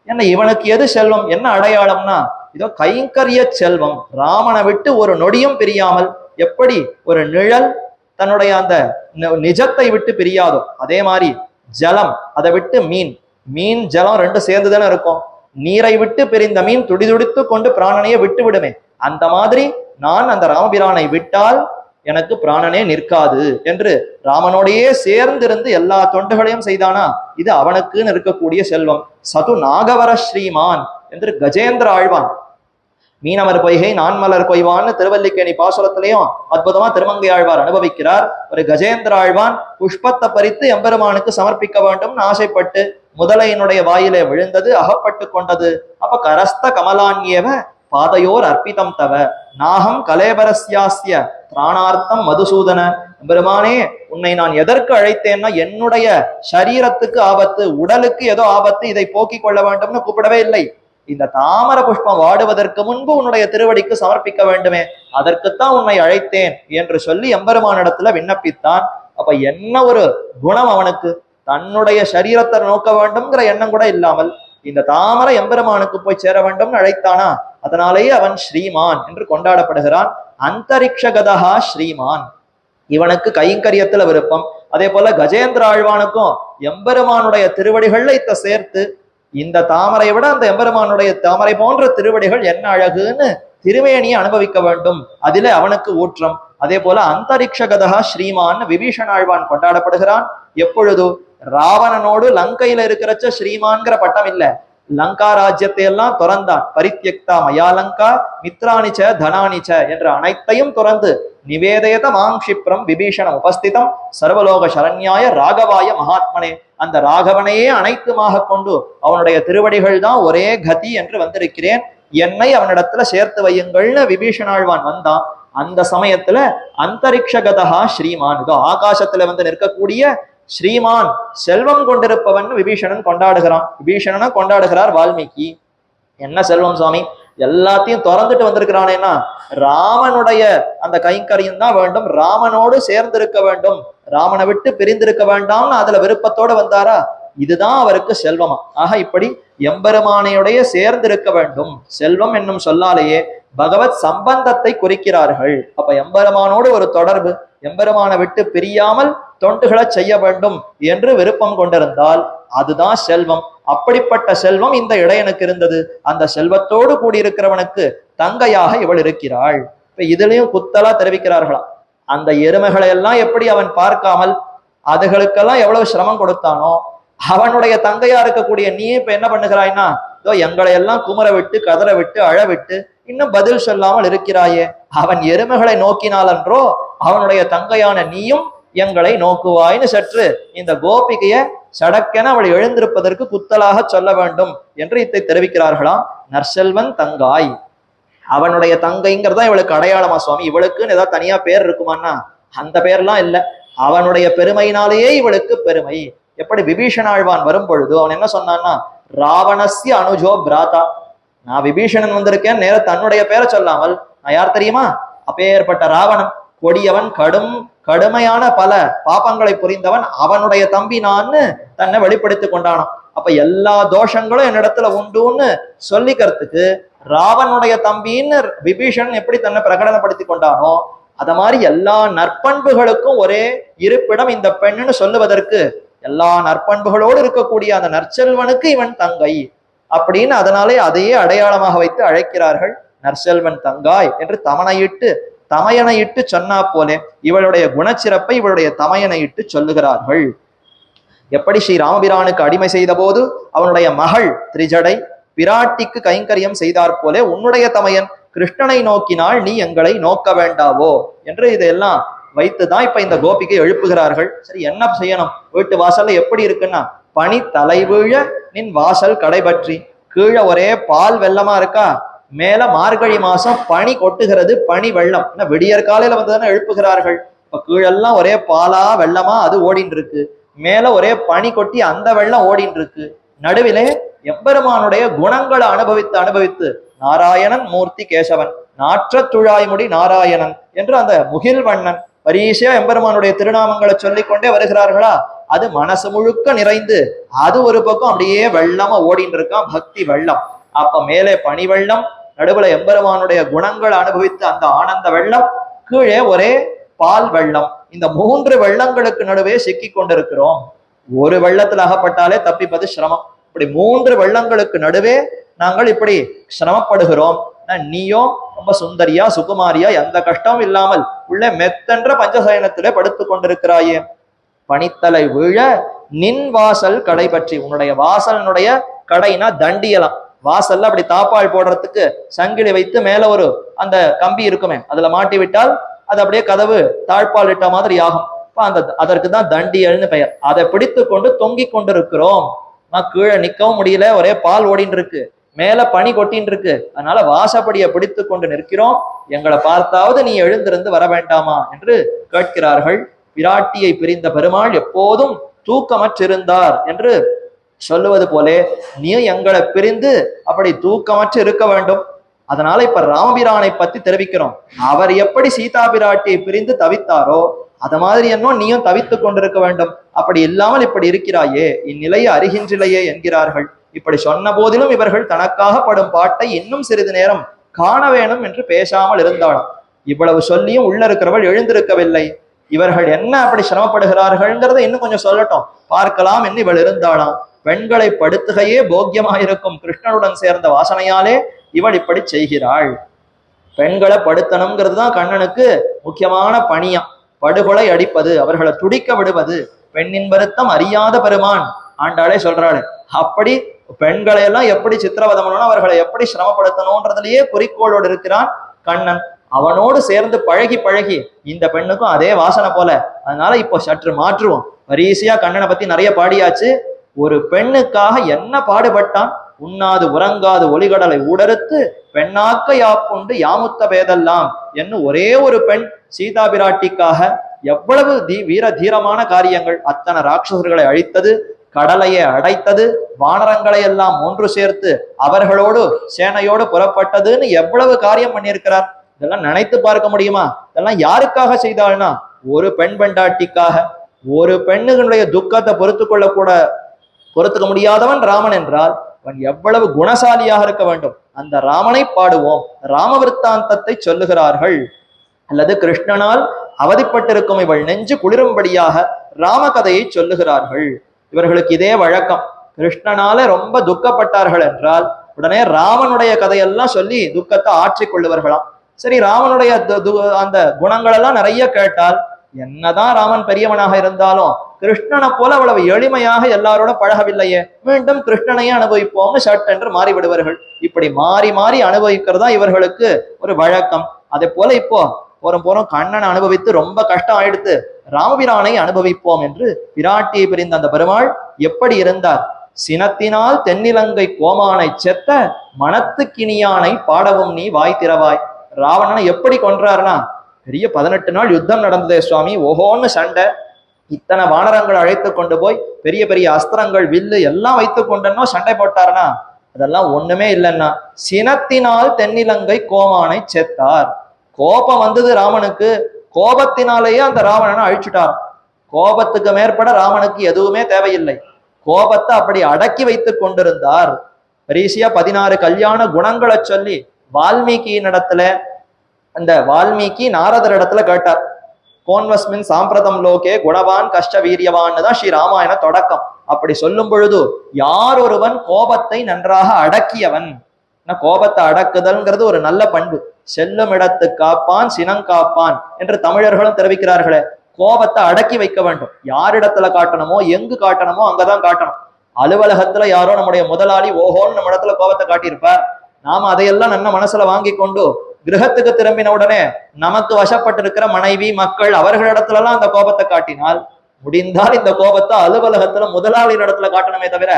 என்ன இவனுக்கு எது செல்வம், என்ன அடையாளம்னா இதோ கைங்கரிய செல்வம். ராமனை விட்டு ஒரு நொடியும் பிரியாமல், எப்படி ஒரு நிழல் தன்னுடைய அந்த நிஜத்தை விட்டு பிரியாதோ அதே மாதிரி ஜலம், அதை விட்டு மீன், மீன் ஜலம் ரெண்டு சேர்ந்து தானே இருக்கும். நீரை விட்டு பிரிந்த மீன் துடிதுடித்து கொண்டு பிராணனையே விட்டு விடுமே. அந்த மாதிரி நான் அந்த ராமபிரானை விட்டால் எனக்கு பிராணனே நிற்காது என்று ராமனோடையே சேர்ந்திருந்து எல்லா தொண்டுகளையும் செய்தானா இது அவனுக்குன்னு இருக்கக்கூடிய செல்வம். சது நாகவர ஸ்ரீமான் என்று கஜேந்திர ஆழ்வான் மீனவர் பொய்கை நான்மலர் கொய்வான்னு திருவல்லிக்கேணி பாசுரத்திலையும் அற்புதமா திருமங்கை ஆழ்வார் அனுபவிக்கிறார். ஒரு கஜேந்திர ஆழ்வான் புஷ்பத்தை பறித்து எம்பெருமானுக்கு சமர்ப்பிக்க வேண்டும்னு ஆசைப்பட்டு முதலையினுடைய வாயிலே விழுந்தது, அகப்பட்டு கொண்டது. அப்ப கரஸ்த கமலான்யேவ பாதையோர் அர்ப்பிதம் தவ நாகம் கலேபரஸ்யாஸ்ய திராணார்த்தம் மதுசூதன. பெருமானே, உன்னை நான் எதற்கு அழைத்தேன்னா என்னுடைய சரீரத்துக்கு ஆபத்து, உடலுக்கு ஏதோ ஆபத்து, இதை போக்கிக் கொள்ள வேண்டும்னு கூப்பிடவே இல்லை. இந்த தாமர புஷ்பம் வாடுவதற்கு முன்பு உன்னுடைய திருவடிக்கு சமர்ப்பிக்க வேண்டுமே, அதற்குத்தான் உன்னை அழைத்தேன் என்று சொல்லி எம்பெருமானிடத்துல விண்ணப்பித்தான். அப்ப என்ன ஒரு குணம் அவனுக்கு, தன்னுடைய சரீரத்தை நோக்க வேண்டும்ங்கிற எண்ணம் கூட இல்லாமல் இந்த தாமரை எம்பெருமானுக்கு போய் சேர வேண்டும்னு அழைத்தானா. அதனாலேயே அவன் ஸ்ரீமான் என்று கொண்டாடப்படுகிறான். அந்தரிக்ஷகதா ஸ்ரீமான், இவனுக்கு கைங்கரியத்துல விருப்பம். அதே போல கஜேந்திர ஆழ்வானுக்கும் எம்பெருமானுடைய திருவடிகள்ல இத்த சேர்த்து இந்த தாமரை விட அந்த எம்பெருமானுடைய தாமரை போன்ற திருவடிகள் என்ன அழகுன்னு திருவேணியை அனுபவிக்க வேண்டும், அதிலே அவனுக்கு ஊற்றம். அதே போல அந்தரிக்ஷகதா ஸ்ரீமான் விபீஷண ஆழ்வான் கொண்டாடப்படுகிறான். எப்பொழுது ராவணனோடு லங்கையில இருக்கிறச்ச ஸ்ரீமான்கிற பட்டம் இல்ல, லங்கா ராஜ்யத்தை எல்லாம் துறந்தான். பரித்யக்தா மயாலங்கா மித்ராணிச்ச தனானிச்ச என்ற அனைத்தையும் துறந்து நிவேதயத மாங்ஷிப்ரம் விபீஷணம் உபஸ்திதம் சர்வலோக சரண்யாய ராகவாய மகாத்மனே, அந்த ராகவனையே அனைத்துமாக கொண்டு அவனுடைய திருவடிகள் தான் ஒரே கதி என்று வந்திருக்கிறேன், என்னை அவனிடத்துல சேர்த்து வையுங்கள்னு விபீஷணாழ்வான் வந்தான். அந்த சமயத்துல அந்தரிக்ஷகதா ஸ்ரீமான், இதோ ஆகாசத்துல வந்து நிற்கக்கூடிய ஸ்ரீமான் செல்வம் கொண்டிருப்பவன் விபீஷணன் கொண்டாடுகிறான். விபீஷணனை கொண்டாடுகிறார் வால்மீகி. என்ன செல்வம் சுவாமி, எல்லாத்தையும் திறந்துட்டு வந்திருக்கிறானேன்னா ராமனுடைய அந்த கைங்கரியம் தான் வேண்டும், ராமனோடு சேர்ந்து இருக்க வேண்டும், ராமனை விட்டு பிரிந்திருக்க வேண்டாம்னு அதுல விருப்பத்தோடு வந்தாரா, இதுதான் அவருக்கு செல்வமா. ஆக இப்படி எம்பெருமானையுடைய சேர்ந்திருக்க வேண்டும். செல்வம் என்னும் சொல்லாலேயே பகவத் சம்பந்தத்தை குறிக்கிறார்கள். அப்ப எம்பெருமானோடு ஒரு தொடர்பு, எம்பெருமானை விட்டு பிரியாமல் தொண்டுகளை செய்ய வேண்டும் என்று விருப்பம் கொண்டிருந்தால் அதுதான் செல்வம். அப்படிப்பட்ட செல்வம் இந்த இடையனுக்கு இருந்தது. அந்த செல்வத்தோடு கூடியிருக்கிறவனுக்கு தங்கையாக இவள் இருக்கிறாள். இப்ப இதுலயும் குத்தலா தெரிவிக்கிறார்களாம். அந்த எருமைகளை எல்லாம் எப்படி அவன் பார்க்காமல் அதுகளுக்கெல்லாம் எவ்வளவு சிரமம் கொடுத்தானோ, அவனுடைய தங்கையா இருக்கக்கூடிய நீ இப்ப என்ன பண்ணுகிறாய்னா, இதோ எங்களை எல்லாம் குமர விட்டு கதற விட்டு அழ விட்டு இன்னும் பதில் சொல்லாமல் இருக்கிறாயே. அவன் எருமைகளை நோக்கினாலன்றோ அவனுடைய தங்கையான நீயும் எங்களை நோக்குவாய்னு சற்று இந்த கோபிகைய சடக்கென அவள் எழுந்திருப்பதற்கு குத்தலாக சொல்ல வேண்டும் என்று இதை தெரிவிக்கிறார்களாம். நற்செல்வன் தங்காய், அவனுடைய தங்கைங்கிறதா இவளுக்கு அடையாளமா சுவாமி? இவளுக்குன்னு ஏதாவது தனியா பேர் இருக்குமான்னா அந்த பேர்லாம் இல்லை. அவனுடைய பெருமையினாலேயே இவளுக்கு பெருமை. எப்படி விபீஷணாழ்வான் வரும் பொழுது அவன் என்ன சொன்னான்னா, ராவணஸ்ய அனுஜோ பிராதா, நான் விபீஷணன் வந்திருக்கேன் நேர தன்னுடைய பேரை சொல்லாமல், நான் யார் தெரியுமா, அப்பேற்பட்ட ராவணன் கொடியவன், கடுமையான பல பாபங்களை புரிந்தவன், அவனுடைய தம்பி நான்னு தன்னை வெளிப்படுத்தி கொண்டானான். அப்ப எல்லா தோஷங்களும் என்னிடத்துல உண்டுன்னு சொல்லிக்கிறதுக்கு ராவனுடைய தம்பின்னு விபீஷணன் எப்படி தன்னை பிரகடனப்படுத்தி கொண்டானோ, அத மாதிரி எல்லா நற்பண்புகளுக்கும் ஒரே இருப்பிடம் இந்த பெண்ணுன்னு சொல்லுவதற்கு, எல்லா நற்பண்புகளோடு இருக்கக்கூடிய அந்த நற்செல்வனுக்கு இவன் தங்கை அப்படின்னு அதனாலே அதையே அடையாளமாக வைத்து அழைக்கிறார்கள். நற்செல்வன் தங்காய் என்று தமையனையிட்டு சொன்னா போலே இவளுடைய குணச்சிறப்பை இவளுடைய தமையனையிட்டு சொல்லுகிறார்கள். எப்படி ஸ்ரீ ராமபிரானுக்கு அடிமை செய்த போது அவனுடைய மகள் திரிஜடை பிராட்டிக்கு கைங்கரியம் செய்தார் போலே உன்னுடைய தமையன் கிருஷ்ணனை நோக்கினால் நீ எங்களை நோக்க வேண்டாவோ என்று இதையெல்லாம் வைத்துதான் இப்ப இந்த கோபிக்கை எழுப்புகிறார்கள். சரி, என்ன செய்யணும்? வீட்டு வாசல்ல எப்படி இருக்குன்னா, பனி தலை வீழ நின் வாசல் கடைபற்றி, கீழே ஒரே பால் வெள்ளமா இருக்கா, மேல மார்கழி மாசம் பனி கொட்டுகிறது, பனி வெள்ளம். விடியற் காலையில வந்துதானே எழுப்புகிறார்கள். இப்ப கீழெல்லாம் ஒரே பாலா வெள்ளமா அது ஓடின்னு இருக்கு, மேல ஒரே பனி கொட்டி அந்த வெள்ளம் ஓடின்னு இருக்கு. நடுவிலே எம்பெருமானுடைய குணங்களை அனுபவித்து நாராயணன் மூர்த்தி கேசவன், நாற்ற துழாய்முடி நாராயணன் என்று அந்த முகில் வண்ணன் பரீசையா எம்பெருமானுடைய திருநாமங்களை சொல்லிக்கொண்டே வருகிறார்களா. அது மனசு முழுக்க நிறைந்து அது ஒரு பக்கம் அப்படியே வெள்ளமா ஓடின்னு இருக்கான், பக்தி வெள்ளம். அப்ப மேலே பனி வெள்ளம், நடுவுல எம்பெருமானுடைய குணங்களை அனுபவித்து அந்த ஆனந்த வெள்ளம், கீழே ஒரே பால் வெள்ளம். இந்த 3 வெள்ளங்களுக்கு நடுவே சிக்கி கொண்டிருக்கிறோம். ஒரு வெள்ளத்துல அகப்பட்டாலே தப்பிப்பது சிரமம். இப்படி 3 வெள்ளங்களுக்கு நடுவே நாங்கள் இப்படி சிரமப்படுகிறோம். நீயோ ரொம்ப சுந்தரியா சுகுமாரியா எந்த கஷ்டமும் இல்லாமல் உள்ள மெத்தென்ற பஞ்சசயனத்திலே படுத்து கொண்டிருக்கிறாயே. பனித்தலை வீழ நின் வாசல் கடை பற்றி, உன்னுடைய வாசலனுடைய கடைனா தண்டியலாம். வாசல்ல அப்படி தாப்பால் போடுறதுக்கு சங்கிலி வைத்து மேல ஒரு அந்த கம்பி இருக்குமே, அதுல மாட்டி விட்டால் அது அப்படியே கதவு தாழ்பால் இட்ட மாதிரி ஆகும். அதற்கு தான் தண்டியல்னு பெயர். அதை பிடித்து கொண்டு தொங்கி கொண்டிருக்கிறோம். கீழே நிக்கவும் முடியல, ஒரே பால் ஓடின்னு இருக்கு, மேல பனி கொட்டின்னு இருக்கு. அதனால வாசப்படியை பிடித்து கொண்டு நிற்கிறோம், எங்களை பார்த்தாவது நீ எழுந்திருந்து வர வேண்டாமா என்று கேட்கிறார்கள். பிராட்டியை பிரிந்த பெருமாள் எப்போதும் தூக்கமற்றிருந்தார் என்று சொல்லுவது போலே நீ எங்களை பிரிந்து அப்படி தூக்கமற்று இருக்க வேண்டும். அதனால இப்ப ராமபிரானை பத்தி தெரிவிக்கிறோம். அவர் எப்படி சீதா பிராட்டியை பிரிந்து தவித்தாரோ அத மாதிரி என்னோ நீயும் தவித்து கொண்டிருக்க வேண்டும். அப்படி இல்லாமல் இப்படி இருக்கிறாயே, இந்நிலையை அறிகின்றிலையே என்கிறார்கள். இப்படி சொன்ன போதிலும் இவர்கள் தனக்காக படும் பாட்டை இன்னும் சிறிது நேரம் காண வேணும் என்று பேசாமல் இருந்தாலும், இவ்வளவு சொல்லியும் உள்ள இருக்கிறவள் எழுந்திருக்கவில்லை. இவர்கள் என்ன அப்படி சிரமப்படுகிறார்கள்ங்கிறத இன்னும் கொஞ்சம் சொல்லட்டும் பார்க்கலாம் என்று இவள் இருந்தாளாம். பெண்களை படுத்துகையே போக்கியமாயிருக்கும் கிருஷ்ணனுடன் சேர்ந்த வாசனையாலே இவள் இப்படி செய்கிறாள். பெண்களை படுத்தணுங்கிறது தான் கண்ணனுக்கு முக்கியமான பணியா. படுகொலை அடிப்பது, அவர்களை துடிக்க விடுவது, பெண்ணின் வருத்தம் அறியாத பெருமான் ஆண்டாளே சொல்றாள். அப்படி பெண்களை எல்லாம் எப்படி சித்திரவதம் பண்ணணும், அவர்களை எப்படி சிரமப்படுத்தணும்ன்றதுலயே குறிக்கோளோடு இருக்கிறான் கண்ணன். அவனோடு சேர்ந்து பழகி இந்த பெண்ணுக்கும் அதே வாசனை போல. அதனால இப்போ சற்று மாற்றுவோம். வரிசையா கண்ணனை பத்தி நிறைய பாடியாச்சு. ஒரு பெண்ணுக்காக என்ன பாடுபட்டான். உண்ணாது உறங்காது ஒலிகடலை ஊடறுத்து பெண்ணாக்க யாப்புண்டு யாமுத்த பேதெல்லாம் என்று ஒரே ஒரு பெண் சீதா பிராட்டிக்காக எவ்வளவு வீர தீரமான காரியங்கள். அத்தனை ராட்சசர்களை அழித்தது, கடலையை அடைத்தது, வானரங்களை எல்லாம் ஒன்று சேர்த்து அவர்களோடு சேனையோடு புறப்பட்டதுன்னு எவ்வளவு காரியம் பண்ணியிருக்கிறார். இதெல்லாம் நினைத்து பார்க்க முடியுமா? இதெல்லாம் யாருக்காக செய்தாள்னா ஒரு பெண் பெண்டாட்டிக்காக. ஒரு பெண்ணுடைய துக்கத்தை பொறுத்துக்க முடியாதவன் ராமன் என்றால் அவன் எவ்வளவு குணசாலியாக இருக்க வேண்டும். அந்த ராமனை பாடுவோம். ராமவிருத்தாந்தத்தை சொல்லுகிறார்கள். அல்லது கிருஷ்ணனால் அவதிப்பட்டிருக்கும் இவள் நெஞ்சு குளிரும்படியாக ராம கதையை சொல்லுகிறார்கள். இவர்களுக்கு இதே வழக்கம். கிருஷ்ணனால ரொம்ப துக்கப்பட்டார்கள் என்றால் உடனே ராமனுடைய கதையெல்லாம் சொல்லி துக்கத்தை ஆற்றிக் கொள்ளுவார்களாம். சரி, ராமனுடைய அந்த குணங்கள் எல்லாம் நிறைய கேட்டால் என்னதான் ராமன் பெரியவனாக இருந்தாலும் கிருஷ்ணனை போல அவ்வளவு எளிமையாக எல்லாரோட பழகவில்லையே, மீண்டும் கிருஷ்ணனையே அனுபவிப்போம்னு சட் என்று மாறிவிடுவார்கள். இப்படி மாறி மாறி அனுபவிக்கிறதா இவர்களுக்கு ஒரு வழக்கம். அதே போல இப்போ போறோம் கண்ணனை அனுபவித்து ரொம்ப கஷ்டம் ஆயிடுத்து, ராமபிரானை அனுபவிப்போம் என்று பிராட்டியை பிரிந்த அந்த பெருமாள் எப்படி இருந்தார்? சினத்தினால் தென்னிலங்கை கோமானை செத்த மனத்துக்கினியானை பாடவும் நீ வாய் திறவாய். ராவணனை எப்படி கொன்றார்னா, பெரிய 18 நாள் யுத்தம் நடந்ததே சுவாமி, ஓஹோன்னு சண்டை, இத்தனை வானரங்கள் அழைத்து கொண்டு போய் பெரிய பெரிய அஸ்திரங்கள் வில்லு எல்லாம் வைத்து கொண்டனோ சண்டை போட்டார்னா, அதெல்லாம் ஒண்ணுமே இல்லைன்னா சினத்தினால் தென்னிலங்கை கோமானை செத்தார். கோபம் வந்தது ராமனுக்கு, கோபத்தினாலேயே அந்த ராவணனை அழிச்சுட்டார். கோபத்துக்கு மேற்பட ராமனுக்கு எதுவுமே தேவையில்லை, கோபத்தை அப்படி அடக்கி வைத்து கொண்டிருந்தார். பரிசியா 16 கல்யாண குணங்களை சொல்லி வால்மீகியின் இடத்துல, அந்த வால்மீகி நாரதர் இடத்துல கேட்டார். கோன்வஸ்மின் சாம்பிரதம் லோகே குணவான் கஷ்ட வீரியவான்னு தான் ஸ்ரீ ராமாயண தொடக்கம். அப்படி சொல்லும் பொழுது யார் ஒருவன் கோபத்தை நன்றாக அடக்கியவன், கோபத்தை அடக்குதல்ங்கிறது ஒரு நல்ல பண்பு. செல்லும் இடத்து காப்பான் சினங்காப்பான் என்று தமிழர்களும் தெரிவிக்கிறார்களே, கோபத்தை அடக்கி வைக்க வேண்டும். யாரிடத்துல காட்டணுமோ எங்கு காட்டணுமோ அங்கதான் காட்டணும். அலுவலகத்துல யாரோ நம்முடைய முதலாளி ஓஹோன்னு நம்ம இடத்துல கோபத்தை காட்டியிருப்பார், நாம அதையெல்லாம் நம்ம மனசுல வாங்கி கொண்டு கிரகத்துக்கு திரும்பின உடனே நமக்கு வசப்பட்டிருக்கிற மனைவி மக்கள் அவர்களிடத்துல எல்லாம் அந்த கோபத்தை காட்டினால், முடிந்தால் இந்த கோபத்தை அலுவலகத்துல முதலாளியின் இடத்துல காட்டணுமே தவிர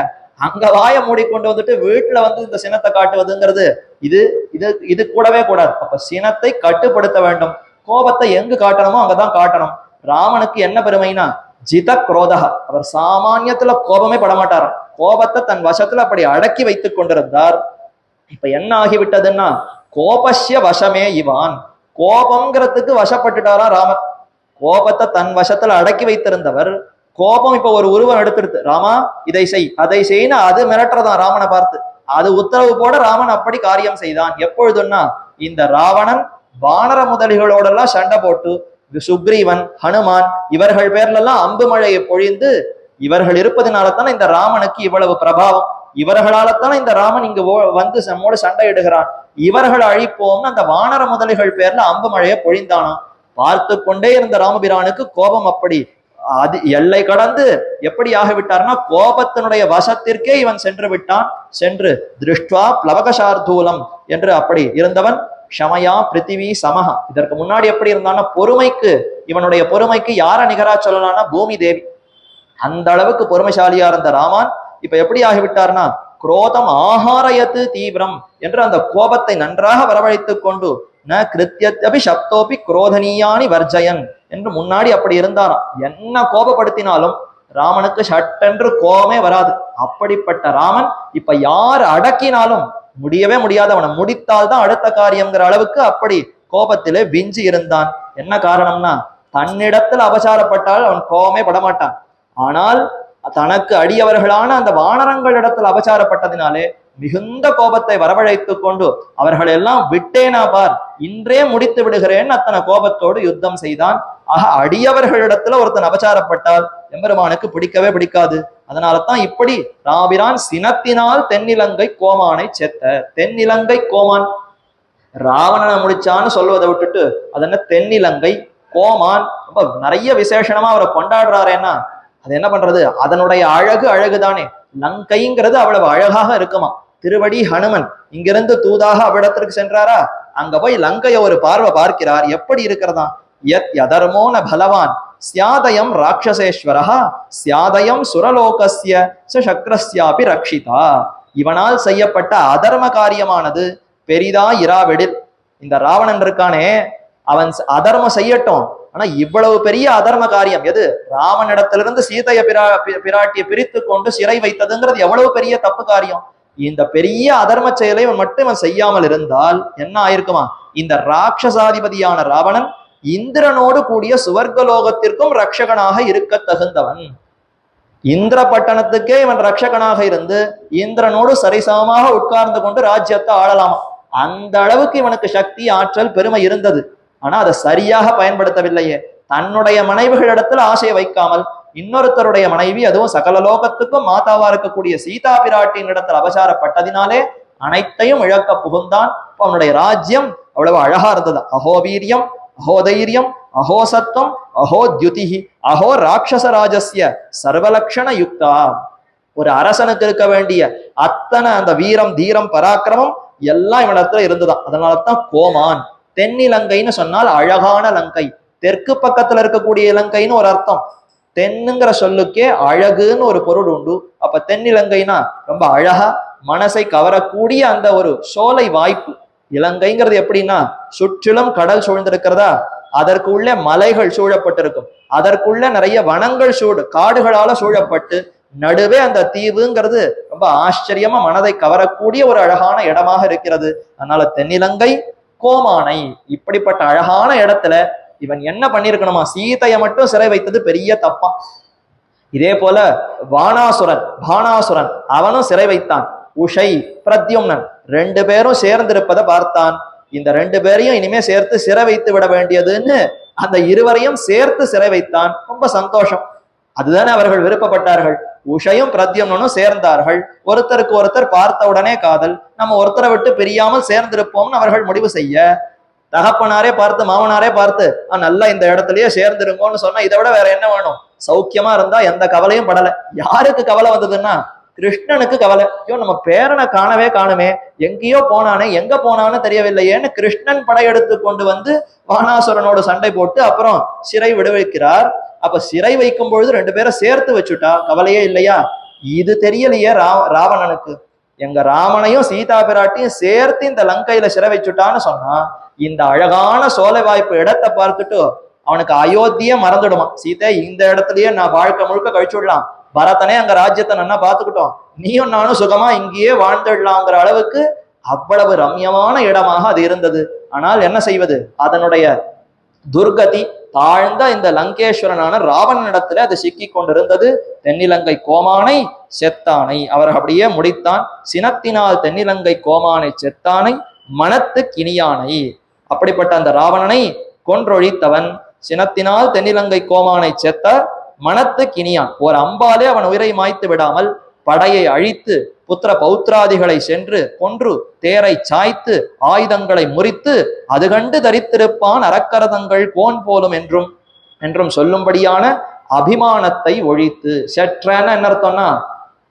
அங்க வாய மூடிக்கொண்டு வந்துட்டு வீட்டுல வந்து இந்த சினத்தை காட்டுவதுங்கிறது இது இது இது கூடவே கூடாது. அப்ப சினத்தை கட்டுப்படுத்த வேண்டும், கோபத்தை எங்கு காட்டணுமோ அங்கதான் காட்டணும். ராமனுக்கு என்ன பெருமைனா ஜித குரோதக, அவர் சாமானியத்துல கோபமே படமாட்டாராம், கோபத்தை தன் வசத்துல அப்படி அடக்கி வைத்துக் கொண்டிருந்தார். இப்ப என்ன ஆகிவிட்டதுன்னா கோபஸ்ய வசமே இவான், கோபம்ங்கிறதுக்கு வசப்பட்டுட்டாரா ராமர். கோபத்தை தன் வசத்துல அடக்கி வைத்திருந்தவர் கோபம் இப்ப ஒரு உருவம் எடுத்துருது, ராமா இதை செய் அதை செய்யு அது மிரட்டுறதான் ராமனை பார்த்து. அது உத்தரவு போட ராமன் அப்படி காரியம் செய்தான். எப்பொழுதுன்னா இந்த ராவணன் வானர முதலிகளோடெல்லாம் சண்டை போட்டு சுக்ரீவன் ஹனுமான் இவர்கள் பேர்ல எல்லாம் அம்பு மழையை பொழிந்து இவர்கள் இருப்பதனால தானே இந்த ராமனுக்கு இவ்வளவு பிரபாவம். இவர்களால தானே இந்த ராமன் இங்க வந்து நம்மோடு சண்டை இடுகிறான். இவர்கள் அழிப்போம்னு அந்த வானர முதலிகள் பேர்ல அம்பு மழையை பொழிந்தானாம். பார்த்து கொண்டே இருந்த ராமபிரானுக்கு கோபம் அப்படி அது எல்லை கடந்து எப்படி ஆகிவிட்டார்னா கோபத்தினுடைய வசத்திற்கே இவன் சென்று விட்டான். சென்று திருஷ்டுவா பிளவகசார்தூலம் என்று அப்படி இருந்தவன் க்ஷமயா பிருத்திவி சமஹா. இதற்கு முன்னாடி எப்படி இருந்தான்னா பொறுமைக்கு, இவனுடைய பொறுமைக்கு யார நிகரா சொல்லலாம்னா பூமி தேவி. அந்த அளவுக்கு பொறுமைசாலியா இருந்த ராமான் இப்ப எப்படி ஆகிவிட்டார்னா குரோதம் ஆகாரயத்து தீவிரம் என்று அந்த கோபத்தை நன்றாக வரவழைத்துக் கொண்டு ந கிருத்தியபி சப்தோபி குரோதனீயானி வர்ஜயன் என்று முன்னாடி அப்படி இருந்தாராம். என்ன கோபப்படுத்தினாலும் ராமனுக்கு சட்டென்று கோபமே வராது. அப்படிப்பட்ட ராமன் இப்ப யார் அடக்கினாலும் முடியவே முடியாது, அவனை முடித்தால்தான் அடுத்த காரியம்ங்கிற அளவுக்கு அப்படி கோபத்திலே விஞ்சி இருந்தான். என்ன காரணம்னா தன்னிடத்தில் அபசாரப்பட்டால் அவன் கோபமே படமாட்டான். ஆனால் தனக்கு அடியவர்களான அந்த வானரங்களிடத்தில் அபசாரப்பட்டதினாலே மிகுந்த கோபத்தை வரவழைத்துக் கொண்டு அவர்கள் எல்லாம் விட்டேனா பார் இன்றே முடித்து விடுகிறேன் அத்தனை கோபத்தோடு யுத்தம் செய்தான். ஆக அடியவர்களிடத்துல ஒருத்தன் அபசாரப்பட்டால் எம்பெருமானுக்கு பிடிக்கவே பிடிக்காது. அதனாலதான் இப்படி ராபிரான் சினத்தினால் தென்னிலங்கை கோமானை செத்த. தென்னிலங்கை கோமான் ராவணனை முடிச்சான்னு சொல்வதை விட்டுட்டு அது என்ன தென்னிலங்கை கோமான், ரொம்ப நிறைய விசேஷமா அவரை கொண்டாடுறாருன்னா அது என்ன பண்றது, அதனுடைய அழகு அழகுதானே. லங்கைங்கிறது அவ்வளவு அழகாக இருக்குமா. திருவடி ஹனுமன் இங்கிருந்து தூதாக அவ்விடத்திற்கு சென்றாரா, அங்க போய் லங்கைய ஒரு பார்வை பார்க்கிறார், எப்படி இருக்கிறதா. யத் யதர்மோ ந பலவான் ஸ்யாதயம் ராட்சசேஸ்வரஹா ஸ்யாதயம் சுரலோகஸ்ய சக்ரஸ்யாபி ரக்ஷிதா. இவனால் செய்யப்பட்ட அதர்ம காரியமானது பெரிதா இராவிடில். இந்த ராவணன் இருக்கானே அவன் அதர்மம் செய்யட்டும், ஆனா இவ்வளவு பெரிய அதர்ம காரியம் எது, ராமனிடத்திலிருந்து சீதைய பிராட்டியை பிரித்து கொண்டு சிறை வைத்ததுங்கிறது எவ்வளவு பெரிய தப்பு காரியம். இந்த பெரிய அதர்ம செயலை மட்டும் இவன் செய்யாமல் இருந்தால் என்ன ஆயிருக்குமா, இந்த ராட்சசாதிபதியான ராவணன் இந்திரனோடு கூடிய சுவர்கலோகத்திற்கும் ரட்சகனாக இருக்க தகுந்தவன். இந்திர பட்டணத்துக்கே இவன் ரட்சகனாக இருந்து இந்திரனோடு சரிசமமாக உட்கார்ந்து கொண்டு ராஜ்யத்தை ஆளலாமா. அந்த அளவுக்கு இவனுக்கு சக்தி ஆற்றல் பெருமை இருந்தது. ஆனா அதை சரியாக பயன்படுத்தவில்லையே. தன்னுடைய மனைவிகளிடத்துல ஆசையை வைக்காமல் இன்னொருத்தருடைய மனைவி, அதுவும் சகல லோகத்துக்கும் மாதாவா இருக்கக்கூடிய சீதா பிராட்டியின் இடத்துல அபசாரப்பட்டதினாலே அனைத்தையும் இழக்க புகுந்தான். அவனுடைய ராஜ்யம் அவ்வளவு அழகா இருந்தது. அஹோவீரியம், அஹோதைரியம், அஹோசத்வம், அஹோத்யுதிஹி, அஹோ ராட்சசராஜஸ்ய சர்வலக்ஷண யுக்தா. ஒரு அரசனுக்கு இருக்க வேண்டிய அத்தனை அந்த வீரம், தீரம், பராக்கிரமம் எல்லாம் இவனிடத்துல இருந்துதான். அதனாலதான் கோமான். தென்னிலங்கைன்னு சொன்னால் அழகான லங்கை. தெற்கு பக்கத்துல இருக்கக்கூடிய இலங்கைன்னு ஒரு அர்த்தம். தென்னுங்கிற சொல்லுக்கே அழகுன்னு ஒரு பொருள் உண்டு. அப்ப தென்னிலங்கைனா ரொம்ப அழகா மனசை கவரக்கூடிய அந்த ஒரு சோலை வாய்ப்பு. இலங்கைங்கிறது எப்படின்னா சுற்றிலும் கடல் சூழ்ந்திருக்கிறதா, அதற்கு உள்ள மலைகள் சூழப்பட்டிருக்கும், அதற்குள்ள நிறைய வனங்கள் காடுகளால சூழப்பட்டு நடுவே அந்த தீவுங்கிறது ரொம்ப ஆச்சரியமா மனதை கவரக்கூடிய ஒரு அழகான இடமாக இருக்கிறது. அதனால தென்னிலங்கை கோமானை. இப்படிப்பட்ட அழகான இடத்துல இவன் என்ன பண்ணிருக்கணுமா, சீதையை மட்டும் சிறை வைத்தது பெரிய தப்பா. இதே போல பானாசுரன் அவனும் சிறை வைத்தான். உஷை, பிரத்யும்னன் 2 பேரும் சேர்ந்திருப்பதை பார்த்தான். இந்த 2 பேரையும் இனிமே சேர்த்து சிறை வைத்து விட வேண்டியதுன்னு அந்த இருவரையும் சேர்த்து சிறை வைத்தான். ரொம்ப சந்தோஷம். அதுதானே அவர்கள் விருப்பப்பட்டார்கள். உஷையும் பிரத்யும்னனும் சேர்ந்தார்கள். ஒருத்தருக்கு ஒருத்தர் பார்த்த உடனே காதல். நம்ம ஒருத்தரை விட்டு பிரியாமல் சேர்ந்திருப்போம்னு அவர்கள் முடிவு செய்ய, தகப்பனாரே பார்த்து மாமனாரே பார்த்து நல்லா இந்த இடத்துலயே சேர்ந்துருங்கோன்னு சொன்னா இதை விட வேற என்ன வேணும்? சௌக்கியமா இருந்தா எந்த கவலையும் படல. யாருக்கு கவலை வந்ததுன்னா கிருஷ்ணனுக்கு கவலை. ஐயோ, நம்ம பேரனை காணுமே, எங்கேயோ போனானே, எங்க போனான்னு தெரியவில்லையேன்னு கிருஷ்ணன் படையெடுத்து கொண்டு வந்து வானாசுரனோடு சண்டை போட்டு அப்புறம் சிறை விடுவிக்கிறார். அப்ப சிறை வைக்கும் பொழுது 2 பேரை சேர்த்து வச்சுட்டா கவலையே இல்லையா? இது தெரியலையே ராவணனுக்கு. எங்க ராமனையும் சீதா பிராட்டியும் சேர்த்து இந்த லங்கையில சிறை வச்சுட்டான்னு சொன்னா இந்த அழகான சோலை வாய்ப்பு இடத்தை பார்த்துட்டு அவனுக்கு அயோத்தியே மறந்துடுமா. சீதை இந்த இடத்துலயே நான் வாழ்க்கை முழுக்க கழிச்சு விடலாம், பரதனே அங்க ராஜ்யத்தை நல்லா பாத்துக்கிட்டோம், நீயும் நானும் சுகமா இங்கேயே வாழ்ந்துடலாங்கிற அளவுக்கு அவ்வளவு ரம்யமான இடமாக அது இருந்தது. ஆனால் என்ன செய்வது, அதனுடைய துர்கதி தாழ்ந்த இந்த லங்கேஸ்வரனான ராவணனிடத்துல அது சிக்கி கொண்டிருந்தது. தென்னிலங்கை கோமானை செத்தானை அவர் அப்படியே முடித்தான். சினத்தினால் தென்னிலங்கை கோமானை செத்தானை மனத்து கிணியானை. அப்படிப்பட்ட அந்த ராவணனை கொன்றொழித்தவன் சினத்தினால் தென்னிலங்கை கோமானை செத்த மனத்து கிணியான். ஒரு அம்பாலே அவன் உயிரை மாய்த்து விடாமல் படையை அழித்து புத்திர பௌத்திராதிகளை சென்று கொன்று தேரை சாய்த்து ஆயுதங்களை முறித்து அது கண்டு தரித்திருப்பான் அறக்கரதங்கள் கோன் போலும் என்றும் சொல்லும்படியான அபிமானத்தை ஒழித்து. செற்றன்னு என்ன அர்த்தம்னா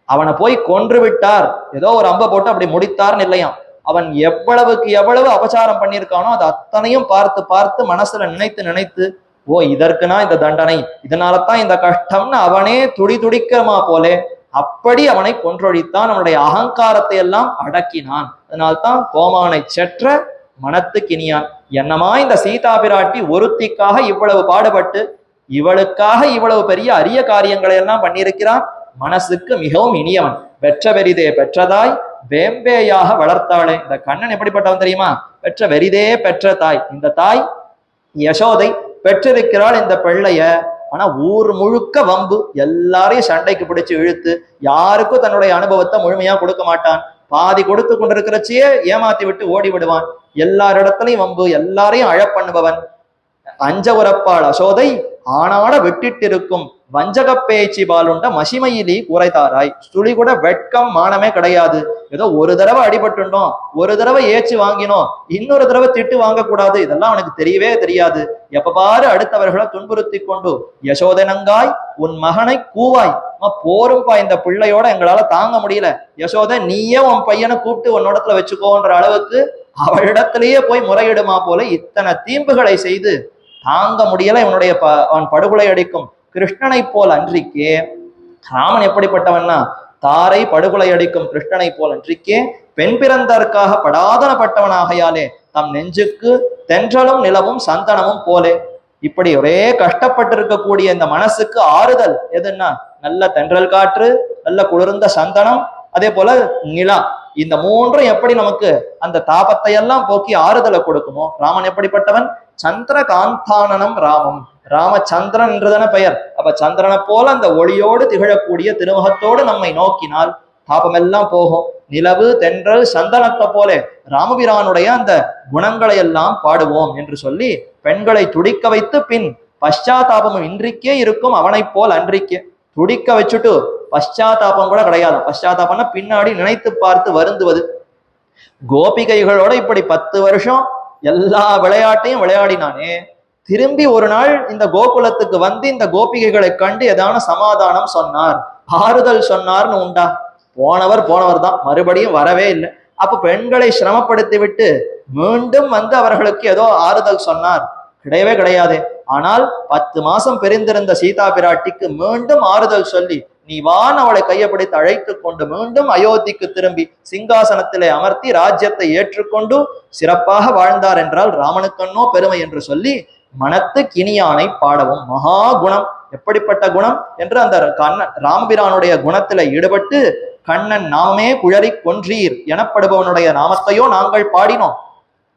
அவனை போய் கொன்று விட்டார், ஏதோ ஒரு அம்பை போட்டு அப்படி முடித்தார்னு இல்லையாம். அவன் எவ்வளவுக்கு எவ்வளவு அபச்சாரம் பண்ணியிருக்கானோ அது அத்தனையும் பார்த்து பார்த்து மனசுல நினைத்து ஓ இதற்குனா இந்த தண்டனை, இதனாலதான் இந்த கஷ்டம்னு அவனே துடிக்கமா போலே அப்படி அவனை கொன்றொழித்தான். அவனுடைய அகங்காரத்தை எல்லாம் அடக்கினான். அதனால்தான் கோமானை செற்ற மனத்து கிணியான். என்னமா இந்த சீதா பிராட்டி ஒருத்திக்காக இவ்வளவு பாடுபட்டு இவளுக்காக இவ்வளவு பெரிய அரிய காரியங்களை எல்லாம் பண்ணியிருக்கிறான். மனசுக்கு மிகவும் இனியவன். பெற்ற வெறிதே பெற்றதாய் வேம்பேயாக வளர்த்தாளே. இந்த கண்ணன் எப்படிப்பட்டவன் தெரியுமா? பெற்ற வெறிதே பெற்ற தாய். இந்த தாய் யசோதை பெற்றிருக்கிறாள் இந்த பிள்ளைய. ஆனா ஊர் முழுக்க வம்பு, எல்லாரையும் சண்டைக்கு பிடிச்சு இழுத்து யாருக்கும் தன்னுடைய அனுபவத்தை முழுமையா கொடுக்க மாட்டான். பாதி கொடுத்து கொண்டிருக்கிறச்சையே ஏமாத்தி விட்டு ஓடி விடுவான். எல்லாரிடத்துலையும் வம்பு, எல்லாரையும் அழப்பண்ணுபவன். அஞ்ச உரப்பாள் அசோதை ஆனாட விட்டிட்டிருக்கும் வஞ்சக பேச்சு பாலுண்ட மசிமையிலி குறைத்தாராய். துளி கூட வெட்கம் மானமே கிடையாது. ஏதோ ஒரு தடவை அடிபட்டுட்டோம், ஒரு தடவை ஏச்சு வாங்கினோம், இன்னொரு தடவை திட்டு வாங்கக்கூடாது, இதெல்லாம் அவனுக்கு தெரியவே தெரியாது. எப்ப பாரு அடுத்தவர்களை துன்புறுத்தி கொண்டு யசோதனங்காய் உன் மகனை கூவாய். போரும்பா, இந்த பிள்ளையோட எங்களால தாங்க முடியல, யசோத நீயே உன் பையனை கூப்பிட்டு உன்னோடத்துல வச்சுக்கோன்ற அளவுக்கு அவளிடத்திலேயே போய் முறையிடுமா போல இத்தனை தீம்புகளை செய்து தாங்க முடியல. இவனுடைய அவன் படுகொலை அடிக்கும் கிருஷ்ணனை போல் அன்றிக்கே ராமன் எப்படிப்பட்டவன்னா தாரை படுகொலை அடிக்கும் கிருஷ்ணனை போல் அன்றிக்கே பெண் பிறந்தற்காக படாதனப்பட்டவனாகையாலே தம் நெஞ்சுக்கு தென்றலும் நிலவும் சந்தனமும் போலே. இப்படி ஒரே கஷ்டப்பட்டிருக்கக்கூடிய இந்த மனசுக்கு ஆறுதல் எதுன்னா நல்ல தென்றல் காற்று, நல்ல குளிர்ந்த சந்தனம், அதே போல நிலா. இந்த மூன்றும் எப்படி நமக்கு அந்த தாபத்தை எல்லாம் போக்கி ஆறுதலை கொடுக்குமோ, ராமன் எப்படிப்பட்டவன்? சந்திர காந்தானனம் ராமம். ராமச்சந்திரன் என்றதான பெயர். அப்ப சந்திரனை போல அந்த ஒளியோடு திகழக்கூடிய திருமுகத்தோடு நம்மை நோக்கினால் தாபமெல்லாம் போகும். நிலவு தென்றல் சந்தனத்தை போல ராமபிரானுடைய அந்த குணங்களை எல்லாம் பாடுவோம் என்று சொல்லி பெண்களை துடிக்க வைத்து பின் பశ్చాத்தாபமும் இன்றைக்கே இருக்கும் அவனை போல் அன்றைக்கே. துடிக்க வச்சுட்டு பశ్చాத்தாபம் கூட கிடையாது. பశ్చాத்தாபம்னா பின்னாடி நினைத்து பார்த்து வருந்துவது. கோபிகைகளோட இப்படி 10 வருஷம் எல்லா விளையாட்டையும் விளையாடினானே, திரும்பி ஒரு நாள் இந்த கோகுலத்துக்கு வந்து இந்த கோபிகைகளை கண்டு ஏதான சமாதானம் சொன்னார், ஆறுதல் சொன்னார்னு உண்டா? போனவர் தான், மறுபடியும் வரவே இல்லை. அப்ப பெண்களை சிரமப்படுத்தி விட்டு மீண்டும் வந்து அவர்களுக்கு ஏதோ ஆறுதல் சொன்னார்? கிடையவே கிடையாது. ஆனால் 10 மாசம் பிரிந்திருந்த சீதா பிராட்டிக்கு மீண்டும் ஆறுதல் சொல்லி நீ வான் அவளை கையப்பிடித்து அழைத்து கொண்டு மீண்டும் அயோத்திக்கு திரும்பி சிங்காசனத்திலே அமர்த்தி ராஜ்யத்தை ஏற்றுக்கொண்டு சிறப்பாக வாழ்ந்தார் என்றால் ராமனுக்கண்ணோ பெருமை என்று சொல்லி மனத்து கிணியானை பாடவும். மகா குணம், எப்படிப்பட்ட குணம் என்று அந்த ராமபிரானுடைய குணத்தில ஈடுபட்டு கண்ணன் நாமே குழறி கொன்றீர் எனப்படுபவனுடைய நாமத்தையோ நாங்கள் பாடினோம்.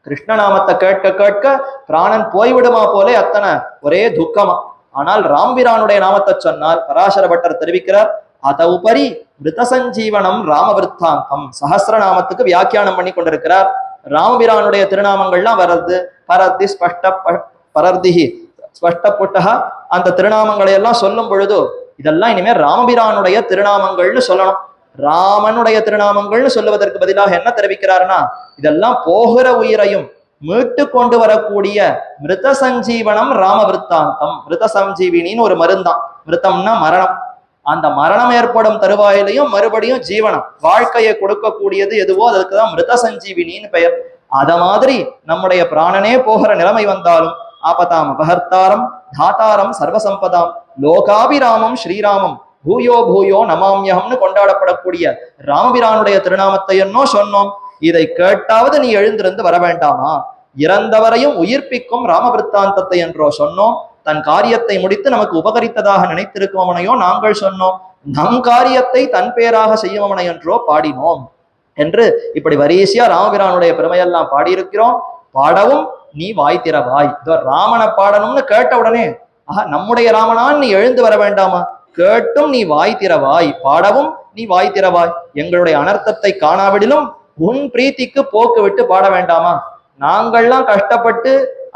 கிருஷ்ண நாமத்தை கேட்க கேட்க பிராணன் போய்விடுமா போலே அத்தனை ஒரே துக்கமா. ஆனால் ராம்பிரானுடைய நாமத்தை சொன்னால் பராசர பட்டர் தெரிவிக்கிறார், அத உபரி மிருத சஞ்சீவனம் ராமவிருத்தாந்தம். சஹஸ்ரநாமத்துக்கு வியாக்கியானம் பண்ணி கொண்டிருக்கிறார். ராமபிரானுடைய திருநாமங்கள்லாம் வர்றது பரதி ஸ்பஷ்ட பரர்திஹி ஸ்பஷ்ட புட்டகா, அந்த திருநாமங்களை எல்லாம் சொல்லும் பொழுது இதெல்லாம் இனிமே ராமபிரானுடைய திருநாமங்கள்னு சொல்லணும். ராமனுடைய திருநாமங்கள்னு சொல்லுவதற்கு பதிலாக என்ன தெரிவிக்கிறாருன்னா, இதெல்லாம் போகிற உயிரையும் மீட்டு கொண்டு வரக்கூடிய மிருத சஞ்சீவனம் ராமவிருத்தாந்தம். மிருத சஞ்சீவினின்னு ஒரு மருந்தான். மிருதம்னா மரணம். அந்த மரணம் ஏற்படும் தருவாயிலையும் மறுபடியும் ஜீவனம், வாழ்க்கையை கொடுக்கக்கூடியது எதுவோ அதுக்குதான் மிருத சஞ்சீவினின்னு பெயர். அத மாதிரி நம்முடைய பிராணனே போகிற நிலைமை வந்தாலும் ஆபதாம் அபஹர்த்தாரம் தாத்தாரம் சர்வசம்பதாம் லோகாபிராமம் ஸ்ரீராமம் பூயோ பூயோ நமாமியகம்னு கொண்டாடப்படக்கூடிய ராமபிரானுடைய திருநாமத்தை என்னோ சொன்னோம். இதை கேட்டாவது நீ எழுந்திருந்து வர வேண்டாமா? இறந்தவரையும் உயிர்ப்பிக்கும் ராமவிருத்தாந்தத்தை என்றோ சொன்னோம். தன் காரியத்தை முடித்து நமக்கு உபகரித்ததாக நினைத்திருக்கவனையோ நாங்கள் சொன்னோம். நம் காரியத்தை தன் பேராக செய்யவனை என்றோ பாடினோம் என்று இப்படி வரிசையா ராமபிரானுடைய பெருமையெல்லாம் பாடியிருக்கிறோம். பாடவும் நீ வாய் திறவாய். இதோ ராமனை பாடணும்னு கேட்ட உடனே நம்முடைய ராமனான் நீ எழுந்து வர வேண்டாமா? கேட்டும் நீ வாய் திறவாய், பாடவும் நீ வாய் திறவாய். எங்களுடைய அனர்த்தத்தை காணாவிடிலும் உன் பிரீத்திக்கு போக்கு விட்டு பாட வேண்டாமா? நாங்கள்லாம் கஷ்டப்பட்டு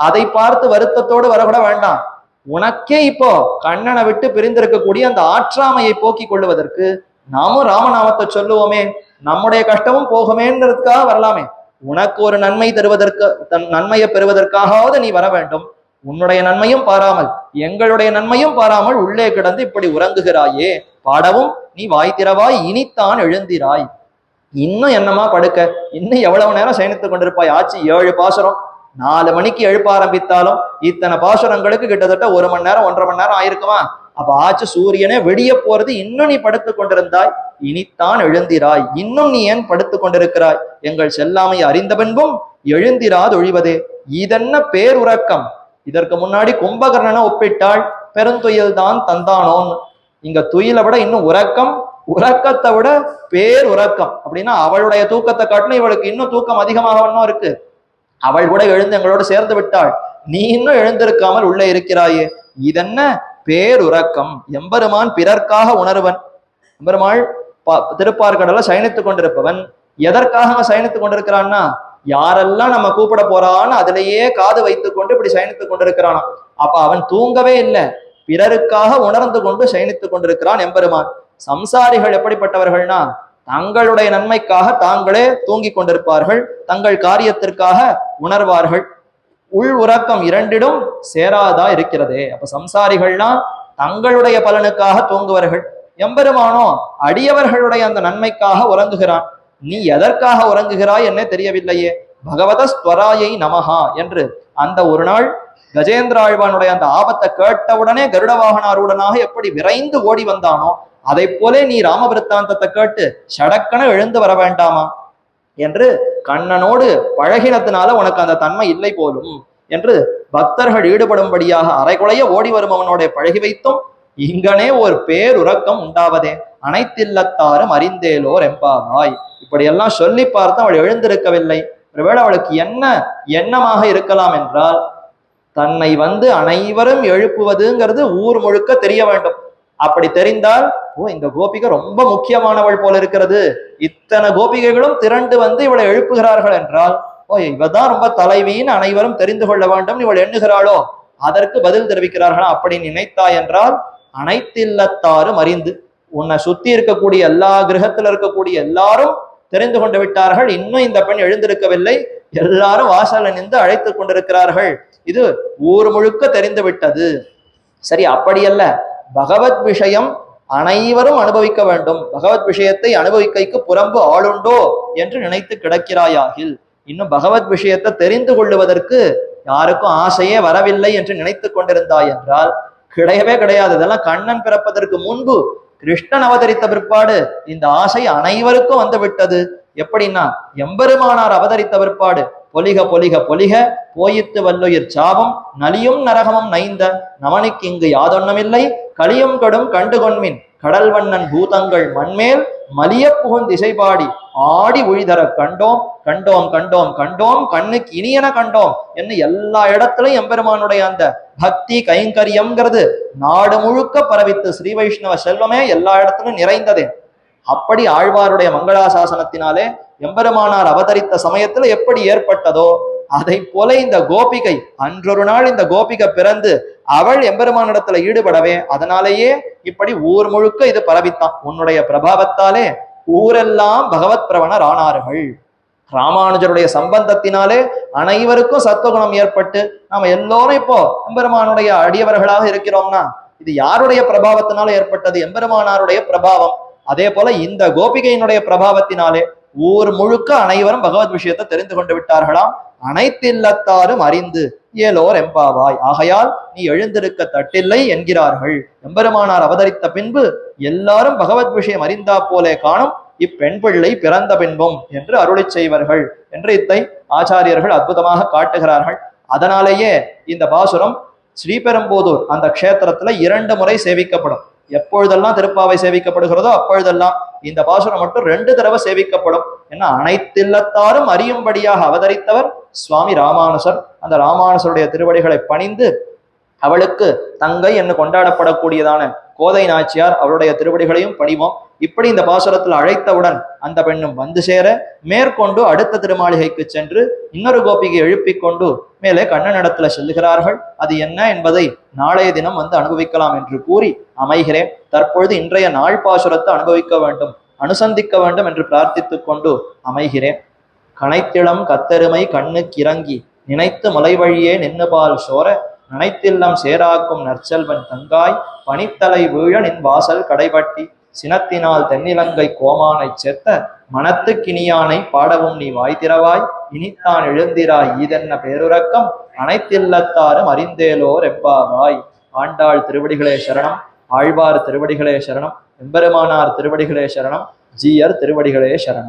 அதை பார்த்து வருத்தத்தோடு வரக்கூட வேண்டாம். உனக்கே இப்போ கண்ணனை விட்டு பிரிந்திருக்கக்கூடிய அந்த ஆற்றாமையை போக்கிக் கொள்ளுவதற்கு நாமும் ராமநாமத்தை சொல்லுவோமே, நம்முடைய கஷ்டமும் போகுமேன்றதுக்காக வரலாமே. உனக்கு ஒரு நன்மை தருவதற்கு, தன் நன்மையை பெறுவதற்காகவாவது நீ வர வேண்டும். உன்னுடைய நன்மையும் பாராமல் எங்களுடைய நன்மையும் பாராமல் உள்ளே கிடந்து இப்படி உறங்குகிறாயே, பாடவும் நீ வாய் திறவாய், இனித்தான் எழுந்திராய். இன்னும் என்னமா படுக்க, இன்னும் எவ்வளவு நேரம் சயனித்துக் கொண்டிருப்பாய்? ஆச்சு 7 பாசுரம். 4 மணிக்கு எழுப்ப ஆரம்பித்தாலும் இத்தனை பாசுரங்களுக்கு கிட்டத்தட்ட 1 மணி நேரம் 1.5 மணி நேரம் ஆயிருக்குமா? அப்ப ஆச்சு சூரியனே வெடிய போறது. இன்னும் நீ படுத்துக் கொண்டிருந்தாய், இனித்தான் எழுந்திராய். இன்னும் நீ ஏன் படுத்துக் கொண்டிருக்கிறாய்? எங்கள் செல்லாமை அறிந்த பின்பும் எழுந்திராது ஒழிவதே. இதென்ன பேருறக்கம்? இதற்கு முன்னாடி கும்பகர்ணனை ஒப்பிட்டாள், பெருந்துயில் தான் தந்தானோன்னு. இங்க துயிலை விட இன்னும் உறக்கம், உறக்கத்தை விட பேருறக்கம். அப்படின்னா அவளுடைய தூக்கத்தை காட்டிலும் இவளுக்கு இன்னும் தூக்கம் அதிகமாக இருக்கு. அவள் கூட எழுந்து எங்களோடு சேர்ந்து விட்டாள், நீ இன்னும் எழுந்திருக்காமல் உள்ளே இருக்கிறாயே, இதென்ன பேருறக்கம்? எம்பெருமான் பிறர்க்காக உணர்வன். எம்பெருமாள் திருப்பார்கடல சயனித்துக் கொண்டிருப்பவன். எதற்காக சயனித்துக் கொண்டிருக்கிறான்னா, யாரெல்லாம் நம்ம கூப்பிட போறான்னு அதிலேயே காது வைத்துக் கொண்டு இப்படி சயனித்துக் கொண்டிருக்கிறானா. அப்ப அவன் தூங்கவே இல்லை, பிறருக்காக உணர்ந்து கொண்டு சயனித்துக் கொண்டிருக்கிறான் எம்பெருமான். சம்சாரிகள் எப்படிப்பட்டவர்கள்னா, தங்களுடைய நன்மைக்காக தாங்களே தூங்கிக் கொண்டிருப்பார்கள், தங்கள் காரியத்திற்காக உணர்வார்கள். உள் உறக்கம் இரண்டிடும் சேராதா இருக்கிறதே. அப்ப சம்சாரிகள்லாம் தங்களுடைய பலனுக்காக தூங்குவார்கள். எம்பெருமானோ அடியவர்களுடைய அந்த நன்மைக்காக உறங்குகிறான். நீ எதற்காக உறங்குகிறாய் என்ன தெரியவில்லையே. பகவத ஸ்வராயை நமஹா என்று அந்த ஒரு நாள் கஜேந்திராழ்வானுடைய அந்த ஆபத்தை கேட்டவுடனே கருட வாகனாருடனாக எப்படி விரைந்து ஓடி வந்தானோ, அதை போலே நீ ராமவிருத்தாந்தத்தை கேட்டு சடக்கன எழுந்து வர வேண்டாமா என்று கண்ணனோடு பழகினத்தினால உனக்கு அந்த தன்மை இல்லை போலும் என்று பக்தர்கள் ஈடுபடும்படியாக அரைகுலைய ஓடி வருபவனோட பழகி வைத்தும் இங்கனே ஒரு பேருறக்கம் உண்டாவதே. அனைத்தில்லத்தாரும் அறிந்தேலோர் எம்பாவாய். இப்படியெல்லாம் சொல்லி பார்த்து அவள் எழுந்திருக்கவில்லை. ஒருவேளை அவளுக்கு என்ன எண்ணமாக இருக்கலாம் என்றால், தன்னை வந்து அனைவரும் எழுப்புவதுங்கிறது ஊர் முழுக்க தெரிய வேண்டும். அப்படி தெரிந்தால், ஓ இந்த கோபிகை ரொம்ப முக்கியமானவள் போல இருக்கிறது, இத்தனை கோபிகைகளும் திரண்டு வந்து இவளை எழுப்புகிறார்கள் என்றால், ஓ இவதான் ரொம்ப தலைவின்னு அனைவரும் தெரிந்து கொள்ள வேண்டும் இவள் எண்ணுகிறாளோ, அதற்கு பதில் தெரிவிக்கிறார்களா, அப்படி நினைத்தாய் என்றால் அனைத்தில்லத்தாரும் அறிந்து, உன்னை சுத்தி இருக்கக்கூடிய எல்லா கிரகத்துல இருக்கக்கூடிய எல்லாரும் தெரிந்து கொண்டு விட்டார்கள், இன்னும் இந்த பெண் எழுந்திருக்கவில்லை, எல்லாரும் வாசல்ல நின்று அழைத்து கொண்டிருக்கிறார்கள், இது ஊர் முழுக்க தெரிந்து விட்டது. சரி, அப்படியல்ல, பகவத் விஷயம் அனைவரும் அனுபவிக்க வேண்டும், பகவத் விஷயத்தை அனுபவிக்கைக்கு புறம்பு ஆளுண்டோ என்று நினைத்து கிடக்கிறாயாகில், இன்னும் பகவத் விஷயத்தை தெரிந்து கொள்ளுவதற்கு யாருக்கும் ஆசையே வரவில்லை என்று நினைத்து கொண்டிருந்தாய் என்றால் கிடையவே கிடையாது. இதெல்லாம் கண்ணன் பிறப்பதற்கு முன்பு கிருஷ்ணன் அவதரித்த பிற்பாடு இந்த ஆசை அனைவருக்கும் வந்து விட்டது. எப்படின்னா, எம்பெருமானார் அவதரித்த பிற்பாடு பொலிக பொலிக பொலிக போயித்து வல்லுயிர் சாபம் நலியும் நரகமும் நைந்த நமனுக்கு இங்கு யாதொன்னமில்லை கலியும் கடும் கண்டுகொண்மின் கடல் வண்ணன் பூதங்கள் மண்மேல் மலிய புகுந் திசைபாடி ஆடி ஒழிதர கண்டோம் கண்டோம் கண்டோம் கண்டோம் கண்ணுக்கு இனியன கண்டோம் என்று எல்லா இடத்துலையும் எம்பெருமானுடைய அந்த பக்தி கைங்கரியம்ங்கிறது நாடு முழுக்க பரவித்து ஸ்ரீ வைஷ்ணவ செல்வமே எல்லா இடத்துலும் நிறைந்ததே. அப்படி ஆழ்வாருடைய மங்களாசாசனத்தினாலே எம்பெருமானார் அவதரித்த சமயத்துல எப்படி ஏற்பட்டதோ அதை போல இந்த கோபிகை அன்றொரு நாள் இந்த கோபிகை பிறந்து அவள் எம்பெருமானிடத்துல ஈடுபடவே அதனாலேயே இப்படி ஊர் முழுக்க இது பரவித்தான். உன்னுடைய பிரபாவத்தாலே ஊரெல்லாம் பகவத் பிரவணர் ஆனார்கள். ராமானுஜருடைய சம்பந்தத்தினாலே அனைவருக்கும் சத்துவகுணம் ஏற்பட்டு நாம எல்லோரும் இப்போ எம்பெருமானுடைய அடியவர்களாக இருக்கிறோம்னா இது யாருடைய பிரபாவத்தினால ஏற்பட்டது? எம்பெருமானாருடைய பிரபாவம். அதே போல இந்த கோபிகையினுடைய பிரபாவத்தினாலே ஊர் முழுக்க அனைவரும் பகவத் விஷயத்தை தெரிந்து கொண்டு விட்டார்களாம். அனைத்தில்லத்தாரும் அறிந்து ஏலோர் எம்பாவாய், ஆகையால் நீ எழுந்திருக்க தட்டில்லை என்கிறார்கள். எம்பெருமானார் அவதரித்த பின்பு எல்லாரும் பகவத் விஷயம் அறிந்தா போலே காணும் இப்பெண் பிள்ளை பிறந்த பின்பும் என்று அருளி செய்வர்கள் என்று இத்தை ஆச்சாரியர்கள் அற்புதமாக காட்டுகிறார்கள். அதனாலேயே இந்த பாசுரம் ஸ்ரீபெரும்புதூர் அந்த க்ஷேத்திரத்துல 2 முறை சேவிக்கப்படும். எப்பொழுதெல்லாம் திருப்பாவை சேவிக்கப்படுகிறதோ அப்பொழுதெல்லாம் இந்த பாசுரம் மட்டும் 2 தடவை சேவிக்கப்படும். ஏன்னா அனைத்தில்லத்தாரும் அறியும்படியாக அவதரித்தவர் சுவாமி ராமானுசர். அந்த ராமானுசருடைய திருவடிகளை பணிந்து அவளுக்கு தங்கை என்று கொண்டாடப்படக்கூடியதான கோதை நாச்சியார் அவருடைய திருவடிகளையும் பணிவோம். இப்படி இந்த பாசுரத்தில் அழைத்தவுடன் அந்த பெண்ணும் வந்து சேர மேற்கொண்டு அடுத்த திருமாளிகைக்கு சென்று இன்னொரு கோபிகை எழுப்பிக் கொண்டு மேலே கண்ணனிடத்துல செல்லுகிறார்கள். அது என்ன என்பதை நாளைய தினம் வந்து அனுபவிக்கலாம் என்று கூறி அமைகிறேன். தற்பொழுது இன்றைய நாள் பாசுரத்தை அனுபவிக்க வேண்டும், அனுசந்திக்க வேண்டும் என்று பிரார்த்தித்துக் கொண்டு அமைகிறேன். கனைத்திளம் கத்தெருமை கண்ணுக்கு இறங்கி நினைத்து மலை வழியே நின்னுபால் சோர நனைத்தில்லம் சேராக்கும் நற்செல்வன் தங்காய் பனித்தலை வீழ நின் வாசல் கடைபட்டி சினத்தினால் தென்னிலங்கை கோமானை செத்த மனத்துக்கினியானை பாடவும் நீ வாய்த்திரவாய் இனித்தான் எழுந்திராய் ஈதென்ன பேருறக்கம் அனைத்தில்லத்தாரும் அறிந்தேலோர் எப்பாவாய். ஆண்டாள் திருவடிகளே சரணம், ஆழ்வார் திருவடிகளே சரணம், எம்பெருமானார் திருவடிகளே சரணம், ஜீயர் திருவடிகளே சரணம்.